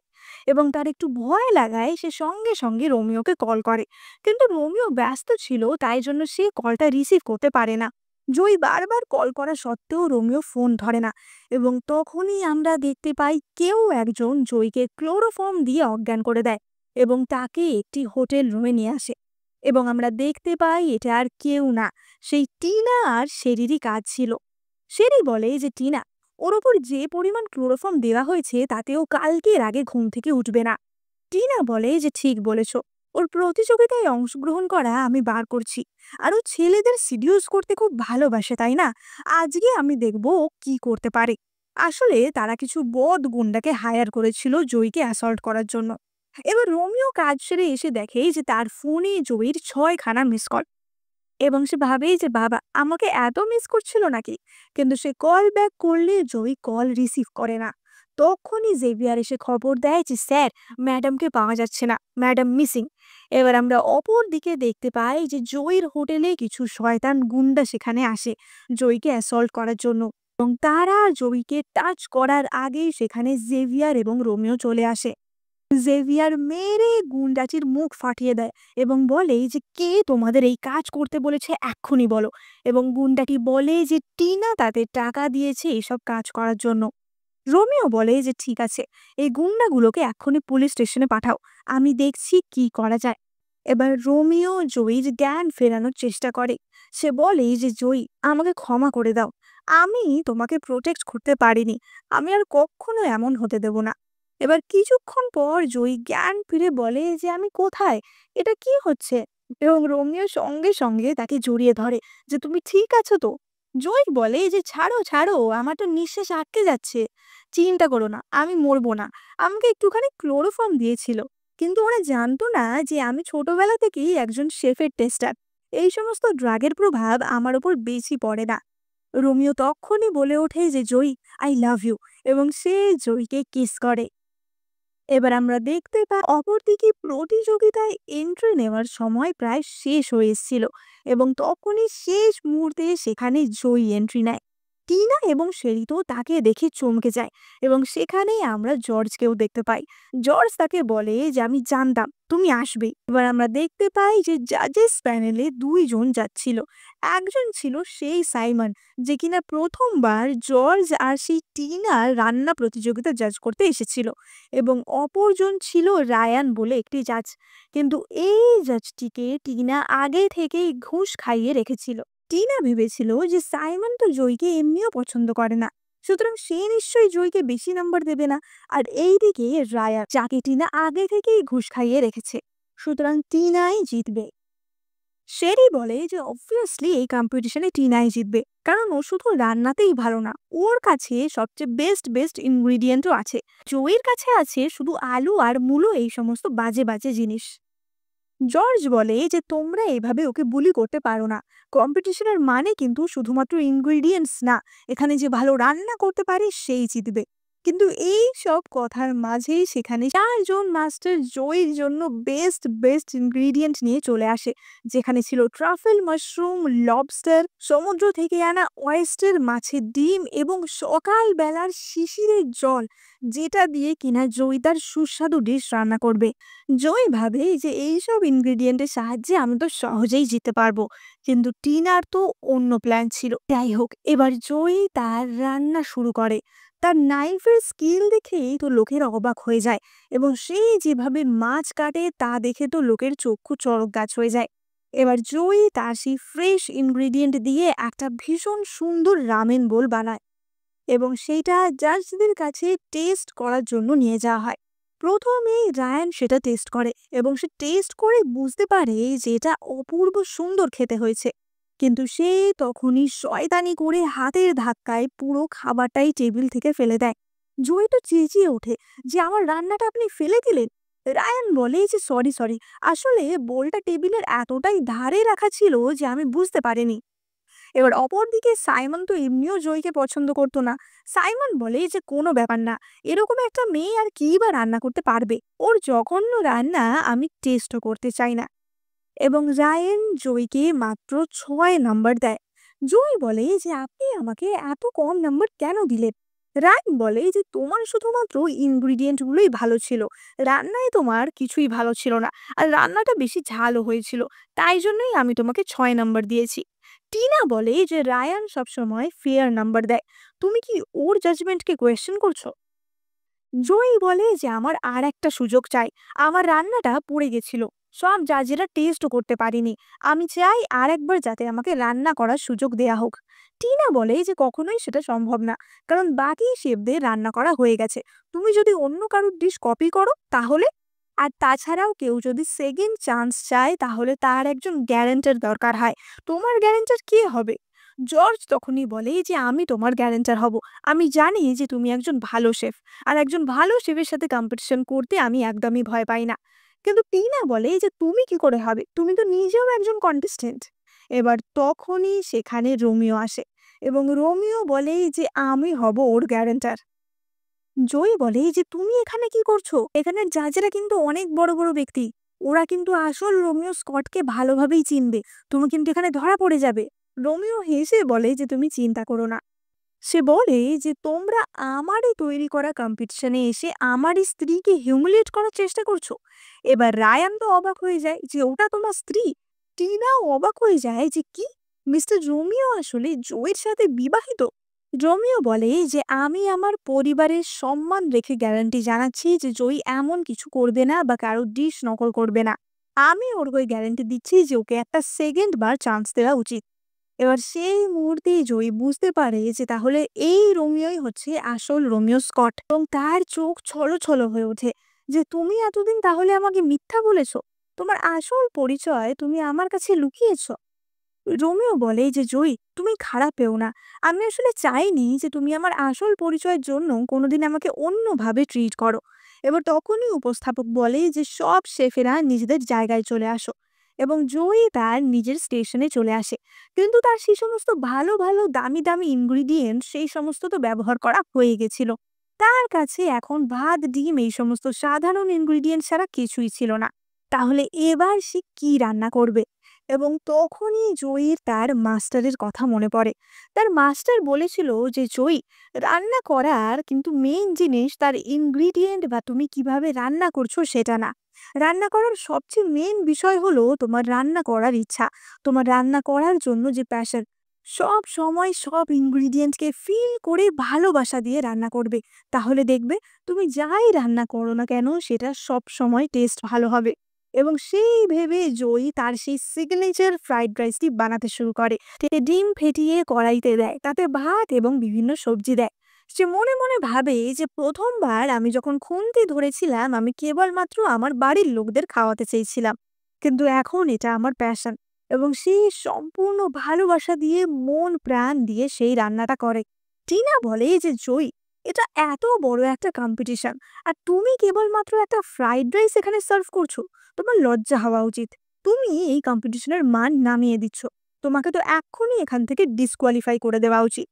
এবং তার একটু ভয় লাগায় সে সঙ্গে সঙ্গে রোমিওকে কল করে। কিন্তু রোমিও ব্যস্ত ছিল, তাই জন্য সে কলটা রিসিভ করতে পারে না। জয়ী বারবার কল করা সত্ত্বেও রোমিও ফোন ধরে না, এবং তখনই আমরা দেখতে পাই কেউ একজন জয়ীকে ক্লোরোফর্ম দিয়ে অজ্ঞান করে দেয় এবং তাকে একটি হোটেল রুমে নিয়ে আসে। এবং আমরা দেখতে পাই এটা আর কেউ না, সেই টিনা আর শেরিরই কাজ ছিল। শেরি বলে যে টিনা, ওর ওপর যে পরিমাণ ক্লোরোফর্ম দেওয়া হয়েছে তাতে ও কালকের আগে ঘুম থেকে উঠবে না। টিনা বলে যে ঠিক বলেছ, ওর প্রতিযোগিতায় অংশগ্রহণ করা আমি বার করছি, আর ও ছেলেদের সিডিউস করতে খুব ভালোবাসে, তাই না? আজকে আমি দেখব ও কি করতে পারে। আসলে তারা কিছু বদ গুন্ডাকে হায়ার করেছিল জয়ীকে অ্যাসল্ট করার জন্য। এবার রোমিও কাজ সেরে এসে দেখে যে তার ফোনে জয়ীর 6খানা মিস কল, এবং সে ভাবেই যে বাবা আমাকে এত মিস করছিল নাকি। কিন্তু সে কল ব্যাক করলে জয়ী কল রিসিভ করে না। তখনই জেভিয়ার এসে খবর দেয় যে স্যার, ম্যাডামকে পাওয়া যাচ্ছে না, ম্যাডাম মিসিং। এবার আমরা অপর দিকে দেখতে পাই যে জয়ীর হোটেলে কিছু শয়তান গুন্ডা সেখানে আসে জয়ীকে অ্যাসল্ট করার জন্য, এবং তারা জয়ীকে টাচ করার আগেই সেখানে জেভিয়ার এবং রোমিও চলে আসে। জেভিয়ার মেরে গুন্ডাটির মুখ ফাটিয়ে দেয় এবং বলে যে কে তোমাদের এই কাজ করতে বলেছে, এক্ষুনি বলো। এবং গুন্ডাটি বলে যে টিনা তাদের টাকা দিয়েছে এসব কাজ করার জন্য। রোমিও বলে যে ঠিক আছে, এই গুন্ডাগুলোকে এক্ষুনি পুলিশ স্টেশনে পাঠাও, আমি দেখছি কি করা যায়। এবার রোমিও জয়ীর জ্ঞান ফেরানোর চেষ্টা করে। সে বলে যে জয়ী, আমাকে ক্ষমা করে দাও, আমি তোমাকে প্রোটেক্ট করতে পারিনি, আমি আর কখনো এমন হতে দেব না। এবার কিছুক্ষণ পর জয়ী জ্ঞান ফিরে বলে যে আমি কোথায়, এটা কি হচ্ছে? এবং রোমিও সঙ্গে সঙ্গে তাকে জড়িয়ে ধরে যে তুমি ঠিক আছো তো? জয়ী বলে যে ছাড়ো ছাড়ো, আমার তো নিঃশ্বাস আটকে যাচ্ছে। চিন্তা করো না, আমি মরবো না, আমাকে একটুখানি ক্লোরোফর্ম দিয়েছিল। কিন্তু ওরা জানতো না যে আমি ছোটবেলা থেকেই একজন শেফের টেস্টার, এই সমস্ত ড্রাগের প্রভাব আমার ওপর বেশি পড়ে না। রোমিও তখনই বলে ওঠে যে জয়ী, আই লাভ ইউ, এবং সে জয়ীকে কিস করে। এবার আমরা দেখতে পাই অপরদিকে প্রতিযোগিতায় এন্ট্রি নেওয়ার সময় প্রায় শেষ হয়ে এসেছিল, এবং তখনই শেষ মুহূর্তে সেখানে জয়ী এন্ট্রি নেয়। টিনা এবং শেরি তো তাকে দেখে চমকে যায়, এবং সেখানেই আমরা জর্জকেও দেখতে পাই। জর্জ তাকে বলে যে আমি জানতাম তুমি আসবে। এবার আমরা দেখতে পাই যে জাজেস প্যানেলে 2জন যাচ্ছিল। একজন ছিল সেই সাইমন, যে কিনা প্রথমবার জর্জ আর সেই টিনার রান্না প্রতিযোগিতা জাজ করতে এসেছিল, এবং অপরজন ছিল রায়ান বলে একটি জাজ। কিন্তু এই জাজটিকে টিনা আগে থেকেই ঘুষ খাইয়ে রেখেছিল। টিনা ভেবেছিল যে সাইমন তো জয়কে এমনিও পছন্দ করে না, সুতরাং সে নিশ্চয়ই জয়কে বেশি নাম্বার দেবে না। আর এইদিকে রায়ান, যাকে টিনা আগে থেকেই ঘুষ খাইয়ে রেখেছে, সুতরাং টিনাই জিতবে। শেরি বলে যে অবভিয়াসলি এই কম্পিটিশনে টিনাই জিতবে, কারণ ও শুধু রান্নাতেই ভালো না, ওর কাছে সবচেয়ে বেস্ট বেস্ট ইনগ্রিডিয়েন্টও আছে। জয়ীর কাছে আছে শুধু আলু আর মূলো, এই সমস্ত বাজে বাজে জিনিস। জর্জ বলে যে তোমরা এভাবে ওকে বুলি করতে পারো না, কম্পিটিশনের মানে কিন্তু শুধুমাত্র ইনগ্রিডিয়েন্টস না, এখানে যে ভালো রান্না করতে পারে সেই জিতবে। কিন্তু এই সব কথার মাঝেই সেখানে 4জন মাস্টার জয়ীর জন্য বেস্ট বেস্ট ইনগ্রিডিয়েন্ট নিয়ে চলে আসে, যেখানে ছিল ট্রাফেল মাশরুম, লবস্টার, সমুদ্র থেকে আনা ওয়েস্টার, মাছের ডিম, এবং সকালবেলার শিশিরের জল, যেটা দিয়ে কিনা জয়ী তার সুস্বাদু ডিশ রান্না করবে। জয় ভাবে যে এইসব ইনগ্রেডিয়েন্টের সাহায্যে আমি তো সহজেই জিততে পারবো, কিন্তু টিনার তো অন্য প্ল্যান ছিল। যাই হোক, এবার জয় তার রান্না শুরু করে। তার নাইফের স্কিল দেখেই তো লোকের অবাক হয়ে যায়, এবং সে যেভাবে মাছ কাটে তা দেখে তো লোকের চক্ষু চড়ক গাছ হয়ে যায়। এবার জয় তার সেই ফ্রেশ ইনগ্রেডিয়েন্ট দিয়ে একটা ভীষণ সুন্দর রামেন বোল বানায়, এবং সেইটা জাজদের কাছে টেস্ট করার জন্য নিয়ে যাওয়া হয়। প্রথমেই রায়ান সেটা টেস্ট করে, এবং সে টেস্ট করে বুঝতে পারে যে এটা অপূর্ব সুন্দর খেতে হয়েছে। কিন্তু সে তখনই শয়তানি করে হাতের ধাক্কায় পুরো খাবারটাই টেবিল থেকে ফেলে দেয়। জয় তো চেঁচিয়ে ওঠে যে আমার রান্নাটা আপনি ফেলে দিলেন। রায়ান বলে যে সরি সরি, আসলে বোলটা টেবিলের এতটাই ধারে রাখা ছিল যে আমি বুঝতে পারিনি। এবার অপরদিকে সাইমন তো এমনিও জয়কে পছন্দ করতো না। সাইমন বলে যে কোনো ব্যাপার না, এরকম একটা মেয়ে আর কি বা রান্না করতে পারবে, ওর জঘন্য রান্না আমি টেস্টও করতে চাই না। এবং রায়ান জয়কে মাত্র 6 নাম্বার দেয়। জয় বলে যে আপনি আমাকে এত কম নাম্বার কেন দিলেন? রায়ান বলে যে তোমার শুধুমাত্র ইনগ্রিডিয়েন্ট গুলোই ভালো ছিল, রান্নায় তোমার কিছুই ভালো ছিল না, আর রান্নাটা বেশি ঝালও হয়েছিল, তাই জন্যই আমি তোমাকে 6 নাম্বার দিয়েছি। টিনা বলে যে রায়ান সবসময় ফেয়ার নাম্বার দেয়, তুমি কি ওর জাজমেন্টকে কোয়েশ্চেন করছো? জয়ী বলে যে আমার আর একটা সুযোগ চাই, আমার রান্নাটা পুড়ে গেছিল, সব জাজেরা টেস্টও করতে পারিনি, আমি চাই আর একবার যাতে আমাকে রান্না করার সুযোগ দেয়া হোক। টিনা বলে যে কখনোই সেটা সম্ভব না, কারণ বাকি শেফদের রান্না করা হয়ে গেছে, তুমি যদি অন্য কারোর ডিশ কপি করো তাহলে। আর তাছাড়াও কেউ যদি সেকেন্ড চান্স চায় তাহলে তার একজন গ্যারেন্টার দরকার হয়, তোমার গ্যারেন্টার কে হবে? জর্জ তখনই বলে যে আমি তোমার গ্যারেন্টার হব, আমি জানি যে তুমি একজন ভালো শেফ, আর একজন ভালো শেফের সাথে কম্পিটিশন করতে আমি একদমই ভয় পাই না। কিন্তু টিনা বলে যে তুমি কি করে হবে, তুমি তো নিজেও একজন কন্টেস্টেন্ট। এবার তখনই সেখানে রোমিও আসে, এবং রোমিও বলে যে আমি হব ওর গ্যারেন্টার। জয়ী বলে যে তুমি এখানে কি করছো, এখানের জাজেরা কিন্তু অনেক বড় বড় ব্যক্তি, ওরা কিন্তু আসল রোমিও স্কটকে ভালোভাবেই চিনবে, তুমি কিন্তু এখানে ধরা পড়ে যাবে। রোমিও হেসে বলে যে তুমি চিন্তা করো না। সে বলে যে তোমরা আমারই তৈরি করা কম্পিটিশনে এসে আমারই স্ত্রীকে হিউমিলিয়েট করার চেষ্টা করছো। এবার রায়ান তো অবাক হয়ে যায় যে ওটা তোমার স্ত্রী। টিনাও অবাক হয়ে যায় যে কি, মিস্টার রোমিও আসলে জয়ের সাথে বিবাহিত? রোমিও বলে যে আমি আমার পরিবারের সম্মান রেখে গ্যারান্টি জানাচ্ছি যে জয়ী এমন কিছু করবে না বা কারো ডিশ নকল করবে না, আমি ওর ওই গ্যারান্টি দিচ্ছি যে ওকে একটা সেকেন্ড বার চান্স দেওয়া উচিত। এবার সেই মুহূর্তেই জয়ী বুঝতে পারে যে তাহলে এই রোমিওই হচ্ছে আসল রোমিও স্কট, এবং তার চোখ ছলো ছলো হয়ে ওঠে যে তুমি এতদিন তাহলে আমাকে মিথ্যা বলেছো, তোমার আসল পরিচয় তুমি আমার কাছে লুকিয়েছো। রোমিও বলে যে জয়ী তুমি খারাপ পেও না, আমি আসলে চাইনি যে তুমি আমার আসল পরিচয়ের জন্য কোনোদিন আমাকে অন্যভাবে ট্রিট করো। এবার তখনই উপস্থাপক বলে যে সব শেফেরা নিজেদের জায়গায় চলে আসো, এবং জয়ী তার নিজের স্টেশনে চলে আসে। কিন্তু তার সেই সমস্ত ভালো ভালো দামি দামি ইনগ্রিডিয়েন্ট সেই সমস্ত তো ব্যবহার করা হয়ে গেছিল, তার কাছে এখন ভাত ডিম এই সমস্ত সাধারণ ইনগ্রিডিয়েন্ট ছাড়া কিছুই ছিল না। তাহলে এবার সে কি রান্না করবে? এবং তখনই জয়ীর তার মাস্টারের কথা মনে পড়ে। তার মাস্টার বলেছিল যে জয়ী, রান্না করার কিন্তু মেইন জিনিস তার ইনগ্রিডিয়েন্ট বা তুমি কিভাবে রান্না করছো সেটা না, রান্না করার সবচেয়ে মেইন বিষয় হলো তোমার রান্না করার ইচ্ছা, তোমার রান্না করার জন্য যে প্যাশন। সব সময় সব ইনগ্রিডিয়েন্টকে ফিল করে ভালোবাসা দিয়ে রান্না করবে, তাহলে দেখবে তুমি যাই রান্না করো না কেন সেটা সব সময় টেস্ট ভালো হবে। এবং সেই ভেবে জয়ী তার সেই সিগনেচার ফ্রাইড রাইসটি বানাতে শুরু করে। সে ডিম ফেটিয়ে কড়াইতে দেয়, তাতে ভাত এবং বিভিন্ন সবজি দেয়। সে মনে মনে ভাবে যে প্রথমবার আমি যখন খুন্তি ধরেছিলাম আমি কেবলমাত্র আমার বাড়ির লোকদের খাওয়াতে চেয়েছিলাম, কিন্তু এখন এটা আমার প্যাশন। এবং সে সম্পূর্ণ ভালোবাসা দিয়ে মন প্রাণ দিয়ে সেই রান্নাটা করে। টিনা বলে যে জয়ী, এটা এত বড় একটা কম্পিটিশন, আর তুমি কেবলমাত্র একটা ফ্রাইড রাইস এখানে সার্ভ করছো, তোমার লজ্জা হওয়া উচিত, তুমি এই কম্পিটিশনের মান নামিয়ে দিচ্ছ, তোমাকে তো এক্ষুনি এখান থেকে ডিসকোয়ালিফাই করে দেওয়া উচিত।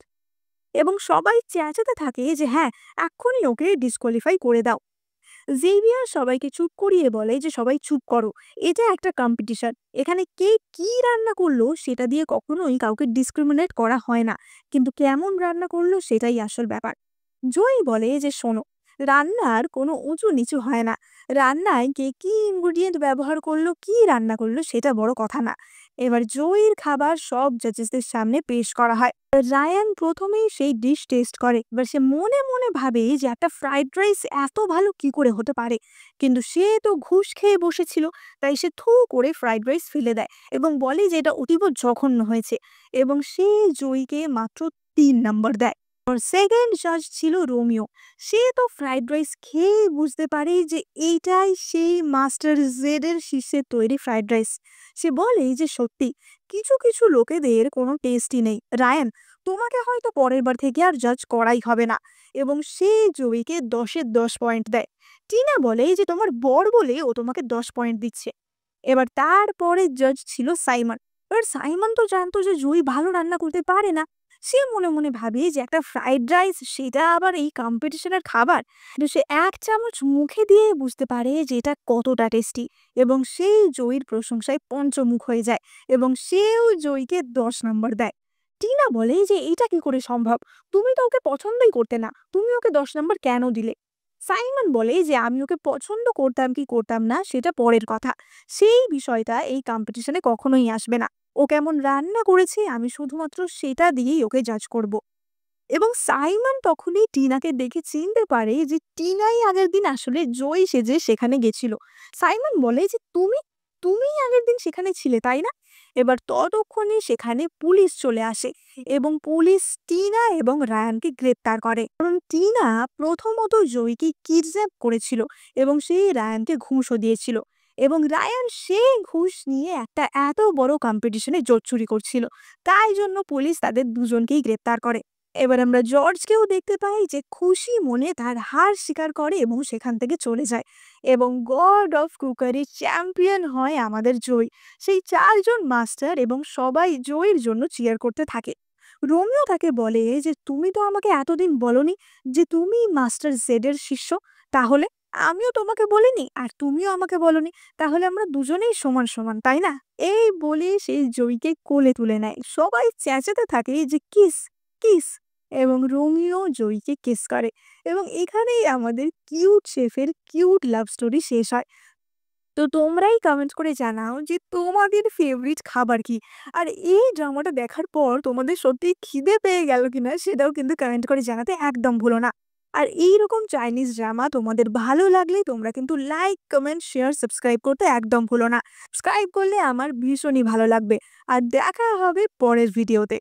এবং সবাই চেঁচাতে থাকে যে হ্যাঁ, এক্ষুনি ওকে ডিসকোয়ালিফাই করে দাও। জেভিয়ার সবাইকে চুপ করিয়ে বলে যে সবাই চুপ করো, এটা একটা কম্পিটিশন, এখানে কে কি রান্না করলো সেটা দিয়ে কখনোই কাউকে ডিসক্রিমিনেট করা হয় না, কিন্তু কেমন রান্না করলো সেটাই আসল ব্যাপার। জয়ী বলে যে শোনো, রান্নার কোনো উঁচু নিচু হয় না, রান্নায় কে কি ইনগ্রিডিয়েন্ট ব্যবহার করলো কি রান্না করলো সেটা বড় কথা না। এবার জয়ীর খাবার সব জাজেসদের সামনে পেশ করা হয়। রায়ান প্রথমেই সেই ডিশ টেস্ট করে, এবার সে মনে মনে ভাবে যে একটা ফ্রাইড রাইস এত ভালো কি করে হতে পারে, কিন্তু সে তো ঘুষ খেয়ে বসেছিল, তাই সে থু করে ফ্রাইড রাইস ফেলে দেয় এবং বলে যে এটা অতীব জঘন্য হয়েছে, এবং সে জয়ীকে মাত্র 3 নাম্বার দেয়। সেকেন্ড জাজ ছিল রোমিও। সে তো ফ্রাইড রাইস খেয়ে বুঝতে পারে যে এইটাই সেই মাস্টার জেডের শীর্ষের তৈরি ফ্রাইড রাইস। সে বলে যে সত্যি কিছু কিছু লোকেদের কোনো টেস্টই নেই, রায়ান তোমাকে হয়তো পরের বার থেকে আর জাজ করাই হবে না। এবং সে জয়ীকে 10-এ 10 পয়েন্ট দেয়। টিনা বলে যে তোমার বর বলে ও তোমাকে 10 পয়েন্ট দিচ্ছে। এবার তারপরে জাজ ছিল সাইমন। এবার সাইমন তো জানতো যে জুই ভালো রান্না করতে পারে না। সে মনে মনে ভাবে যে একটা ফ্রাইড রাইস সেটা আবার এই কম্পিটিশনের খাবার। কিন্তু সে এক চামচ মুখে দিয়ে বুঝতে পারে যে এটা কতটা টেস্টি, এবং সেই জয়ীর প্রশংসায় পঞ্চমুখ হয়ে যায় এবং সেও জয়ীকে 10 নম্বর দেয়। টিনা বলে যে এটা কি করে সম্ভব, তুমি তো ওকে পছন্দই করতে না, তুমি ওকে 10 নম্বর কেন দিলে? সাইমন বলে যে আমি ওকে পছন্দ করতাম কি করতাম না সেটা পরের কথা, সেই বিষয়টা এই কম্পিটিশনে কখনোই আসবে না। ও কেমন রান্না করেছে আমি শুধুমাত্র সেটা দিয়েই ওকে জাজ করব। এবং সাইমন তখনই টিনাকে দেখে চিনতে পারে যে টিনাই আগের দিন আসলে জয় সেজে সেখানে গেছিল। সাইমন বলে যে তুমি তুমি আগের দিন সেখানে ছিলে তাই না? এবার ততক্ষণে সেখানে পুলিশ চলে আসে এবং পুলিশ টিনা এবং রায়ানকে গ্রেপ্তার করে, কারণ টিনা প্রথমত জয়কে কিডন্যাপ করেছিল এবং সেই রায়ানকে ঘুষও দিয়েছিল, এবং রায়ান সেই ঘুষ নিয়ে একটা এত বড় কম্পিটিশনে জোর চুরি করছিল। তাই জন্য পুলিশ তাদের দুজনকেই গ্রেপ্তার করে। এবার আমরা জর্জকেও দেখতে পাই যে খুশি মনে তার হার স্বীকার করে এবং সেখান থেকে চলে যায়, এবং গড অফ কুকারি চ্যাম্পিয়ন হয় আমাদের জয়। সেই 4জন মাস্টার এবং সবাই জয়ের জন্য চিয়ার করতে থাকে। রোমিও তাকে বলে যে তুমি তো আমাকে এতদিন বলনি যে তুমি মাস্টার জেডের শিষ্য, তাহলে আমিও তোমাকে বলিনি আর তুমিও আমাকে বলনি, তাহলে আমরা দুজনেই সমান সমান তাই না? এই বলে সেই জয়ীকে কোলে তুলে নেয়, সবাই চেঁচাতে থাকে যে কিস কিস, এবং রোমিও জয়ীকে কিস করে, এবং এখানেই আমাদের কিউট শেফের কিউট লাভ স্টোরি শেষ হয়। তো তোমরাই কমেন্ট করে জানাও যে তোমাদের ফেভারিট খাবার কি, আর এই ড্রামাটা দেখার পর তোমাদের সত্যি খিদে পেয়ে গেল কিনা সেটাও কিন্তু কমেন্ট করে জানাতে একদম ভুলো না। আর এইরকম চাইনিজ ড্রামা তোমাদের ভালো লাগলে তোমরা কিন্তু লাইক কমেন্ট শেয়ার সাবস্ক্রাইব করতে একদম ভুলো না। সাবস্ক্রাইব করলে আমার ভীষণই ভালো লাগবে। আর দেখা হবে পরের ভিডিওতে।